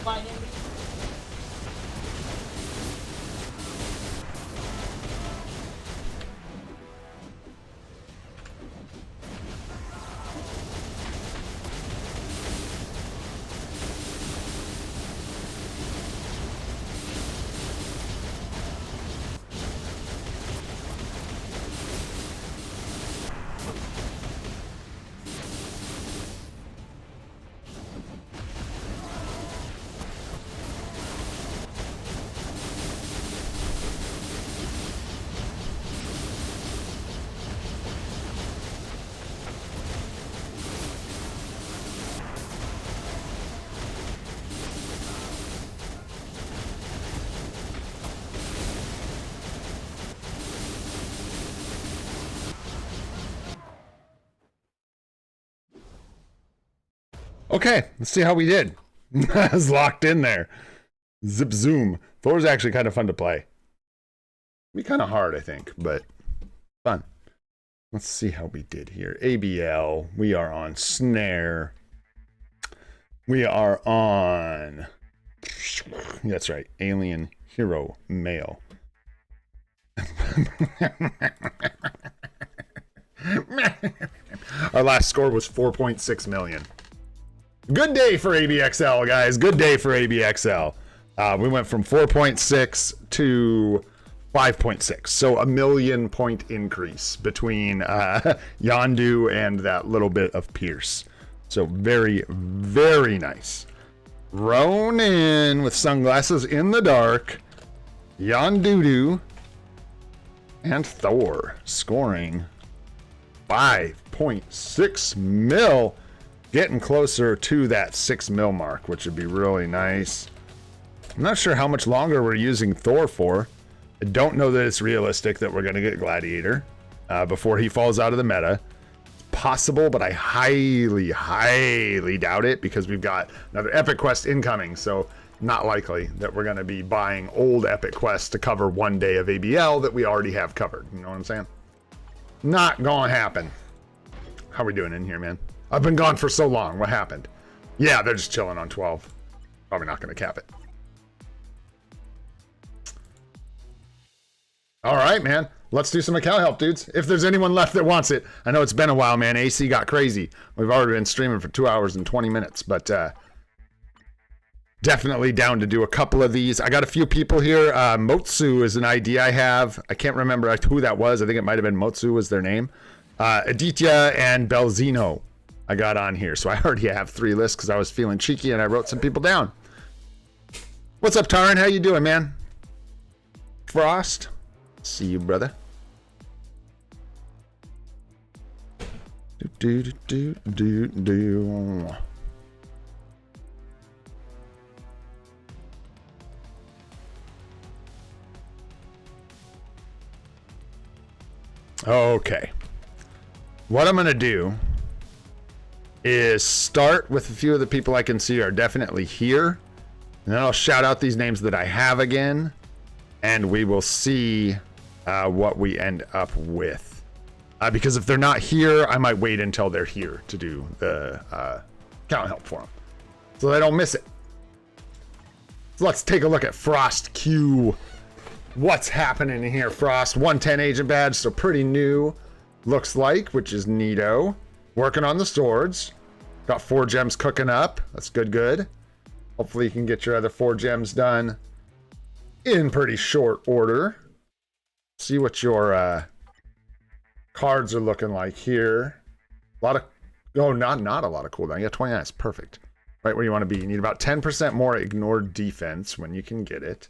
Fine, Andy. Okay, let's see how we did. I was locked in there. Zip zoom. Thor's actually kind of fun to play. Be kind of hard, I think, but fun. Let's see how we did here. ABL. We are on snare. We are on. That's right. Alien hero male. Our last score was 4.6 million. Good day for ABXL, guys. Good day for ABXL. We went from 4.6 to 5.6. So a 1,000,000 point increase between Yondu and that little bit of Pierce. So very, very nice. Ronin with sunglasses in the dark. Yondu and Thor scoring 5.6 mil. Getting closer to that 6 mil mark, which would be really nice. I'm not sure how much longer we're using Thor for. I don't know that it's realistic that we're going to get Gladiator before he falls out of the meta. It's possible, but I highly, highly doubt it because we've got another Epic Quest incoming. So not likely that we're going to be buying old Epic Quests to cover one day of ABL that we already have covered. You know what I'm saying? Not going to happen. How we doing in here, man? I've been gone for so long. What happened? Yeah, they're just chilling on 12. Probably not going to cap it. All right, man. Let's do some account help, dudes. If there's anyone left that wants it. I know it's been a while, man. AC got crazy. We've already been streaming for 2 hours and 20 minutes, but definitely down to do a couple of these. I got a few people here. Motsu is an ID I have. I can't remember who that was. I think it might have been Motsu was their name. Aditya and Belzino I got on here. So I already have 3 lists because I was feeling cheeky and I wrote some people down. What's up, Taran? How you doing, man? Frost? See you, brother. Okay. What I'm going to do is start with a few of the people I can see are definitely here. And then I'll shout out these names that I have again. And we will see what we end up with. Because if they're not here, I might wait until they're here to do the count help for them. So they don't miss it. So let's take a look at Frost Q. What's happening in here, Frost? 110 agent badge, so pretty new. Looks like, which is neato. Working on the swords. Got 4 gems cooking up. That's good. Hopefully you can get your other 4 gems done in pretty short order. See what your cards are looking like here. A lot of, not a lot of cooldown. Yeah, 29 is perfect. Right where you want to be. You need about 10% more ignored defense when you can get it.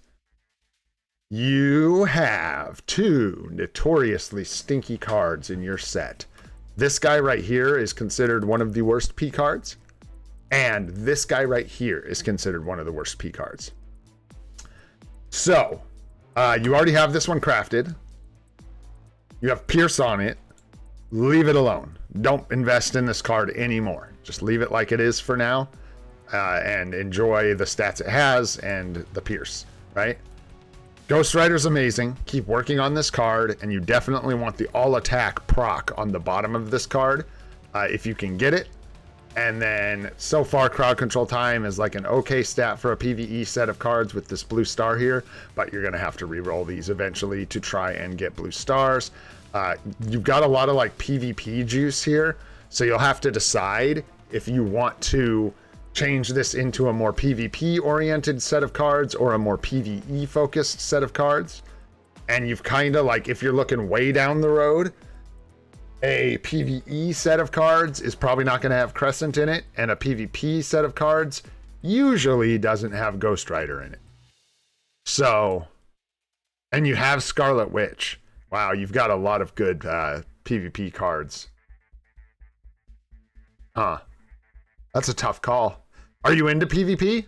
You have 2 notoriously stinky cards in your set. This guy right here is considered one of the worst P cards. And this guy right here is considered one of the worst P cards. So, you already have this one crafted. You have Pierce on it. Leave it alone. Don't invest in this card anymore. Just leave it like it is for now. And enjoy the stats it has and the Pierce, right? Ghost Rider's amazing. Keep working on this card, and you definitely want the all attack proc on the bottom of this card if you can get it. And then so far, crowd control time is like an okay stat for a PvE set of cards with this blue star here, but you're going to have to re-roll these eventually to try and get blue stars. You've got a lot of like PvP juice here, so you'll have to decide if you want to change this into a more PvP oriented set of cards or a more PvE focused set of cards. And you've kind of like, if you're looking way down the road, a PvE set of cards is probably not going to have Crescent in it, and a PvP set of cards usually doesn't have Ghost Rider in it. So, and you have Scarlet Witch. Wow, you've got a lot of good PvP cards. Huh. That's a tough call. Are you into PvP?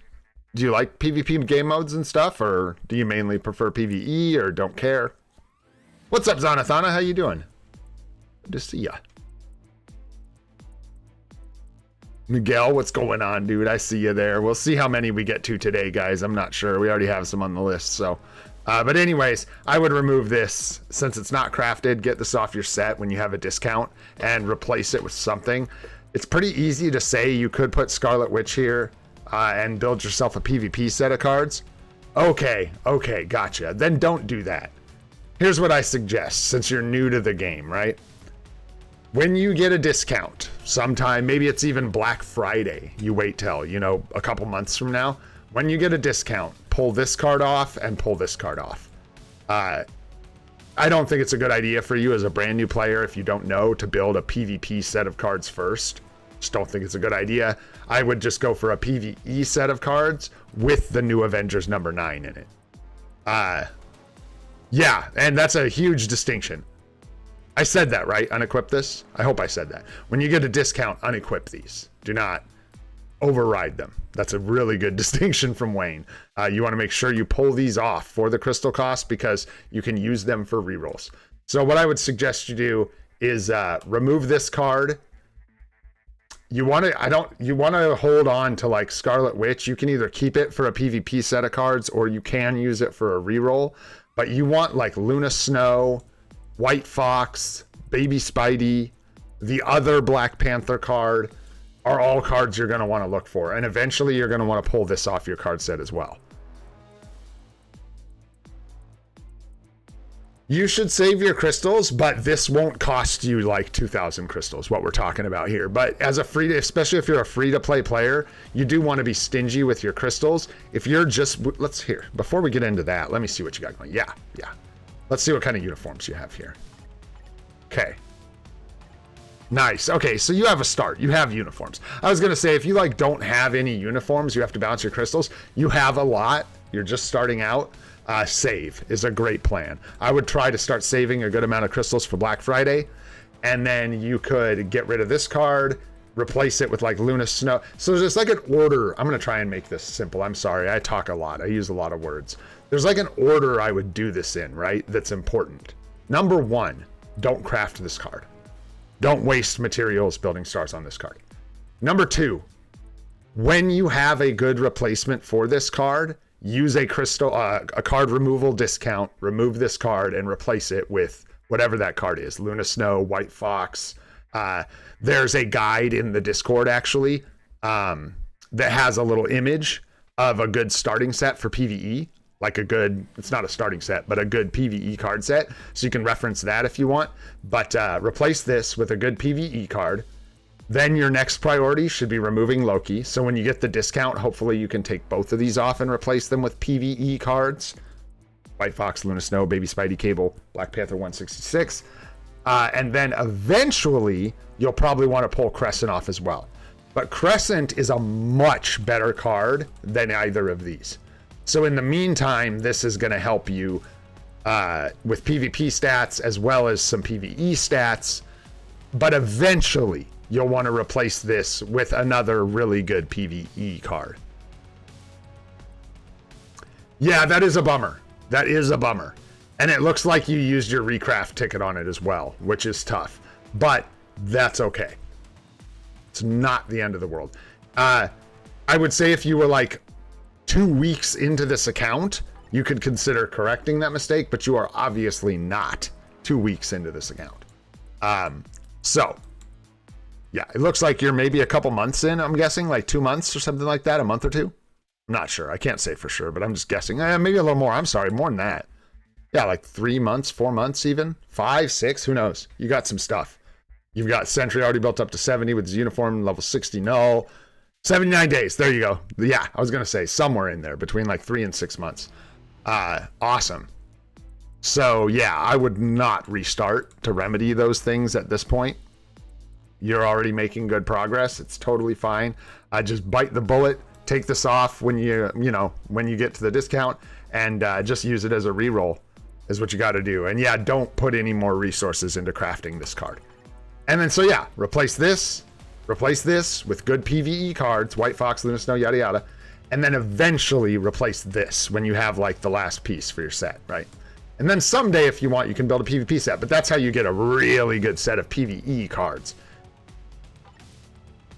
Do you like PvP game modes and stuff, or do you mainly prefer PvE, or don't care? What's up, Zonathana? How you doing? Good to see ya. Miguel, what's going on, dude? I see you there. We'll see how many we get to today, guys. I'm not sure. We already have some on the list, so. But anyways, I would remove this since it's not crafted. Get this off your set when you have a discount and replace it with something. It's pretty easy to say you could put Scarlet Witch here and build yourself a PvP set of cards. Okay, gotcha. Then don't do that. Here's what I suggest since you're new to the game, right? When you get a discount, sometime, maybe it's even Black Friday, you wait till, a couple months from now. When you get a discount, pull this card off and pull this card off. I don't think it's a good idea for you as a brand new player, if you don't know, to build a PvP set of cards first. Just don't think it's a good idea. I would just go for a PvE set of cards with the new Avengers number 9 in it. Yeah, and that's a huge distinction. I said that, right? Unequip this? I hope I said that. When you get a discount, unequip these. Do not override them. That's a really good distinction from Wayne. You want to make sure you pull these off for the crystal cost because you can use them for rerolls. So what I would suggest you do is remove this card. You want to hold on to like Scarlet Witch. You can either keep it for a PvP set of cards or you can use it for a reroll. But you want like Luna Snow, White Fox, Baby Spidey, the other Black Panther card are all cards you're going to want to look for. And eventually you're going to want to pull this off your card set as well. You should save your crystals, but this won't cost you like 2,000 crystals, what we're talking about here. But as a especially if you're a free-to-play player, you do want to be stingy with your crystals. If you're just, before we get into that, let me see what you got going. Yeah. Let's see what kind of uniforms you have here. Okay. Nice. Okay, so you have a start. You have uniforms. I was going to say, if you don't have any uniforms, you have to balance your crystals. You have a lot. You're just starting out. Save is a great plan. I would try to start saving a good amount of crystals for Black Friday, and then you could get rid of this card, replace it with like Luna Snow. So there's like an order. I'm going to try and make this simple. I'm sorry. I talk a lot. I use a lot of words. There's like an order I would do this in, right? That's important. Number 1, don't craft this card. Don't waste materials building stars on this card. Number 2, when you have a good replacement for this card, use a card removal discount, remove this card and replace it with whatever that card is. Luna Snow, White Fox. There's a guide in the Discord actually that has a little image of a good starting set for PvE. Like it's not a starting set, but a good PvE card set. So you can reference that if you want. But replace this with a good PvE card. Then your next priority should be removing Loki. So when you get the discount, hopefully you can take both of these off and replace them with PvE cards. White Fox, Luna Snow, Baby Spidey, Cable, Black Panther 166. And then eventually you'll probably want to pull Crescent off as well. But Crescent is a much better card than either of these. So in the meantime, this is going to help you with PvP stats as well as some PvE stats. But eventually you'll want to replace this with another really good PvE card. Yeah, that is a bummer. That is a bummer. And it looks like you used your recraft ticket on it as well, which is tough. But that's okay. It's not the end of the world. I would say if you were like 2 weeks into this account, you could consider correcting that mistake, but you are obviously not 2 weeks into this account. So Yeah, it looks like you're maybe a couple months in, I'm guessing, like 2 months or something like that, a month or two. I'm not sure. I can't say for sure, but I'm just guessing. Maybe a little more. I'm sorry, more than that. Yeah, like 3 months, 4 months even. 5, 6, who knows? You got some stuff. You've got Sentry already built up to 70 with his uniform, level 60 null. 79 days. There you go. Yeah, I was going to say somewhere in there between like 3 and 6 months. Awesome. So yeah, I would not restart to remedy those things at this point. You're already making good progress. It's totally fine. Just bite the bullet, take this off when when you get to the discount, and just use it as a reroll is what you got to do. And yeah, don't put any more resources into crafting this card. And then, so yeah, replace this with good PvE cards, White Fox, Luna Snow, yada yada, and then eventually replace this when you have like the last piece for your set, right? And then someday, if you want, you can build a PvP set, but that's how you get a really good set of PvE cards.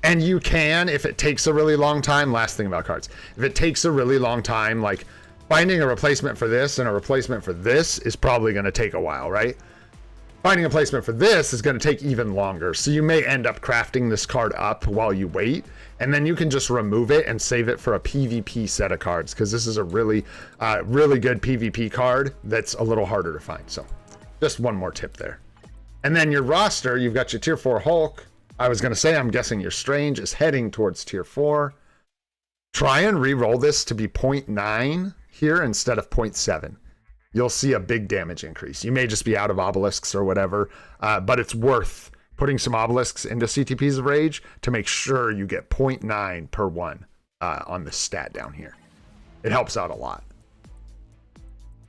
And you can, if it takes a really long time, last thing about cards, if it takes a really long time, like finding a replacement for this and a replacement for this is probably going to take a while, right? Finding a placement for this is going to take even longer. So you may end up crafting this card up while you wait, and then you can just remove it and save it for a PvP set of cards, because this is a really, really good PvP card that's a little harder to find. So just one more tip there. And then your roster, you've got your tier 4 Hulk. I was going to say, I'm guessing your Strange is heading towards tier 4. Try and re-roll this to be 0.9 here instead of 0.7. You'll see a big damage increase. You may just be out of obelisks or whatever, but it's worth putting some obelisks into CTPs of Rage to make sure you get 0.9 per 1 on the stat down here. It helps out a lot.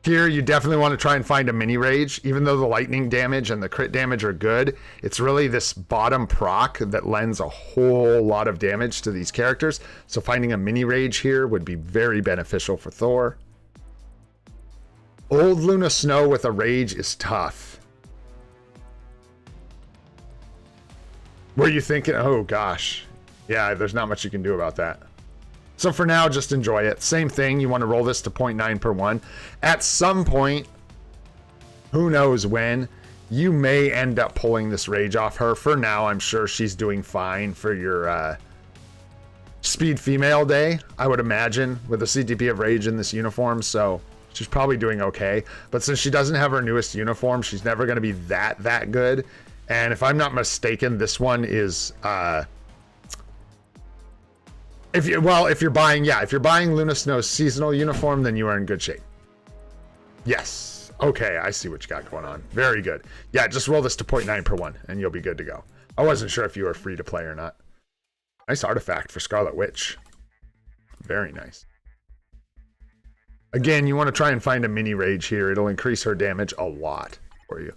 Here, you definitely want to try and find a mini Rage. Even though the lightning damage and the crit damage are good, it's really this bottom proc that lends a whole lot of damage to these characters. So finding a mini Rage here would be very beneficial for Thor. Old Luna Snow with a Rage is tough. Were you thinking, oh gosh. Yeah, there's not much you can do about that. So for now, just enjoy it. Same thing, you want to roll this to 0.9 per 1. At some point, who knows when, you may end up pulling this Rage off her. For now, I'm sure she's doing fine for your Speed Female Day, I would imagine, with a CTP of Rage in this uniform, so she's probably doing okay. But since she doesn't have her newest uniform, she's never going to be that good. And if I'm not mistaken, this one is... If you're buying Luna Snow's seasonal uniform, then you are in good shape. Yes. Okay, I see what you got going on. Very good. Yeah, just roll this to 0.9 per 1, and you'll be good to go. I wasn't sure if you were free to play or not. Nice artifact for Scarlet Witch. Very nice. Again, you want to try and find a mini Rage here. It'll increase her damage a lot for you.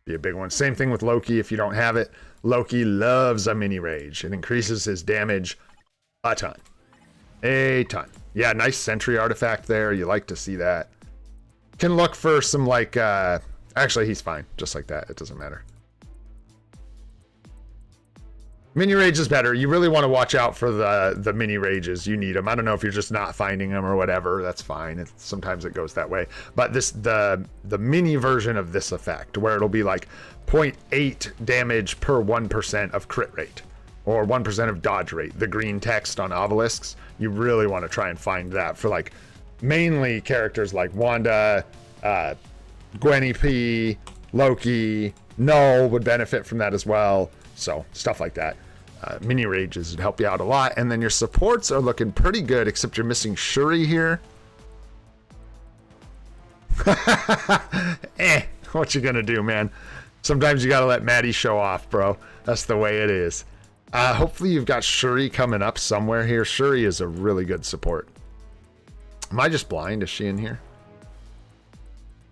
Be a big one. Same thing with Loki if you don't have it. Loki loves a mini Rage. It increases his damage a ton. A ton. Yeah, nice sentry artifact there. You like to see that. Can look for some like, actually he's fine. Just like that. It doesn't matter. Mini Rage is better. You really want to watch out for the mini Rages. You need them. I don't know if you're just not finding them or whatever. That's fine. Sometimes it goes that way. But the mini version of this effect, where it'll be like 0.8 damage per 1% of crit rate, or 1% of dodge rate, the green text on obelisks, you really want to try and find that for like mainly characters like Wanda, Gwenny P, Loki, Null would benefit from that as well. So stuff like that. Mini Rages would help you out a lot. And then your supports are looking pretty good, except you're missing Shuri here. What you gonna do, man? Sometimes you gotta let Maddie show off, bro. That's the way it is. Hopefully you've got Shuri coming up somewhere here. Shuri is a really good support. Am I just blind? Is she in here?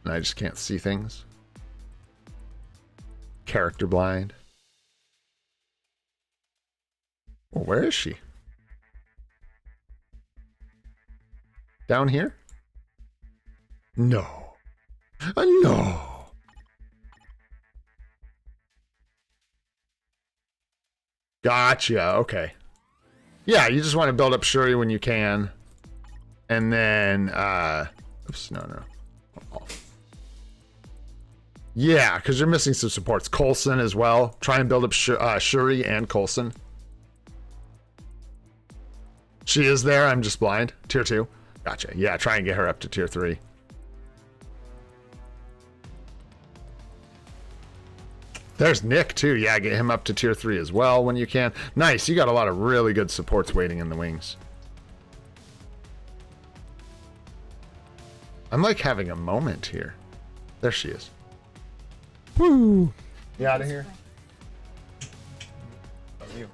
And I just can't see things. Character blind. Well, where is she? Down here? No. No. Gotcha. Okay. Yeah, you just want to build up Shuri when you can. And then, oops, no. Yeah, because you're missing some supports. Coulson as well. Try and build up Shuri and Coulson. She is there. I'm just blind. Tier 2. Gotcha. Yeah, try and get her up to tier 3. There's Nick, too. Yeah, get him up to tier 3 as well when you can. Nice. You got a lot of really good supports waiting in the wings. I'm like having a moment here. There she is. Woo! You out of here? You.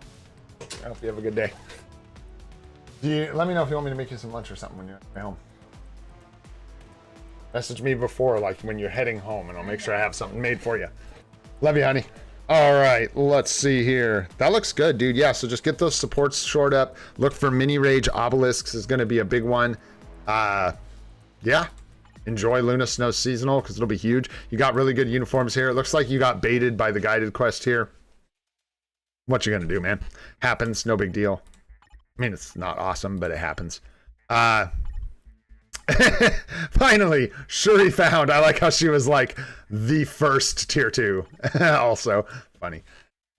I hope you have a good day. Let me know if you want me to make you some lunch or something when you're at home. Message me before, like when you're heading home, and I'll make sure I have something made for you. Love you, honey. All right, let's see here. That looks good, dude. Yeah, so just get those supports shored up. Look for mini rage obelisks is going to be a big one. Yeah. Enjoy Luna Snow Seasonal because it'll be huge. You got really good uniforms here. It looks like you got baited by the guided quest here. What you gonna do, man? Happens, no big deal. I mean, it's not awesome, but it happens. Finally, Shuri found. I like how she was like the first tier 2. Also, funny.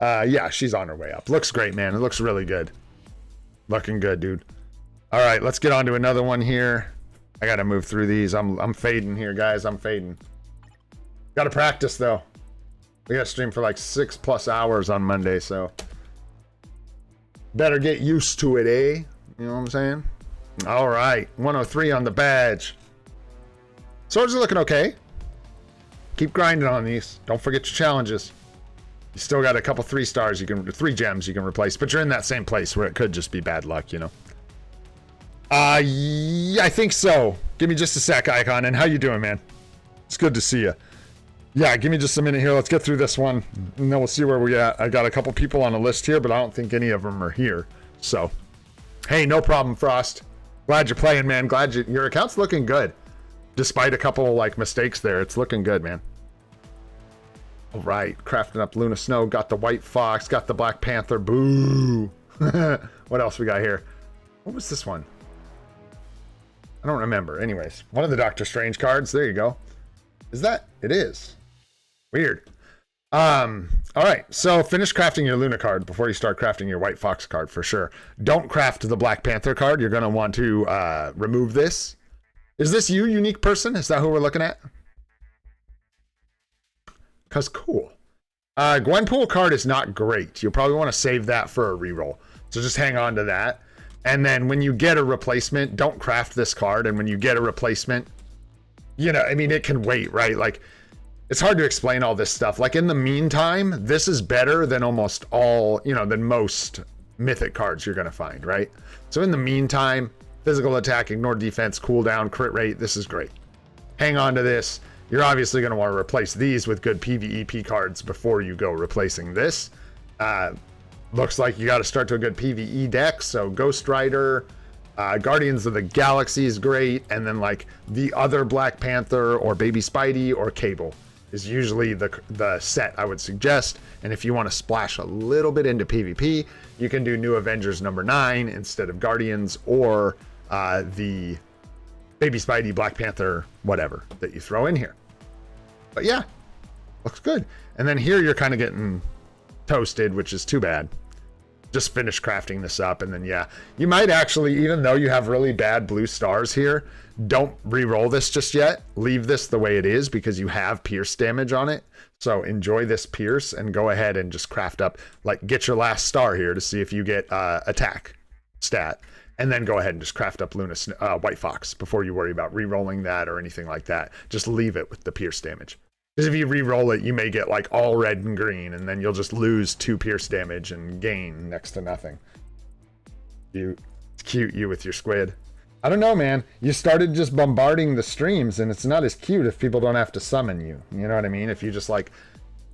Yeah, she's on her way up. Looks great, man. It looks really good. Looking good, dude. All right, let's get on to another one here. I gotta move through these. I'm fading here, guys. I'm fading. Gotta practice though. We gotta stream for like 6+ hours on Monday, so better get used to it, eh? You know what I'm saying? All right, 103 on the badge. Swords are looking okay. Keep grinding on these. Don't forget your challenges. You still got a couple 3 stars. 3 gems you can replace, but you're in that same place where it could just be bad luck, you know. Yeah, I think so. Give me just a sec, Icon. And how you doing, man? It's good to see you. Yeah, give me just a minute here. Let's get through this one, and then we'll see where we at. I got a couple people on a list here, but I don't think any of them are here. So, hey, no problem, Frost. Glad you're playing, man. Glad your account's looking good. Despite a couple, like, mistakes there, it's looking good, man. All right, crafting up Luna Snow. Got the White Fox. Got the Black Panther. Boo! What else we got here? What was this one? I don't remember. Anyways, one of the Doctor Strange cards. There you go. Is that? It is. Weird. All right. So finish crafting your Luna card before you start crafting your White Fox card for sure. Don't craft the Black Panther card. You're going to want to remove this. Is this you, unique person? Is that who we're looking at? Because cool. Gwenpool card is not great. You'll probably want to save that for a reroll. So just hang on to that. And then when you get a replacement, don't craft this card. And when you get a replacement, you know, I mean, it can wait, right? Like, it's hard to explain all this stuff. Like, in the meantime, this is better than almost all, you know, than most mythic cards you're going to find, right? So in the meantime, physical attack, ignore defense, cooldown, crit rate, this is great. Hang on to this. You're obviously going to want to replace these with good PvEP cards before you go replacing this. Looks like you got to start to a good PvE deck. So Ghost Rider, Guardians of the Galaxy is great. And then like the other Black Panther or Baby Spidey or Cable is usually the set I would suggest. And if you want to splash a little bit into PvP, you can do New Avengers #9 instead of Guardians, or the Baby Spidey, Black Panther, whatever that you throw in here. But yeah, looks good. And then here you're kind of getting toasted, which is too bad. Just finish crafting this up, and then yeah, you might actually, even though you have really bad blue stars here, don't re-roll this just yet. Leave this the way it is because you have pierce damage on it. So enjoy this pierce and go ahead and just craft up, like get your last star here to see if you get attack stat, and then go ahead and just craft up White Fox before you worry about re-rolling that or anything like that. Just leave it with the pierce damage. Because if you re-roll it, you may get like all red and green, and then you'll just lose 2 pierce damage and gain next to nothing. It's cute, you with your squid. I don't know, man. You started just bombarding the streams, and it's not as cute if people don't have to summon you. You know what I mean? If you just like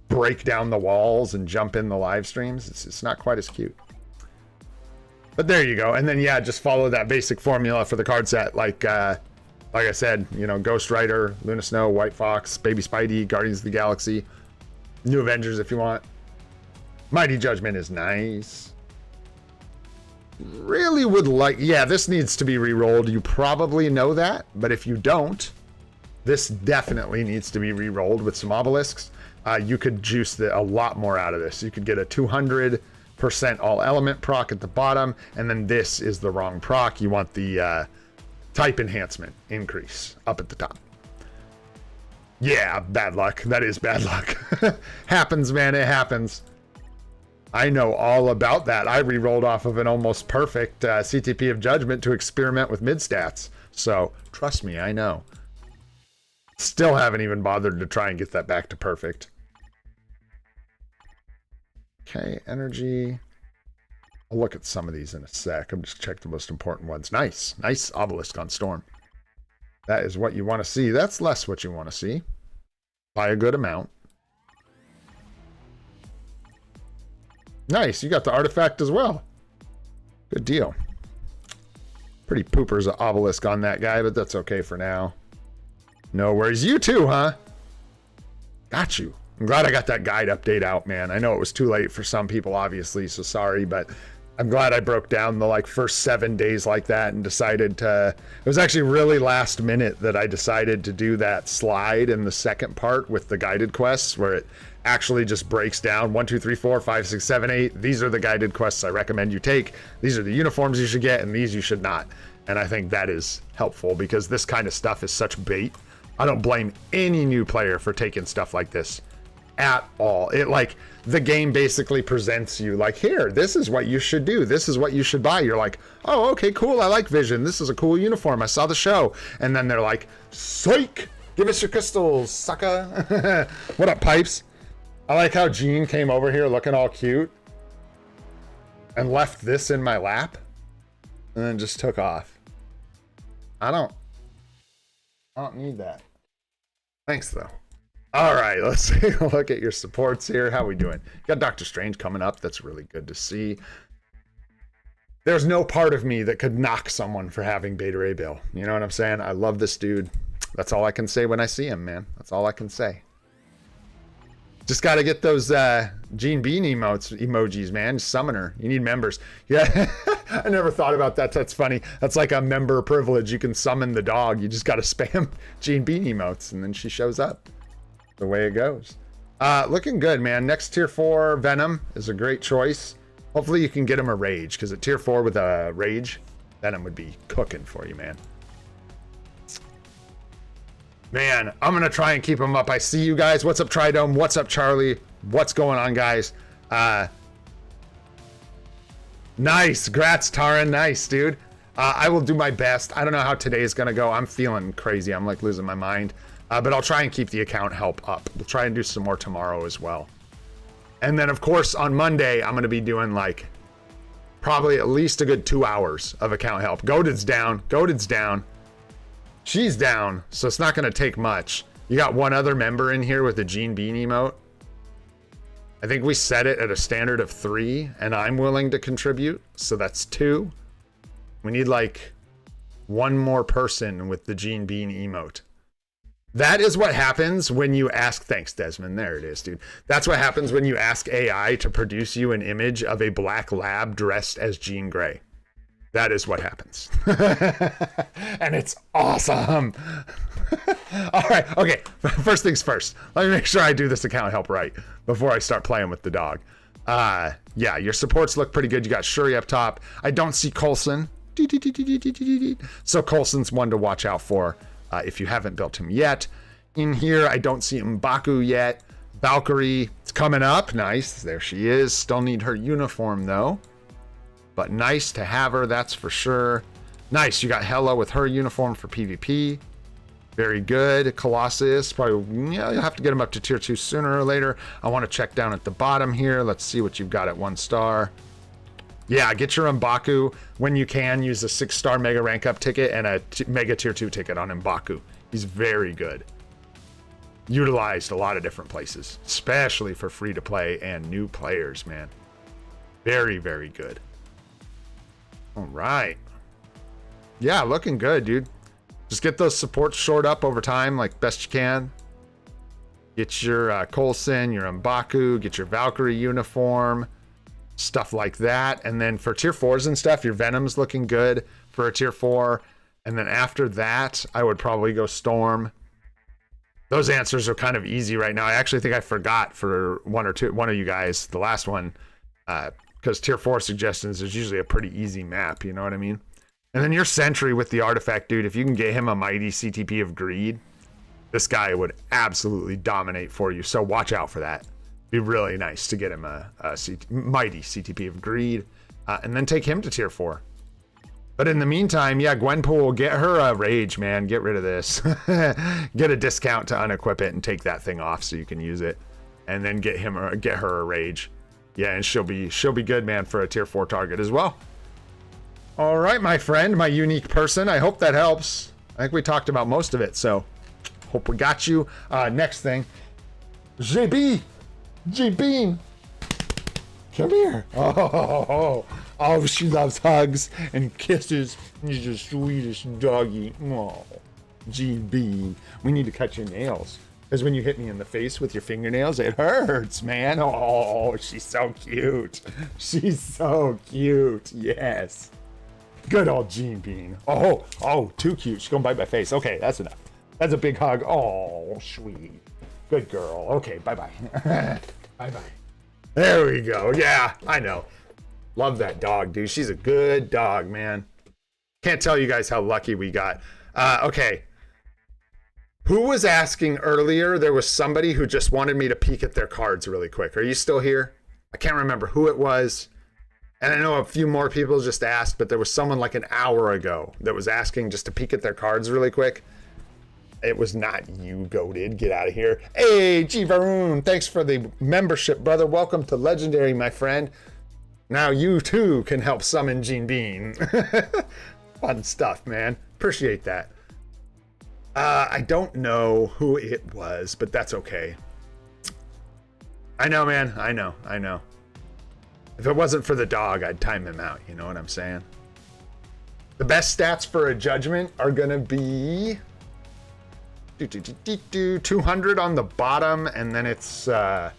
break down the walls and jump in the live streams, it's not quite as cute. But there you go. And then yeah, just follow that basic formula for the card set. Like I said, you know, Ghost Rider, Luna Snow, White Fox, Baby Spidey, Guardians of the Galaxy, New Avengers if you want. Mighty Judgment is nice. Really would like, yeah, this needs to be re-rolled. You probably know that, but if you don't, This definitely needs to be re-rolled with some obelisks. You could juice a lot more out of this. You could get a 200% all element proc at the bottom, and then this is the wrong proc. You want the type enhancement increase up at the top. Yeah, bad luck. That is bad luck. Happens, man. It happens. I know all about that. I re-rolled off of an almost perfect CTP of Judgment to experiment with mid stats. So trust me, I know. Still haven't even bothered to try and get that back to perfect. Okay, energy. I'll look at some of these in a sec. I'm just checking the most important ones. Nice. Nice obelisk on Storm. That is what you want to see. That's less what you want to see. By a good amount. Nice. You got the artifact as well. Good deal. Pretty pooper's an obelisk on that guy, but that's okay for now. No worries. You too, huh? Got you. I'm glad I got that guide update out, man. I know it was too late for some people, obviously, so sorry, but I'm glad I broke down the first 7 days like that and decided to... It was actually really last minute that I decided to do that slide in the second part with the guided quests, where it actually just breaks down 1, 2, 3, 4, 5, 6, 7, 8. These are the guided quests I recommend you take. These are the uniforms you should get, and these you should not. And I think that is helpful because this kind of stuff is such bait. I don't blame any new player for taking stuff like this at all. It the game basically presents you here, this is what you should do. This is what you should buy. You're like, oh, okay, cool. I like Vision. This is a cool uniform. I saw the show. And then they're like, psych, give us your crystals, sucker. What up, Pipes? I like how Gene came over here looking all cute and left this in my lap and then just took off. I don't need that. Thanks, though. All right, let's take a look at your supports here. How we doing? Got Doctor Strange coming up. That's really good to see. There's no part of me that could knock someone for having Beta Ray Bill. You know what I'm saying? I love this dude. That's all I can say when I see him, man. That's all I can say. Just got to get those Gene Bean emojis, man. Summoner. You need members. Yeah, I never thought about that. That's funny. That's like a member privilege. You can summon the dog. You just got to spam Gene Bean emotes, and then she shows up. The way it goes. Looking good, man. Next tier 4 Venom is a great choice. Hopefully you can get him a Rage, because at tier 4 with a Rage, Venom would be cooking for you, man. Man, I'm going to try and keep him up. I see you guys. What's up, Tridome? What's up, Charlie? What's going on, guys? Nice. Grats, Taran. Nice, dude. I will do my best. I don't know how today is going to go. I'm feeling crazy. I'm losing my mind. But I'll try and keep the account help up. We'll try and do some more tomorrow as well. And then, of course, on Monday, I'm going to be doing probably at least a good 2 hours of account help. Goated's down. Goated's down. She's down, so it's not going to take much. You got one other member in here with the Gene Bean emote. I think we set it at a standard of 3, and I'm willing to contribute, so that's 2. We need one more person with the Gene Bean emote. That is what happens when you ask, thanks Desmond, there it is, dude. That's what happens when you ask AI to produce you an image of a black lab dressed as Jean Grey. That is what happens. And it's awesome. All right, okay, first things first. Let me make sure I do this account help right before I start playing with the dog. Yeah, your supports look pretty good. You got Shuri up top. I don't see Coulson. So Coulson's one to watch out for. If you haven't built him yet. In here, I don't see M'Baku yet. Valkyrie, it's coming up. Nice. There she is. Still need her uniform, though. But nice to have her, that's for sure. Nice. You got Hela with her uniform for PvP. Very good. Colossus, probably, you'll have to get him up to tier 2 sooner or later. I want to check down at the bottom here. Let's see what you've got at 1 star. Yeah, get your M'Baku when you can. Use a 6-star mega rank up ticket and a mega tier 2 ticket on M'Baku. He's very good. Utilized a lot of different places, especially for free to play and new players, man. Very, very good. All right. Yeah, looking good, dude. Just get those supports shored up over time like best you can. Get your Coulson, your M'Baku, get your Valkyrie uniform. Stuff like that. And then for tier 4s and stuff, your Venom's looking good for a tier 4. And then after that, I would probably go Storm. those answers are kind of easy right now. I actually think I forgot for one of you guys, the last one, because tier 4 suggestions is usually a pretty easy map, you know what I mean? And then your sentry with the artifact, dude, if you can get him a mighty CTP of greed, this guy would absolutely dominate for you. So watch out for that. Be really nice to get him a mighty CTP of greed, and then take him to tier 4. But in the meantime, yeah, Gwenpool, get her a rage, man. Get rid of this. Get a discount to unequip it and take that thing off so you can use it, and then get her a rage. Yeah, and she'll be good, man, for a tier 4 target as well. All right, my friend, my unique person. I hope that helps. I think we talked about most of it, so hope we got you. Next thing, JB, J-Bean, come here. Oh, she loves hugs and kisses. She's the sweetest doggy. Oh, J-Bean, we need to cut your nails. Because when you hit me in the face with your fingernails, it hurts, man. Oh, she's so cute. She's so cute. Yes. Good old Gene Bean. Oh, too cute. She's gonna bite my face. Okay, that's enough. That's a big hug. Oh, sweet. Good girl. Okay, bye-bye. Bye-bye. There we go. Yeah, I know. Love that dog, dude. She's a good dog, man. Can't tell you guys how lucky we got. Okay. Who was asking earlier? There was somebody who just wanted me to peek at their cards really quick. Are you still here? I can't remember who it was. And I know a few more people just asked, but there was someone like an hour ago that was asking just to peek at their cards really quick. It was not you, Goated. Get out of here. Hey, G Varun, thanks for the membership, brother. Welcome to Legendary, my friend. Now you too can help summon Gene Bean. Fun stuff, man. Appreciate that. I don't know who it was, but that's okay. I know, man. I know. If it wasn't for the dog, I'd time him out. You know what I'm saying? The best stats for a judgment are going to be 200 on the bottom, and then it's the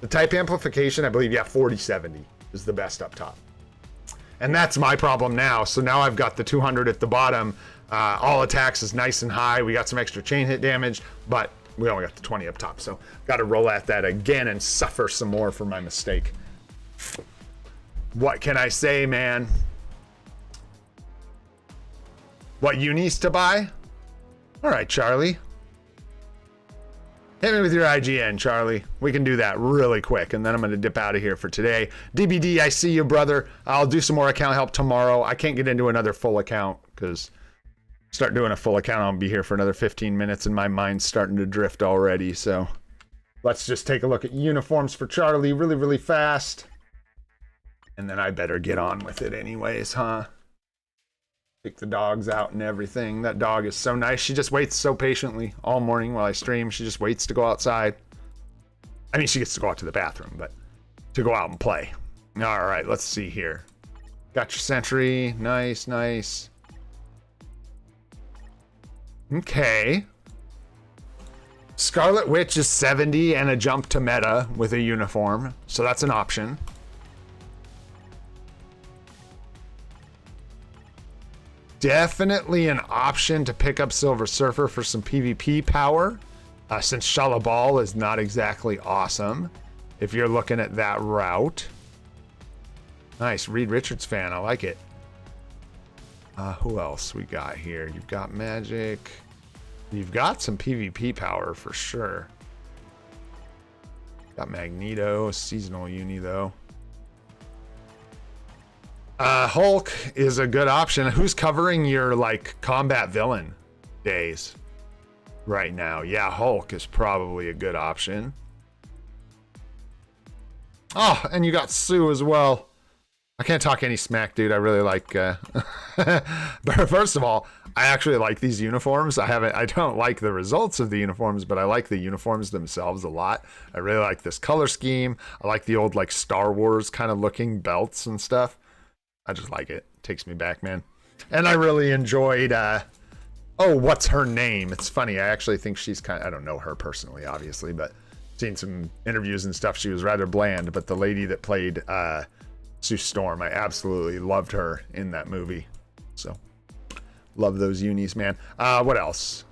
type amplification, I believe, 4070 is the best up top. And that's my problem now. So now I've got the 200 at the bottom. All attacks is nice and high. We got some extra chain hit damage, but we only got the 20 up top. So got to roll at that again and suffer some more for my mistake. What can I say, man? What unis to buy? All right, Charlie. Hit me with your IGN, Charlie. We can do that really quick, and then I'm going to dip out of here for today. DBD, I see you, brother. I'll do some more account help tomorrow. I can't get into another full account because start doing a full account, I'll be here for another 15 minutes, and my mind's starting to drift already. So let's just take a look at uniforms for Charlie really, really fast. And then I better get on with it anyways, huh? Take the dogs out and everything. That dog is so nice. She just waits so patiently all morning while I stream. She just waits to go outside. I mean, she gets to go out to the bathroom, but to go out and play. All right, let's see here. Got your sentry. Nice, nice. Okay. Scarlet Witch is 70 and a jump to meta with a uniform, so that's an option. Definitely an option to pick up Silver Surfer for some PvP power, since Shala-Bal is not exactly awesome, if you're looking at that route. Nice, Reed Richards fan, I like it. Who else we got here? You've got magic. You've got some PvP power for sure. Got Magneto, seasonal uni though. Hulk is a good option. Who's covering your like combat villain days right now? Yeah, Hulk is probably a good option. Oh, and you got Sue as well. I can't talk any smack, dude. I really like but first of all, I actually like these uniforms. I don't like the results of the uniforms, but I like the uniforms themselves a lot. I really like this color scheme. I like the old like Star Wars kind of looking belts and stuff. I just like it. Takes me back, man. And I really enjoyed, what's her name? It's funny. I actually think she's I don't know her personally, obviously, but seen some interviews and stuff. She was rather bland, but the lady that played Sue Storm, I absolutely loved her in that movie. So, love those unis, man. What else?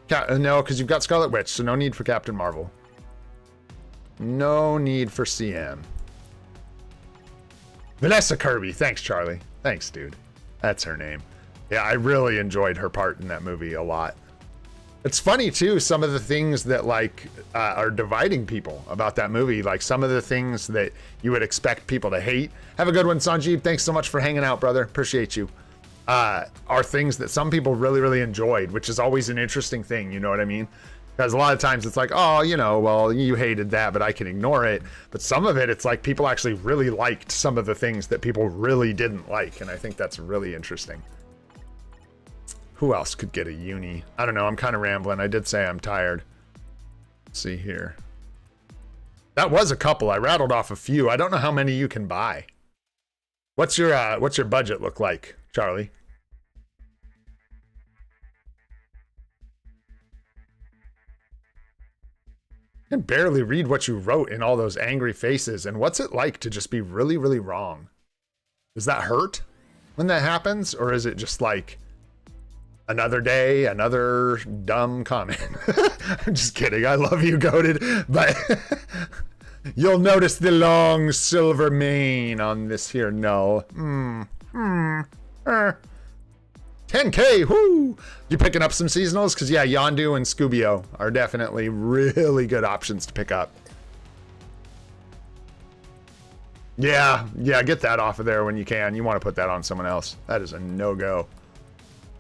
No, because you've got Scarlet Witch, so no need for Captain Marvel. No need for CM. Vanessa Kirby. Thanks, Charlie. Thanks, dude. That's her name. Yeah, I really enjoyed her part in that movie a lot. It's funny, too, some of the things that, like, are dividing people about that movie. Like, some of the things that you would expect people to hate. Have a good one, Sanjeev. Thanks so much for hanging out, brother. Appreciate you. Are things that some people really, really enjoyed, which is always an interesting thing, you know what I mean? Because a lot of times it's like, oh, you know, well, you hated that, but I can ignore it. But some of it, it's like people actually really liked some of the things that people really didn't like. And I think that's really interesting. Who else could get a uni? I don't know. I'm kind of rambling. I did say I'm tired. Let's see here. That was a couple. I rattled off a few. I don't know how many you can buy. What's your budget look like, Charlie? I can barely read what you wrote in all those angry faces. And what's it like to just be really, really wrong? Does that hurt when that happens? Or is it just like another day, another dumb comment? I'm just kidding. I love you, Goated. But you'll notice the long silver mane on this here null. 10K, whoo! You picking up some seasonals? Because, yeah, Yondu and Scooby-O are definitely really good options to pick up. Yeah, get that off of there when you can. You want to put that on someone else. That is a no-go.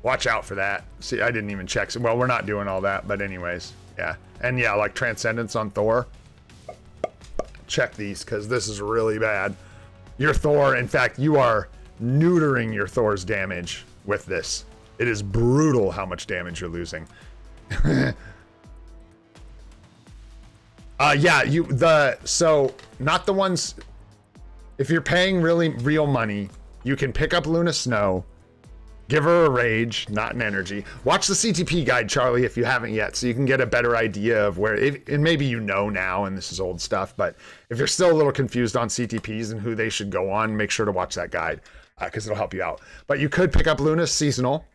Watch out for that. See, I didn't even check. Well, we're not doing all that, but anyways, yeah. And, yeah, like Transcendence on Thor. Check these, because this is really bad. Your Thor, in fact, you are neutering your Thor's damage with this. It is brutal how much damage you're losing. So not the ones, if you're paying really real money, you can pick up Luna Snow, give her a rage, not an energy. Watch the CTP guide, Charlie, if you haven't yet, so you can get a better idea of where, and maybe you know now, and this is old stuff, but if you're still a little confused on CTPs and who they should go on, make sure to watch that guide. Because it'll help you out. But you could pick up Luna's seasonal,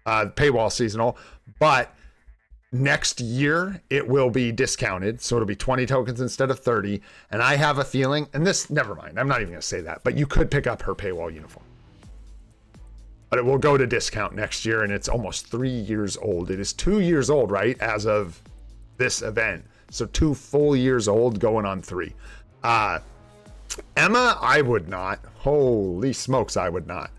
paywall seasonal, but next year it will be discounted. So it'll be 20 tokens instead of 30. And I have a feeling, and this, never mind, I'm not even going to say that, but you could pick up her paywall uniform. But it will go to discount next year, and it's almost 3 years old. It is 2 years old, right, as of this event. So 2 full years old going on 3. Emma, I would not. Holy smokes, I would not.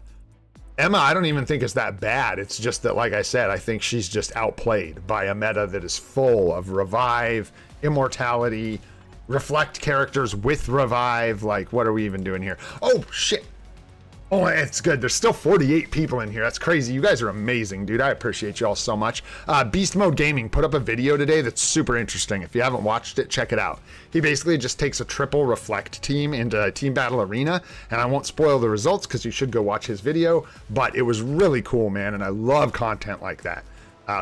Emma, I don't even think is that bad. It's just that, like I said, I think she's just outplayed by a meta that is full of revive, immortality, reflect characters with revive. Like, what are we even doing here? Oh, shit. Oh, it's good. There's still 48 people in here. That's crazy. You guys are amazing, dude. I appreciate you all so much. Beast Mode Gaming put up a video today that's super interesting. If you haven't watched it, check it out. He basically just takes a triple reflect team into a team battle arena, and I won't spoil the results because you should go watch his video, but it was really cool, man, and I love content like that,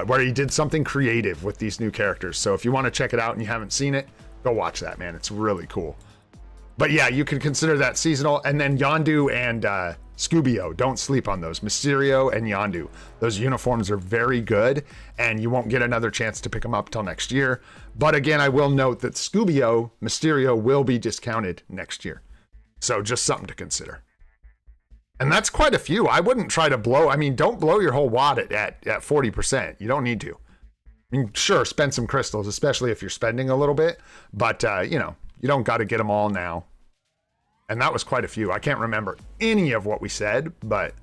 where he did something creative with these new characters. So if you want to check it out and you haven't seen it, go watch that, man. It's really cool. But yeah, you can consider that seasonal. And then Yondu and Scooby-O, don't sleep on those. Mysterio and Yondu. Those uniforms are very good, and you won't get another chance to pick them up till next year. But again, I will note that Scooby-O, Mysterio will be discounted next year. So just something to consider. And that's quite a few. I wouldn't try to blow. I mean, don't blow your whole wad at 40%. You don't need to. I mean, sure, spend some crystals, especially if you're spending a little bit. But, you know, you don't got to get them all now. And that was quite a few. I can't remember any of what we said, but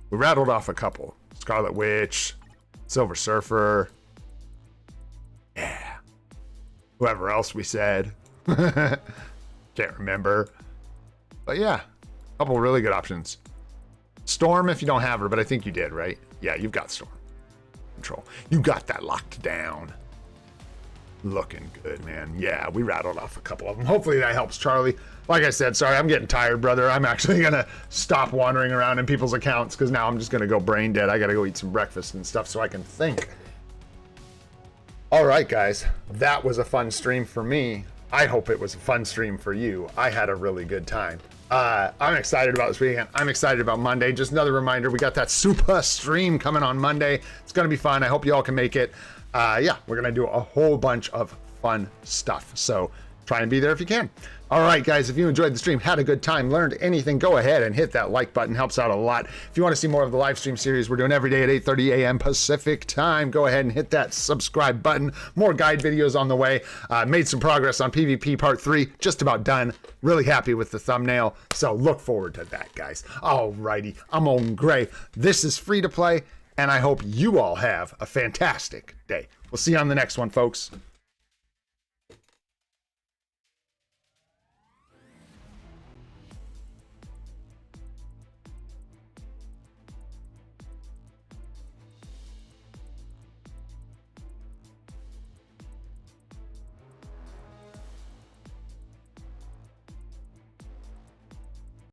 we rattled off a couple. Scarlet Witch, Silver Surfer. Yeah. Whoever else we said. Can't remember. But yeah, a couple really good options. Storm if you don't have her, but I think you did, right? Yeah, you've got Storm. Control. You got that locked down. Looking good, man. Yeah, we rattled off a couple of them. Hopefully that helps, Charlie. Like I said, sorry, I'm getting tired, brother. I'm actually going to stop wandering around in people's accounts because now I'm just going to go brain dead. I got to go eat some breakfast and stuff so I can think. All right, guys. That was a fun stream for me. I hope it was a fun stream for you. I had a really good time. I'm excited about this weekend. I'm excited about Monday. Just another reminder, we got that super stream coming on Monday. It's going to be fun. I hope you all can make it. yeah, we're going to do a whole bunch of fun stuff. So try and be there if you can. All right, guys, if you enjoyed the stream, had a good time, learned anything, go ahead and hit that like button. Helps out a lot. If you want to see more of the live stream series we're doing every day at 8:30 a.m. Pacific time, go ahead and hit that subscribe button. More guide videos on the way. Made some progress on PvP Part 3. Just about done. Really happy with the thumbnail. So look forward to that, guys. All righty. I'm on Gray. This is free to play, and I hope you all have a fantastic day. We'll see you on the next one, folks.